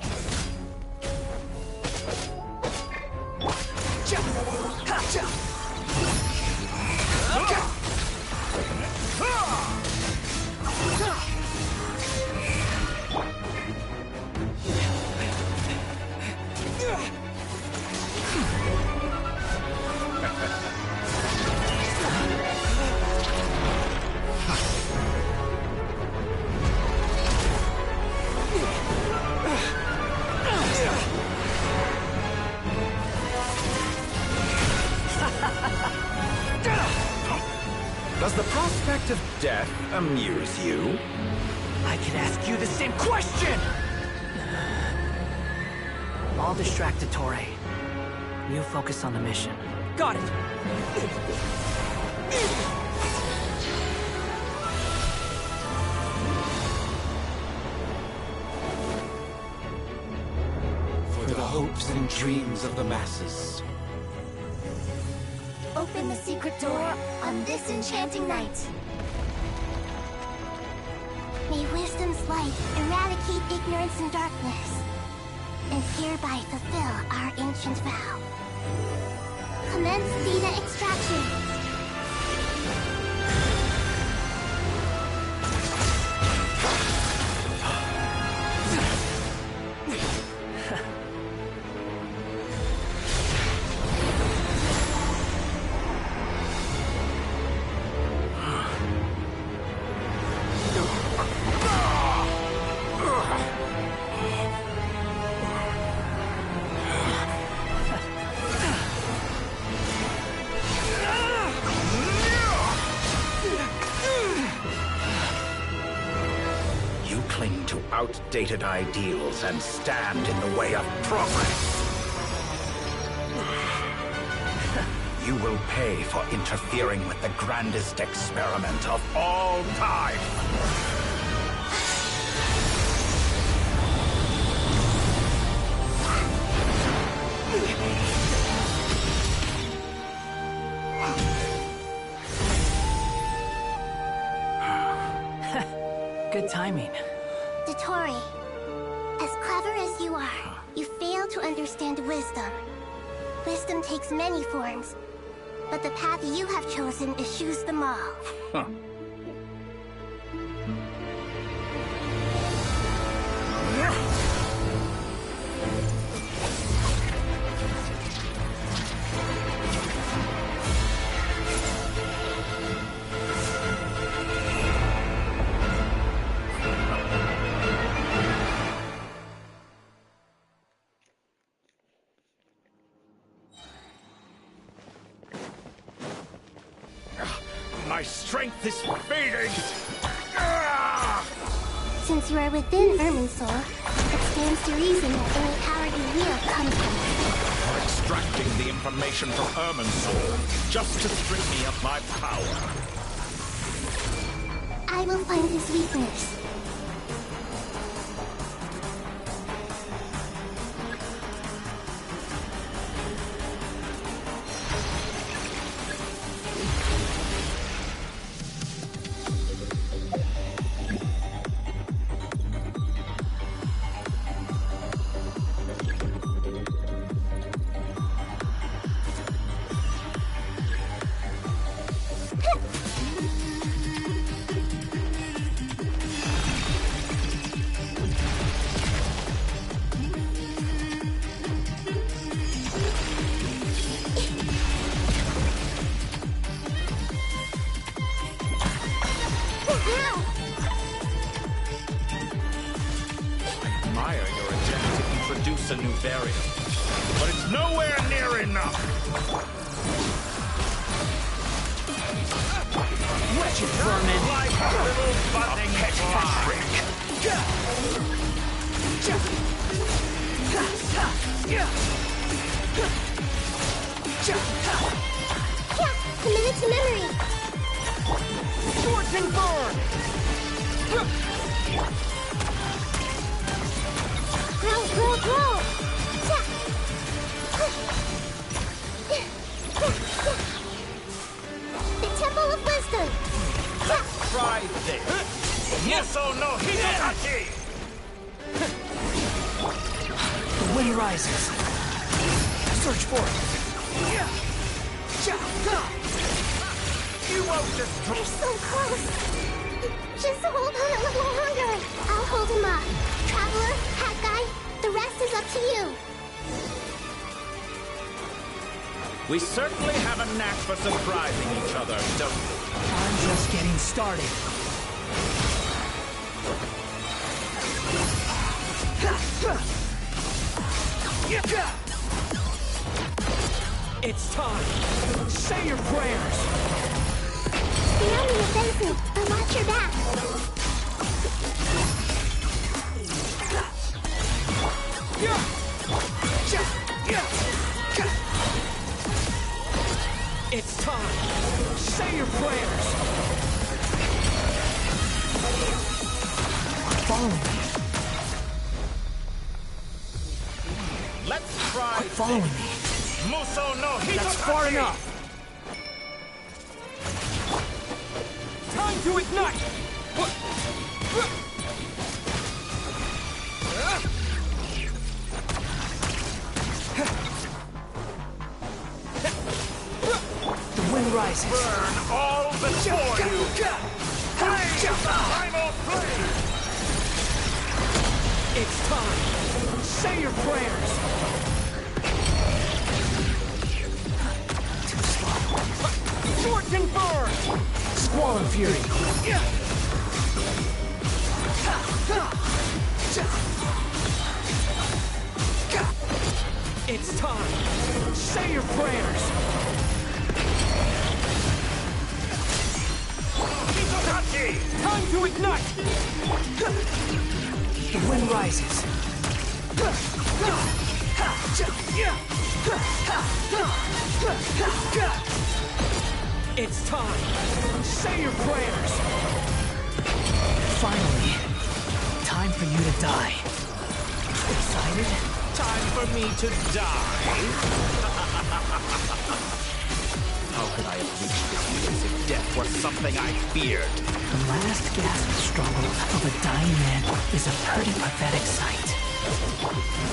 Does the prospect of death amuse you? I can ask you the same question! I'll distract dottore. You focus on the mission. Got it! For the hopes and dreams of the masses. Open the secret door on this enchanting night. May wisdom's light eradicate ignorance and darkness, and hereby fulfill our ancient vow. Commence data extraction. Outdated ideals and stand in the way of progress. You will pay for interfering with the grandest experiment of all time. Good timing. Dottore, as clever as you are, you fail to understand wisdom. Wisdom takes many forms, but the path you have chosen eschews them all. Huh. My strength is fading! Since you are within Irminsul, it stands to reason that any power you wield comes from it. For extracting the information from Irminsul, just to strip me of my power. I will find his weakness. A new variant, but it's nowhere near enough. Wretched vermin! Like a little budding fly. Commit it to memory. Swords and burn! Grow! The Temple of Wisdom! Let's try this. Muso no Hitohachi! The wind rises. Search for it. You won't destroy. They're so close. Just hold on a little longer. I'll hold him up. Traveler, Hat Guy, the rest is up to you. We certainly have a knack for surprising each other, don't we? I'm just getting started. It's time. Say your prayers. Stay on the offensive, but watch your back. It's time. Say your prayers. Follow me. Let's try. Quit following me. Muso no Hitohachi! That's far enough. Time to ignite! The wind rises. Burn all before you! Primal flame! It's time. Say your prayers. Too slow. Swords and burn! Squall and fury. It's time. Say your prayers. Hitohachi! Time to ignite! The wind rises. It's time. Say your prayers. Finally, time for you to die. Excited? Time for me to die? How could I have reached this place if death were something I feared? The last gasp struggle of a dying man is a pretty pathetic sight.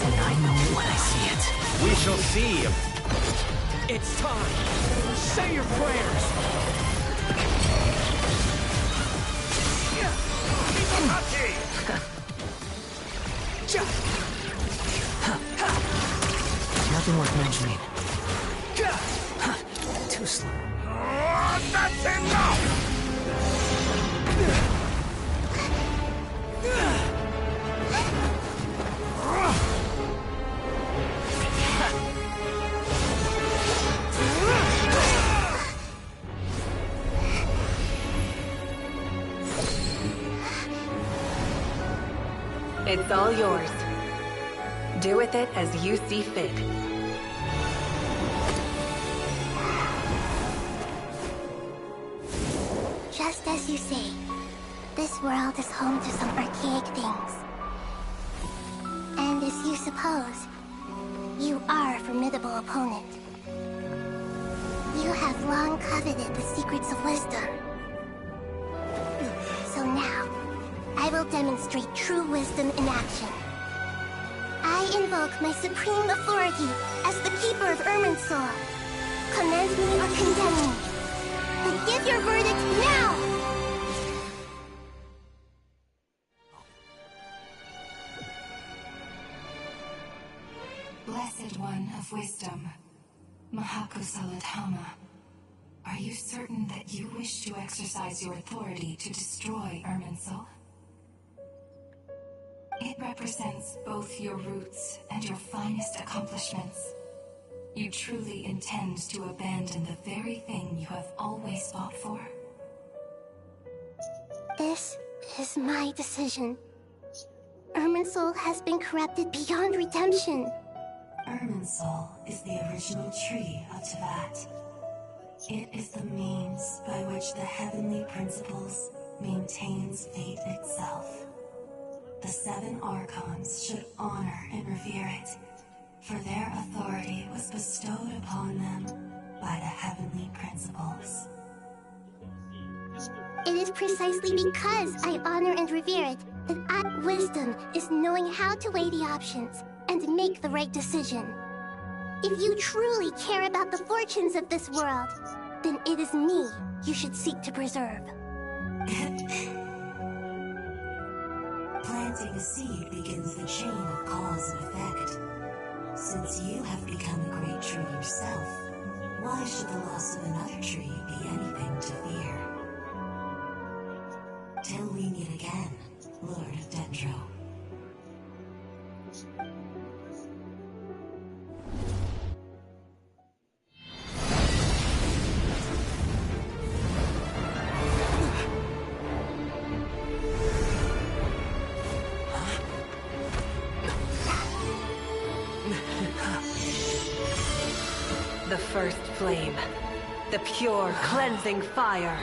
And I know it when I see it. We shall see. It's time. Say your prayers. Hitohachi! Nothing worth mentioning. Too slow. That's enough! It's all yours. Do with it as you see fit. Just as you say, this world is home to some archaic things. And as you suppose, you are a formidable opponent. You have long coveted the secrets of wisdom. So now, I will demonstrate true wisdom in action. I invoke my supreme authority as the keeper of Irminsul. Command me or condemn me. But give your verdict now! Blessed One of Wisdom, Mahakusaladhama, are you certain that you wish to exercise your authority to destroy Irminsul? It represents both your roots and your finest accomplishments. You truly intend to abandon the very thing you have always fought for? This is my decision. Irminsul has been corrupted beyond redemption. Irminsul is the original tree of Tevat. It is the means by which the heavenly principles maintains fate itself. The 7 Archons should honor and revere it, for their authority was bestowed upon them by the heavenly principles. It is precisely because I honor and revere it that wisdom is knowing how to weigh the options and make the right decision. If you truly care about the fortunes of this world, then it is me you should seek to preserve. Planting a seed begins the chain of cause and effect. Since you have become a great tree yourself, why should the loss of another tree be anything to fear? Till we meet again, Lord of Dendro. The first flame. The pure, cleansing fire.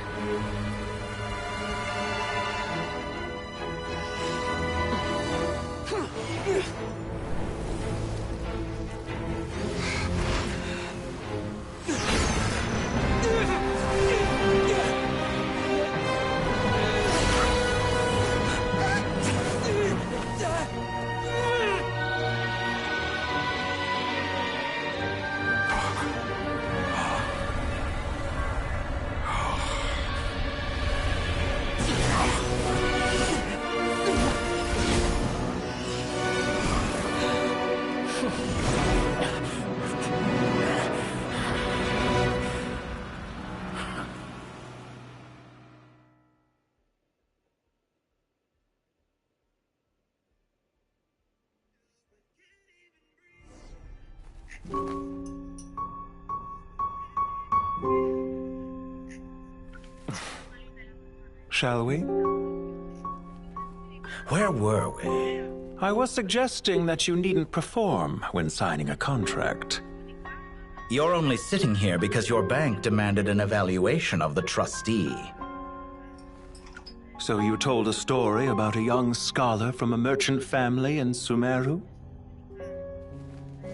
Shall we? Where were we? I was suggesting that you needn't perform when signing a contract. You're only sitting here because your bank demanded an evaluation of the trustee. So you told a story about a young scholar from a merchant family in Sumeru?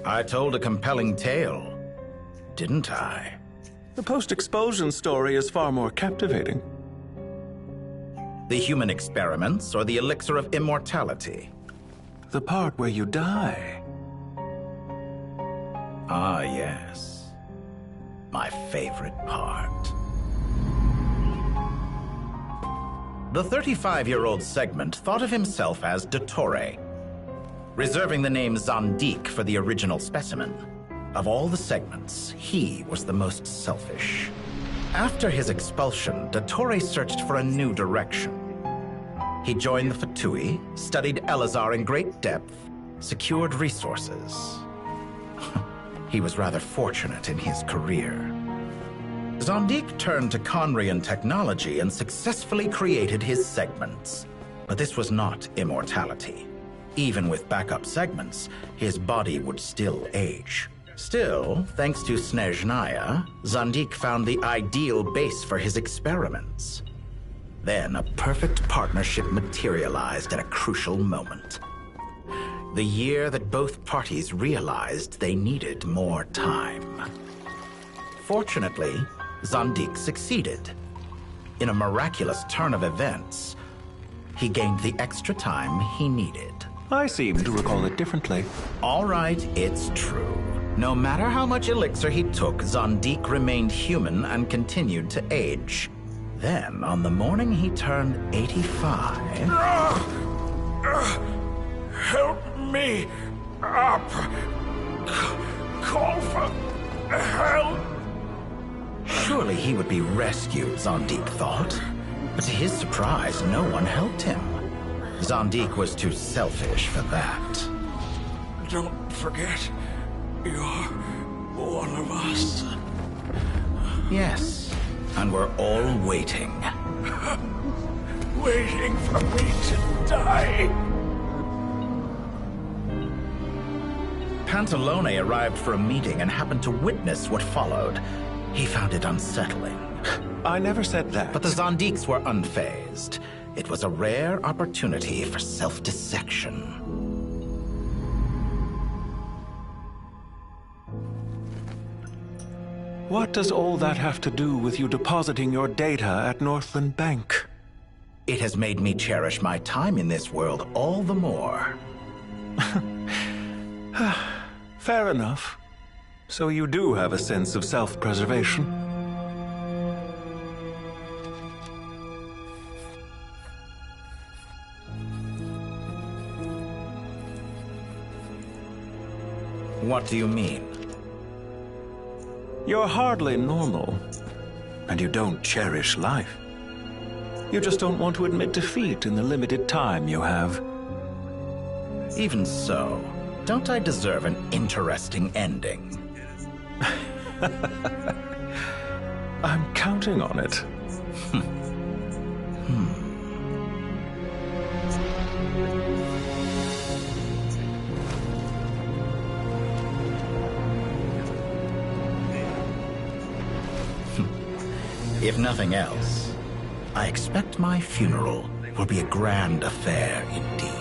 I told a compelling tale, didn't I? The post-expulsion story is far more captivating. The human experiments or the elixir of immortality? The part where you die. Ah, yes. My favorite part. The 35-year-old Segment thought of himself as dottore, reserving the name Zandik for the original specimen. Of all the Segments, he was the most selfish. After his expulsion, dottore searched for a new direction. He joined the Fatui, studied Elazar in great depth, secured resources. He was rather fortunate in his career. Zandik turned to Conrian technology and successfully created his Segments. But this was not immortality. Even with backup segments, his body would still age. Still, thanks to Snezhnaya, Zandik found the ideal base for his experiments. Then a perfect partnership materialized at a crucial moment. The year that both parties realized they needed more time. Fortunately, Zandik succeeded. In a miraculous turn of events, he gained the extra time he needed. I seem to recall it differently. All right, it's true. No matter how much elixir he took, Zandik remained human and continued to age. Then, on the morning he turned 85... Help me up! Call for help! Surely he would be rescued, Zandik thought. But to his surprise, no one helped him. Zandik was too selfish for that. Don't forget, you're one of us. Yes, and we're all waiting. Waiting for me to die. Pantalone arrived for a meeting and happened to witness what followed. He found it unsettling. I never said that. But the Zandiks were unfazed. It was a rare opportunity for self-dissection. What does all that have to do with you depositing your data at Northland Bank? It has made me cherish my time in this world all the more. Fair enough. So you do have a sense of self-preservation. What do you mean? You're hardly normal, and you don't cherish life. You just don't want to admit defeat in the limited time you have. Even so, don't I deserve an interesting ending? I'm counting on it. If nothing else, I expect my funeral will be a grand affair indeed.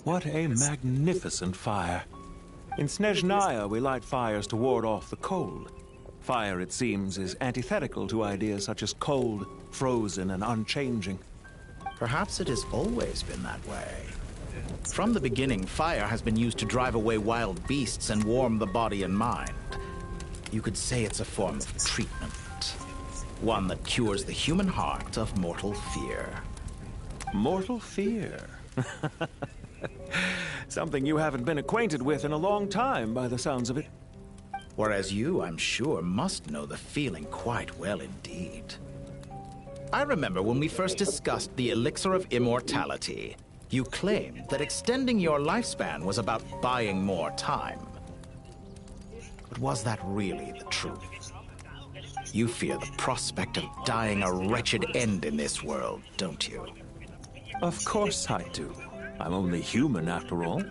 What a magnificent fire. In Snezhnaya, we light fires to ward off the cold. Fire, it seems, is antithetical to ideas such as cold, frozen, and unchanging. Perhaps it has always been that way. From the beginning, fire has been used to drive away wild beasts and warm the body and mind. You could say it's a form of treatment. One that cures the human heart of mortal fear. Mortal fear? Something you haven't been acquainted with in a long time, by the sounds of it. Whereas you, I'm sure, must know the feeling quite well indeed. I remember when we first discussed the elixir of immortality. You claimed that extending your lifespan was about buying more time. But was that really the truth? You fear the prospect of dying a wretched end in this world, don't you? Of course I do. I'm only human, after all.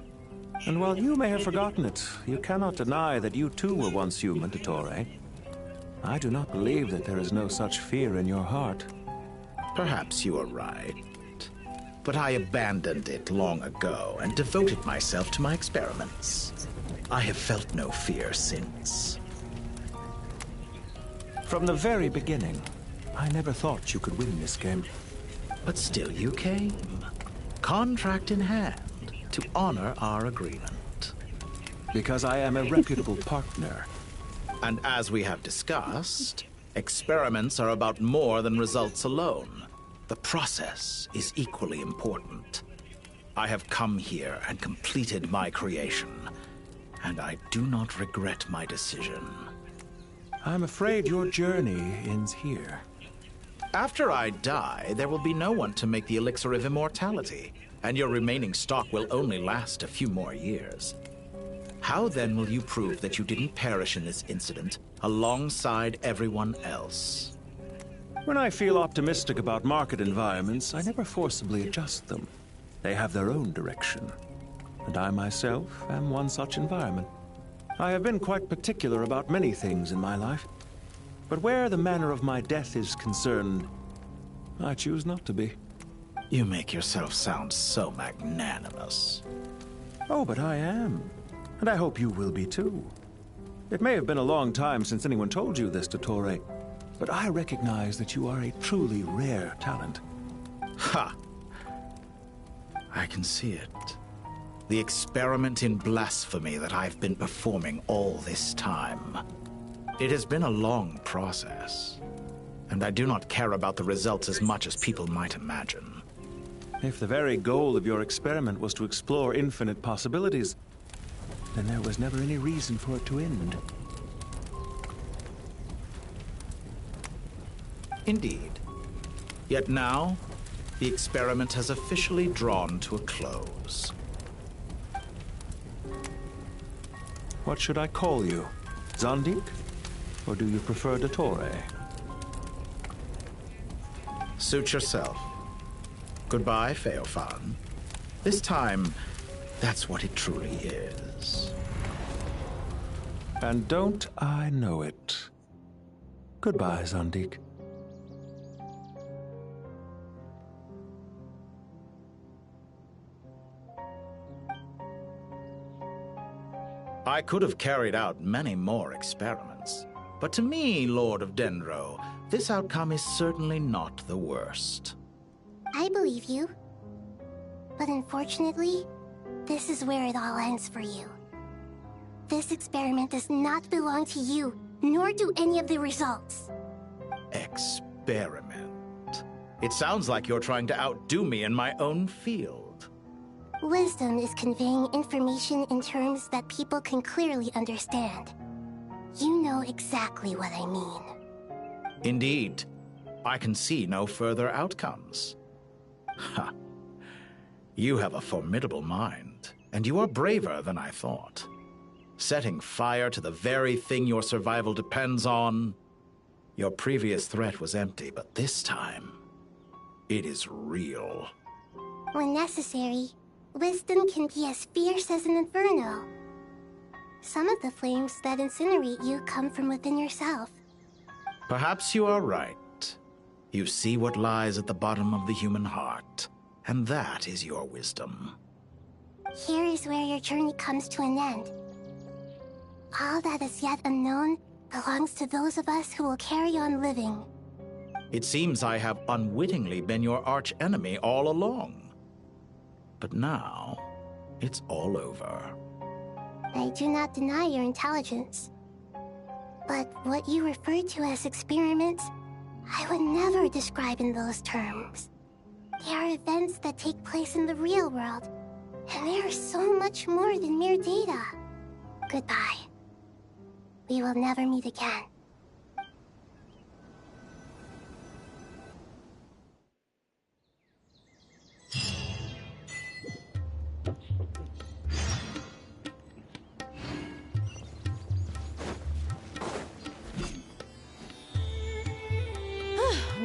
And while you may have forgotten it, you cannot deny that you too were once human, dottore. I do not believe that there is no such fear in your heart. Perhaps you are right. But I abandoned it long ago and devoted myself to my experiments. I have felt no fear since. From the very beginning, I never thought you could win this game. But still you came. Contract in hand, to honor our agreement. Because I am a reputable partner. And as we have discussed, experiments are about more than results alone. The process is equally important. I have come here and completed my creation, and I do not regret my decision. I'm afraid your journey ends here. After I die, there will be no one to make the elixir of immortality, and your remaining stock will only last a few more years. How then will you prove that you didn't perish in this incident alongside everyone else? When I feel optimistic about market environments, I never forcibly adjust them. They have their own direction. And I myself am one such environment. I have been quite particular about many things in my life. But where the manner of my death is concerned, I choose not to be. You make yourself sound so magnanimous. Oh, but I am. And I hope you will be too. It may have been a long time since anyone told you this, dottore, but I recognize that you are a truly rare talent. Ha! I can see it. The experiment in blasphemy that I've been performing all this time. It has been a long process, and I do not care about the results as much as people might imagine. If the very goal of your experiment was to explore infinite possibilities, then there was never any reason for it to end. Indeed. Yet now, the experiment has officially drawn to a close. What should I call you? Zandik? Or do you prefer dottore? Suit yourself. Goodbye, Feofan. This time, that's what it truly is. And don't I know it? Goodbye, Zandik. I could have carried out many more experiments, but to me, Lord of Dendro, this outcome is certainly not the worst. I believe you. But unfortunately, this is where it all ends for you. This experiment does not belong to you, nor do any of the results. Experiment? It sounds like you're trying to outdo me in my own field. Wisdom is conveying information in terms that people can clearly understand. You know exactly what I mean. Indeed. I can see no further outcomes. Ha. You have a formidable mind, and you are braver than I thought. Setting fire to the very thing your survival depends on. Your previous threat was empty, but this time, it is real. When necessary, wisdom can be as fierce as an inferno. Some of the flames that incinerate you come from within yourself. Perhaps you are right. You see what lies at the bottom of the human heart, and that is your wisdom. Here is where your journey comes to an end. All that is yet unknown belongs to those of us who will carry on living. It seems I have unwittingly been your arch-enemy all along. But now, it's all over. I do not deny your intelligence. But what you refer to as experiments, I would never describe in those terms. They are events that take place in the real world, and they are so much more than mere data. Goodbye. We will never meet again.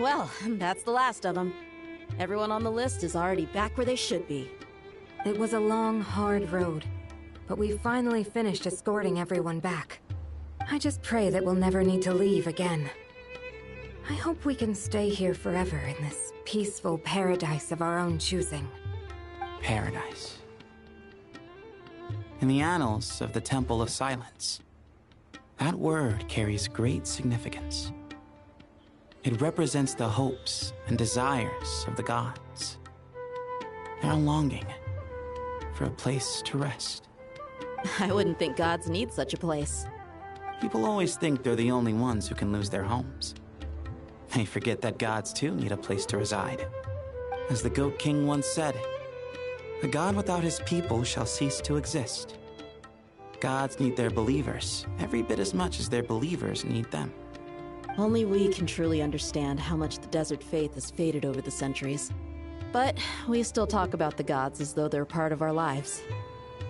Well, that's the last of them. Everyone on the list is already back where they should be. It was a long, hard road, but we finally finished escorting everyone back. I just pray that we'll never need to leave again. I hope we can stay here forever in this peaceful paradise of our own choosing. Paradise. In the annals of the Temple of Silence, that word carries great significance. It represents the hopes and desires of the gods. Their longing for a place to rest. I wouldn't think gods need such a place. People always think they're the only ones who can lose their homes. They forget that gods too need a place to reside. As the Goat King once said, "A god without his people shall cease to exist." Gods need their believers every bit as much as their believers need them. Only we can truly understand how much the desert faith has faded over the centuries. But we still talk about the gods as though they're part of our lives.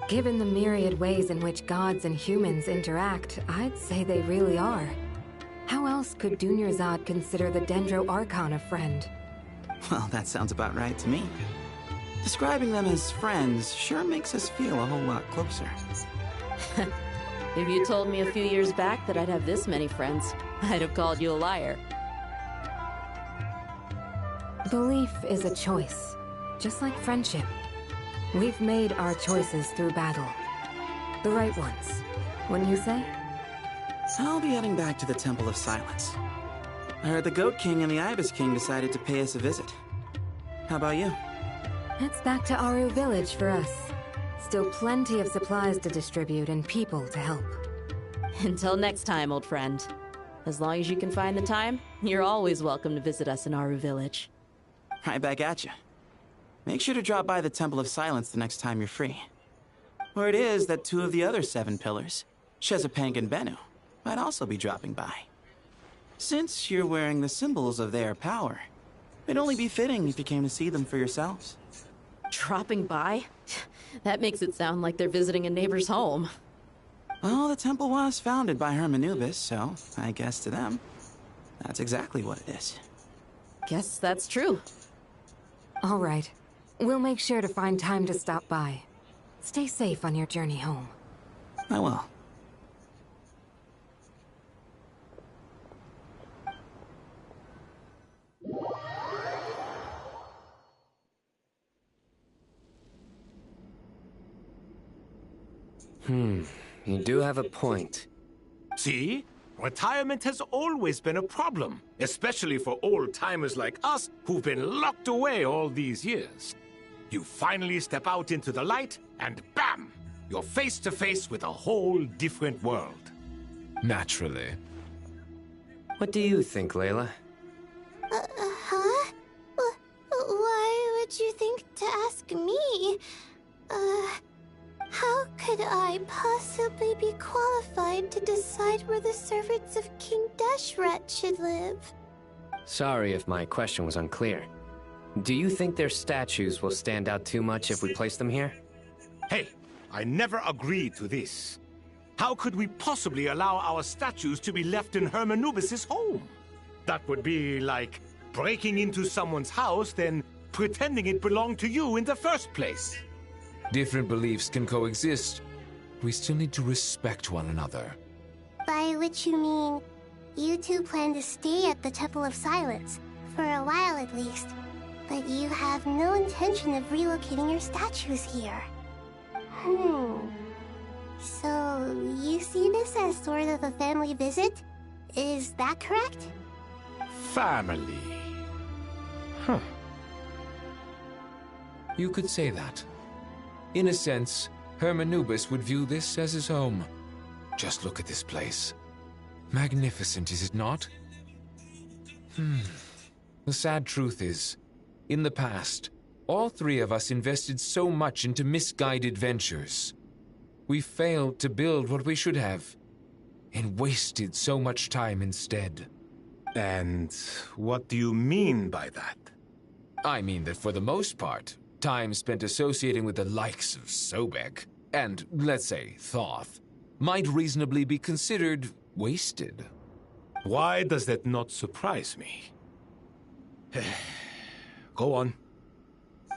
Given the myriad ways in which gods and humans interact, I'd say they really are. How else could Dunyarzad consider the Dendro Archon a friend? Well, that sounds about right to me. Describing them as friends sure makes us feel a whole lot closer. If you told me a few years back that I'd have this many friends, I'd have called you a liar. Belief is a choice, just like friendship. We've made our choices through battle. The right ones, wouldn't you say? I'll be heading back to the Temple of Silence. I heard the Goat King and the Ibis King decided to pay us a visit. How about you? It's back to Aru Village for us. Still plenty of supplies to distribute and people to help. Until next time, old friend. As long as you can find the time, you're always welcome to visit us in Aru Village. Right back at you. Make sure to drop by the Temple of Silence the next time you're free. Word is that 2 of the other 7 pillars, Shezapang and Bennu, might also be dropping by. Since you're wearing the symbols of their power, it'd only be fitting if you came to see them for yourselves. Dropping by? That makes it sound like they're visiting a neighbor's home. Well, the temple was founded by Hermanubis, so I guess to them, that's exactly what it is. Guess that's true. All right. We'll make sure to find time to stop by. Stay safe on your journey home. I will. You do have a point. See? Retirement has always been a problem, especially for old-timers like us who've been locked away all these years. You finally step out into the light, and bam! You're face to face with a whole different world. Naturally. What do you think, Layla? Huh? Why would you think to ask me? How could I possibly be qualified to decide where the servants of King Deshret should live? Sorry if my question was unclear. Do you think their statues will stand out too much if we place them here? Hey, I never agreed to this. How could we possibly allow our statues to be left in Hermanubis' home? That would be like breaking into someone's house, then pretending it belonged to you in the first place. Different beliefs can coexist. We still need to respect one another. By which you mean, you two plan to stay at the Temple of Silence, for a while at least, but you have no intention of relocating your statues here. So, you see this as sort of a family visit? Is that correct? Family. Huh. You could say that. In a sense, Hermanubis would view this as his home. Just look at this place. Magnificent, is it not? The sad truth is, in the past, all 3 of us invested so much into misguided ventures. We failed to build what we should have, and wasted so much time instead. And what do you mean by that? I mean that for the most part, time spent associating with the likes of Sobek, and, let's say, Thoth, might reasonably be considered wasted. Why does that not surprise me? Go on.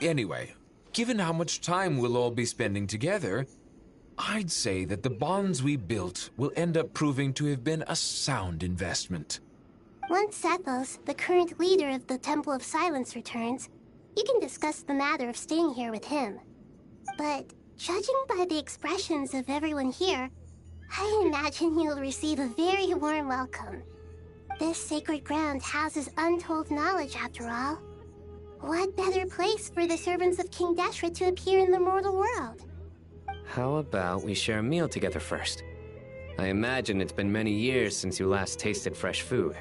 Anyway, given how much time we'll all be spending together, I'd say that the bonds we built will end up proving to have been a sound investment. Once Sethos, the current leader of the Temple of Silence, returns, you can discuss the matter of staying here with him. But judging by the expressions of everyone here, I imagine you'll receive a very warm welcome. This sacred ground houses untold knowledge, after all. What better place for the servants of King Deshret to appear in the mortal world? How about we share a meal together first? I imagine it's been many years since you last tasted fresh food.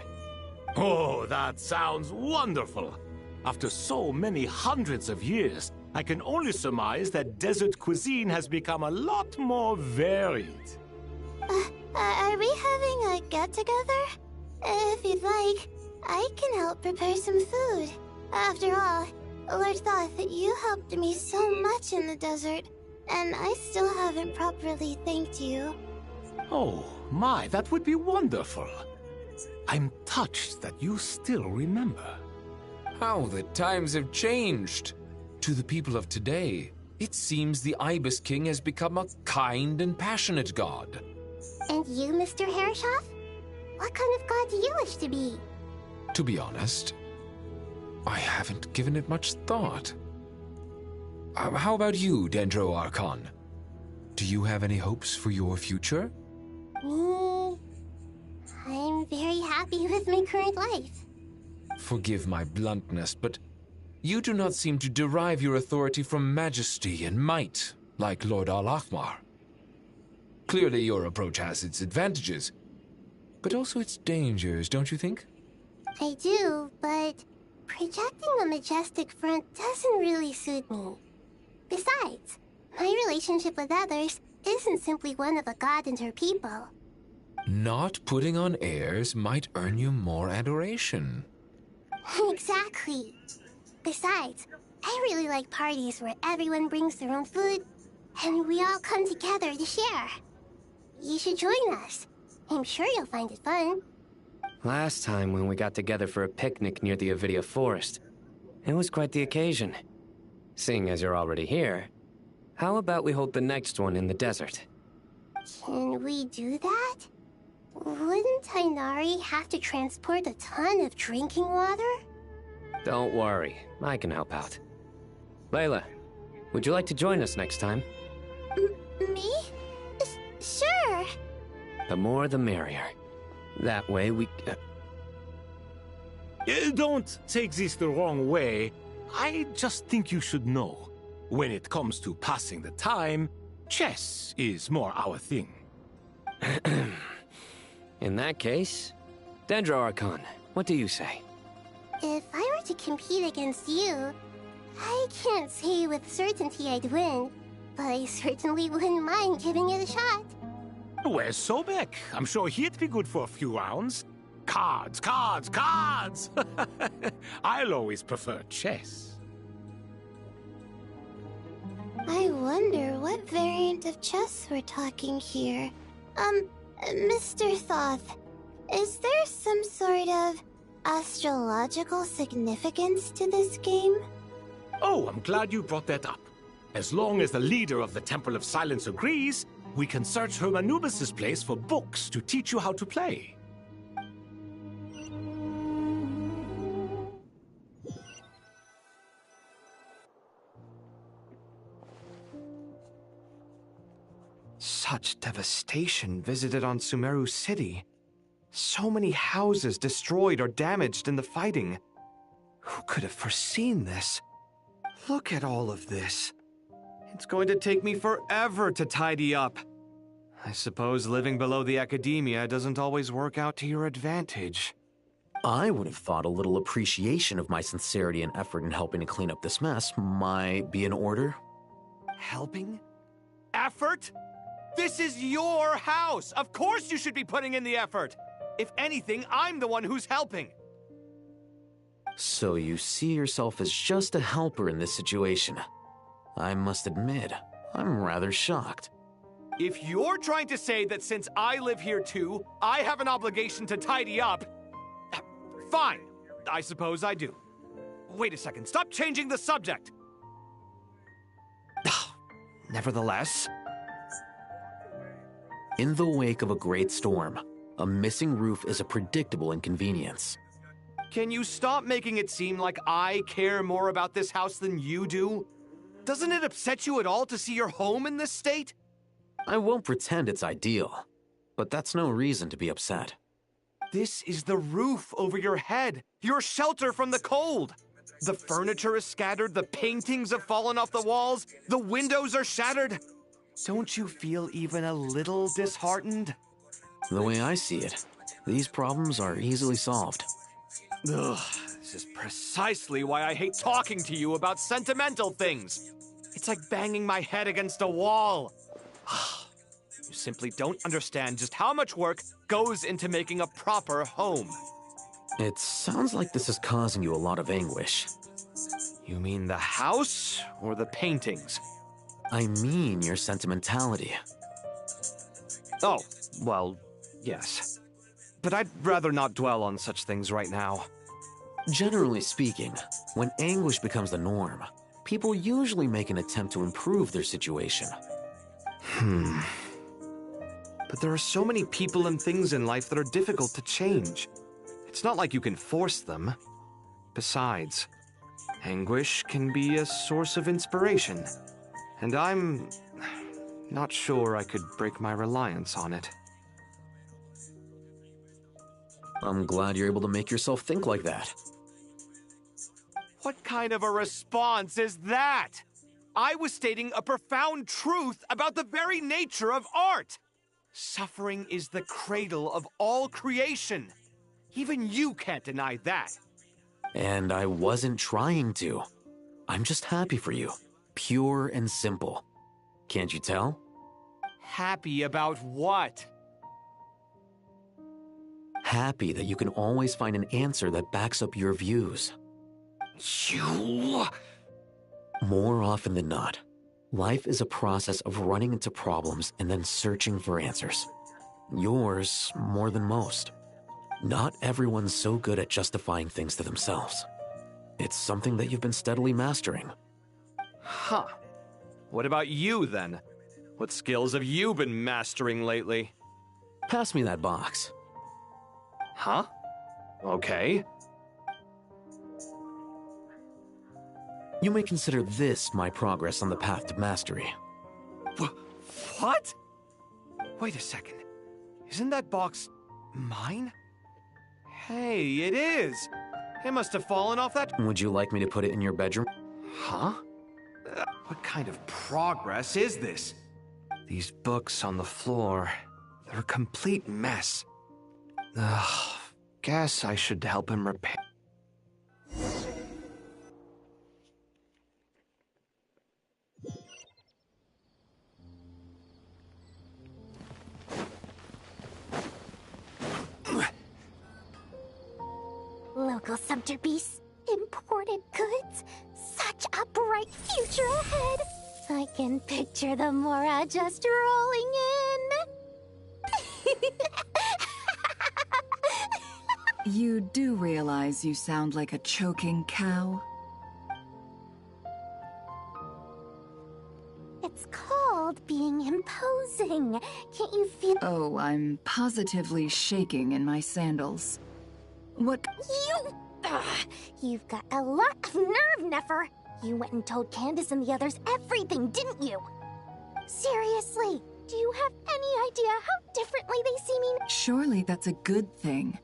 Oh, that sounds wonderful! After so many hundreds of years, I can only surmise that desert cuisine has become a lot more varied. Are we having a get-together? If you'd like, I can help prepare some food. After all, Lord Thoth, you helped me so much in the desert. And I still haven't properly thanked you. Oh, my, that would be wonderful. I'm touched that you still remember. How the times have changed. To the people of today, it seems the Ibis King has become a kind and passionate god. And you, Mr. Herreshoff? What kind of god do you wish to be? To be honest, I haven't given it much thought. How about you, Dendro Archon? Do you have any hopes for your future? Me? I'm very happy with my current life. Forgive my bluntness, but you do not seem to derive your authority from majesty and might, like Lord Al-Ahmar. Clearly your approach has its advantages, but also its dangers, don't you think? I do, but projecting a majestic front doesn't really suit me. Besides, my relationship with others isn't simply one of a god and her people. Not putting on airs might earn you more adoration. Exactly. Besides, I really like parties where everyone brings their own food and we all come together to share. You should join us. I'm sure you'll find it fun. Last time when we got together for a picnic near the Avidia Forest, it was quite the occasion. Seeing as you're already here, how about we hold the next one in the desert? Can we do that? Wouldn't Tainari have to transport a ton of drinking water? Don't worry, I can help out. Layla, would you like to join us next time? Me? Sure. The more the merrier. That way we... Don't take this the wrong way. I just think you should know. When it comes to passing the time, chess is more our thing. In that case, Dendro Archon, what do you say? If I were to compete against you, I can't say with certainty I'd win, but I certainly wouldn't mind giving it a shot. Where's Sobek? I'm sure he'd be good for a few rounds. Cards, cards, cards! I'll always prefer chess. I wonder what variant of chess we're talking here. Mr. Thoth, is there some sort of astrological significance to this game? Oh, I'm glad you brought that up. As long as the leader of the Temple of Silence agrees, we can search Hermanubis' place for books to teach you how to play. Such devastation visited on Sumeru City. So many houses destroyed or damaged in the fighting. Who could have foreseen this? Look at all of this. It's going to take me forever to tidy up. I suppose living below the academia doesn't always work out to your advantage. I would have thought a little appreciation of my sincerity and effort in helping to clean up this mess might be in order. Helping? Effort? This is your house! Of course you should be putting in the effort! If anything, I'm the one who's helping. So you see yourself as just a helper in this situation. I must admit, I'm rather shocked. If you're trying to say that since I live here too, I have an obligation to tidy up, fine. I suppose I do. Wait a second, stop changing the subject! Nevertheless... In the wake of a great storm, a missing roof is a predictable inconvenience. Can you stop making it seem like I care more about this house than you do? Doesn't it upset you at all to see your home in this state? I won't pretend it's ideal, but that's no reason to be upset. This is the roof over your head, your shelter from the cold. The furniture is scattered, the paintings have fallen off the walls, the windows are shattered. Don't you feel even a little disheartened? The way I see it, these problems are easily solved. Ugh, this is precisely why I hate talking to you about sentimental things. It's like banging my head against a wall. You simply don't understand just how much work goes into making a proper home. It sounds like this is causing you a lot of anguish. You mean the house or the paintings? I mean your sentimentality. Oh, well, yes. But I'd rather not dwell on such things right now. Generally speaking, when anguish becomes the norm, people usually make an attempt to improve their situation. But there are so many people and things in life that are difficult to change. It's not like you can force them. Besides, anguish can be a source of inspiration. And I'm not sure I could break my reliance on it. I'm glad you're able to make yourself think like that. What kind of a response is that? I was stating a profound truth about the very nature of art. Suffering is the cradle of all creation. Even you can't deny that. And I wasn't trying to. I'm just happy for you. Pure and simple. Can't you tell? Happy about what? Happy that you can always find an answer that backs up your views. You... More often than not, life is a process of running into problems and then searching for answers. Yours more than most. Not everyone's so good at justifying things to themselves. It's something that you've been steadily mastering. Huh. What about you, then? What skills have you been mastering lately? Pass me that box. Huh? Okay. You may consider this my progress on the path to mastery. What? Wait a second. Isn't that box mine? Hey, it is! It must have fallen off that... Would you like me to put it in your bedroom? Huh? What kind of progress is this? These books on the floor, they're a complete mess. Ugh, guess I should help him repair... Local sumpter beasts, imported goods, such a bright future ahead. I can picture the Mora just rolling in. You do realize you sound like a choking cow? It's called being imposing. Can't you feel— Oh, I'm positively shaking in my sandals. What— You've got a lot of nerve, Nefer. You went and told Candace and the others everything, didn't you? Seriously, do you have any idea how differently they see me? Surely that's a good thing.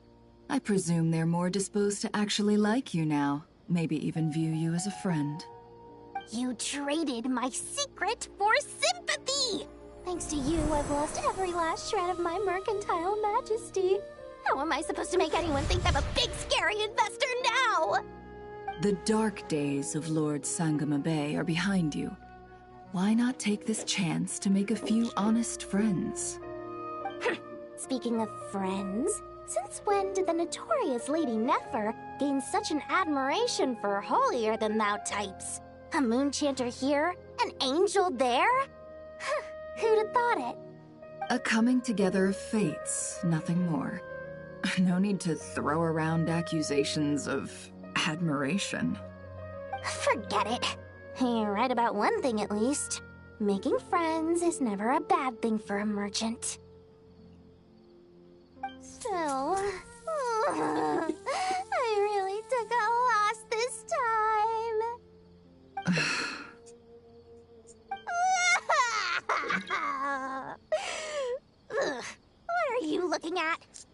I presume they're more disposed to actually like you now. Maybe even view you as a friend. You traded my secret for sympathy! Thanks to you, I've lost every last shred of my mercantile majesty. How am I supposed to make anyone think I'm a big, scary investor now? The dark days of Lord Sangama Bay are behind you. Why not take this chance to make a few honest friends? Speaking of friends, since when did the notorious Lady Nefer gain such an admiration for holier-than-thou types? A moon chanter here, an angel there? Who'd have thought it? A coming together of fates, nothing more. No need to throw around accusations of admiration. Forget it. You're right about one thing at least. Making friends is never a bad thing for a merchant. Still, I really took a loss this time. What are you looking at?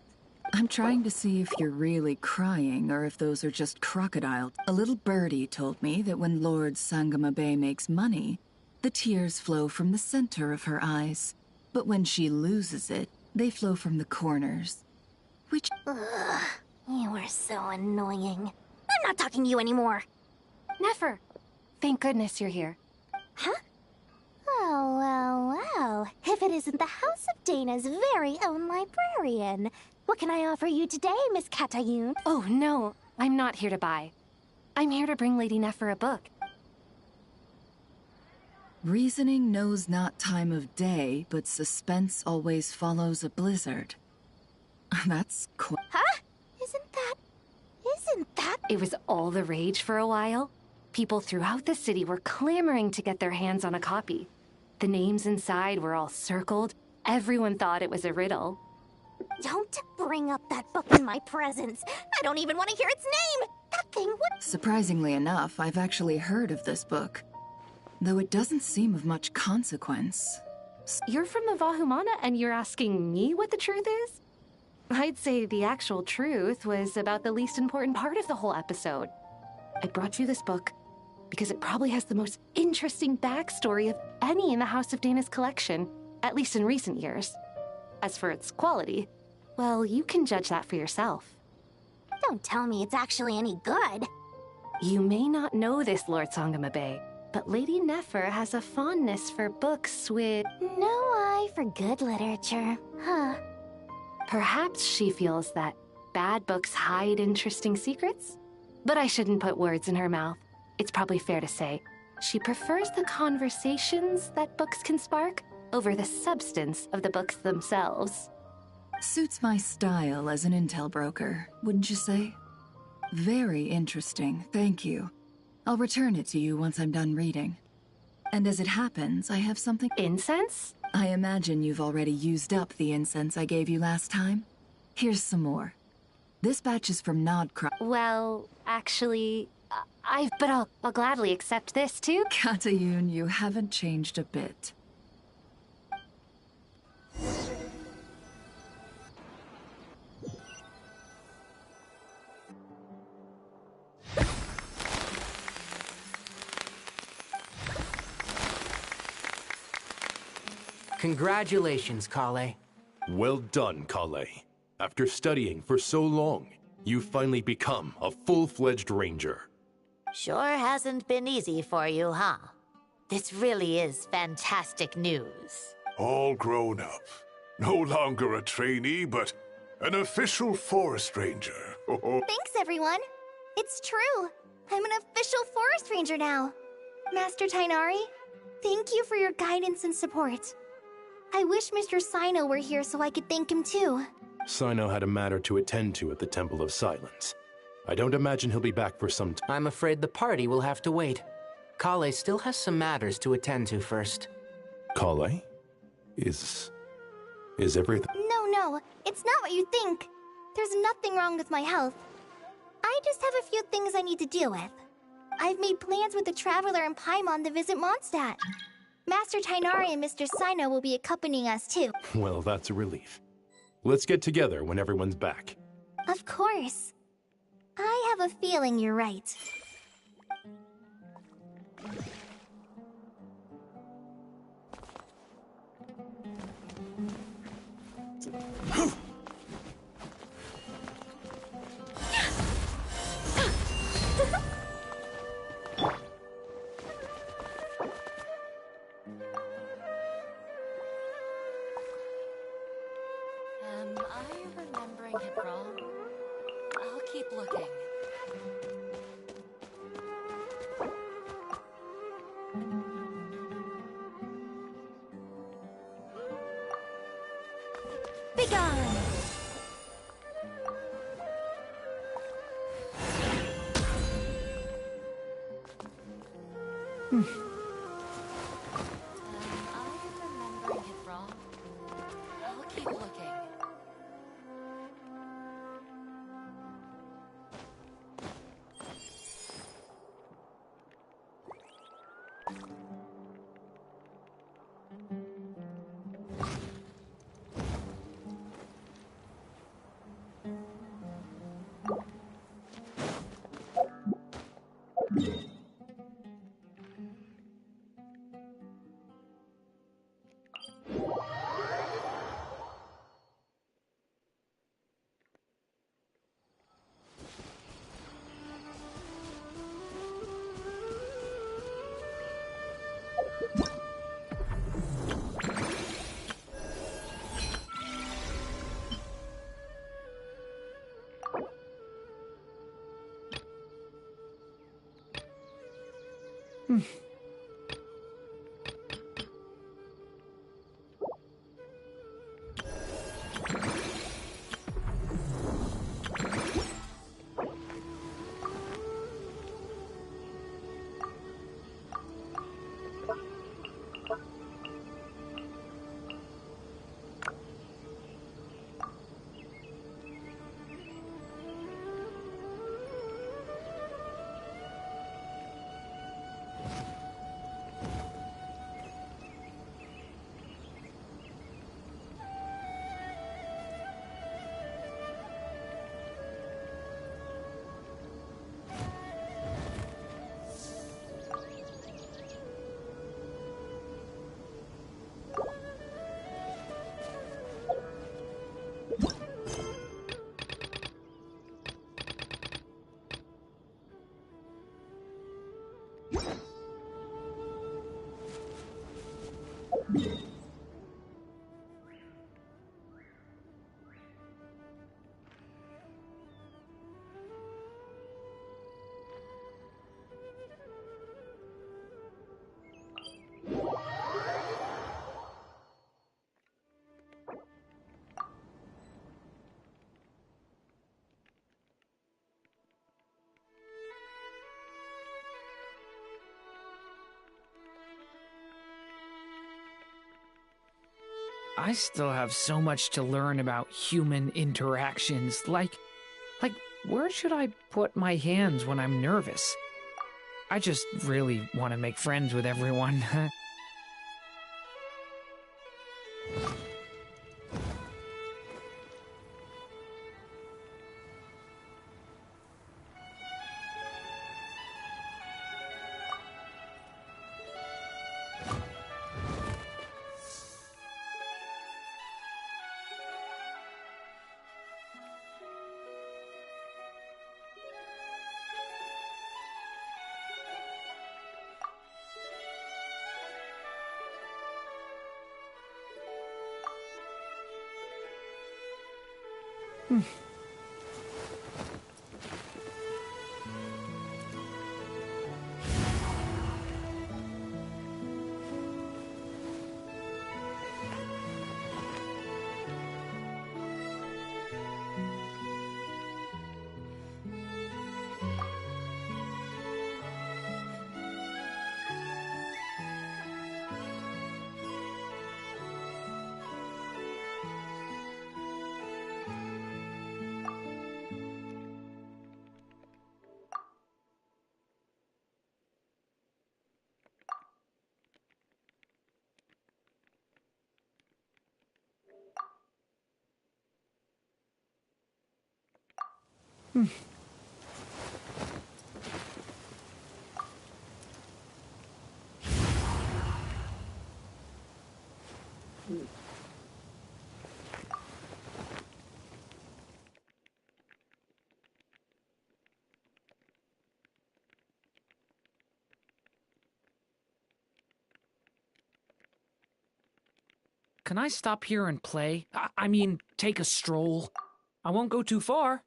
I'm trying to see if you're really crying or if those are just crocodiles. A little birdie told me that when Lord Sangama Bay makes money, the tears flow from the center of her eyes. But when she loses it, they flow from the corners. Which— Ugh, you are so annoying. I'm not talking to you anymore. Nefer, thank goodness you're here. Huh? Oh, well. If it isn't the House of Dana's very own librarian. What can I offer you today, Miss Katayun? Oh, no. I'm not here to buy. I'm here to bring Lady Nefer a book. Reasoning knows not time of day, but suspense always follows a blizzard. That's cool. Huh? Isn't that... It was all the rage for a while. People throughout the city were clamoring to get their hands on a copy. The names inside were all circled. Everyone thought it was a riddle. Don't bring up that book in my presence. I don't even want to hear its name. That thing would... Surprisingly enough, I've actually heard of this book. Though it doesn't seem of much consequence. You're from the Vahumana and you're asking me what the truth is? I'd say the actual truth was about the least important part of the whole episode. I brought you this book because it probably has the most interesting backstory of any in the House of Dana's collection, at least in recent years. As for its quality, well, you can judge that for yourself. Don't tell me it's actually any good. You may not know this, Lord Sangamabe, but Lady Nefer has a fondness for books with... no eye for good literature, huh? Perhaps she feels that bad books hide interesting secrets? But I shouldn't put words in her mouth. It's probably fair to say she prefers the conversations that books can spark over the substance of the books themselves. Suits my style as an intel broker, wouldn't you say? Very interesting, thank you. I'll return it to you once I'm done reading. And as it happens, I have something... Incense? I imagine you've already used up the incense I gave you last time. Here's some more. This batch is from Nodcry. Well, actually, but I'll gladly accept this too. Katayun, you haven't changed a bit. Congratulations, Kale. Well done, Kale. After studying for so long, you've finally become a full-fledged ranger. Sure hasn't been easy for you, huh? This really is fantastic news. All grown up. No longer a trainee, but an official forest ranger. Thanks, everyone. It's true. I'm an official forest ranger now. Master Tainari, thank you for your guidance and support. I wish Mr. Sino were here so I could thank him too. Sino had a matter to attend to at the Temple of Silence. I don't imagine he'll be back for some time. I'm afraid the party will have to wait. Kale still has some matters to attend to first. Kale? Is everything... No, it's not what you think. There's nothing wrong with my health. I just have a few things I need to deal with. I've made plans with the Traveler and Paimon to visit Mondstadt. Master Tainari and Mr. Sino will be accompanying us too. Well, that's a relief. Let's get together when everyone's back. Of course. I have a feeling you're right. Am I remembering it wrong? I'll keep looking. Begone! Am I remembering it wrong? I'll keep looking. I still have so much to learn about human interactions. Like, where should I put my hands when I'm nervous? I just really want to make friends with everyone. Can I stop here and play? I mean, take a stroll. I won't go too far.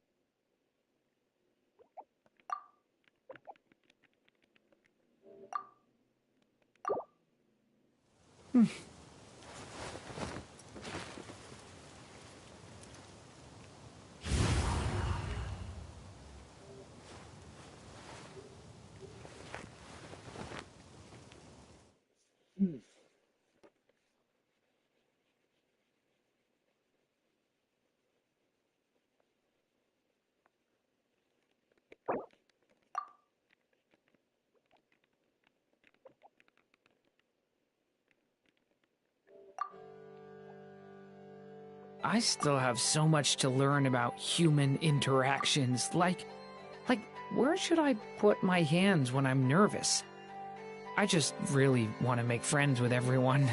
I still have so much to learn about human interactions. Like, where should I put my hands when I'm nervous? I just really want to make friends with everyone.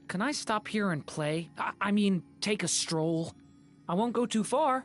Can I stop here and play? I mean, take a stroll. I won't go too far.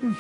Yeah.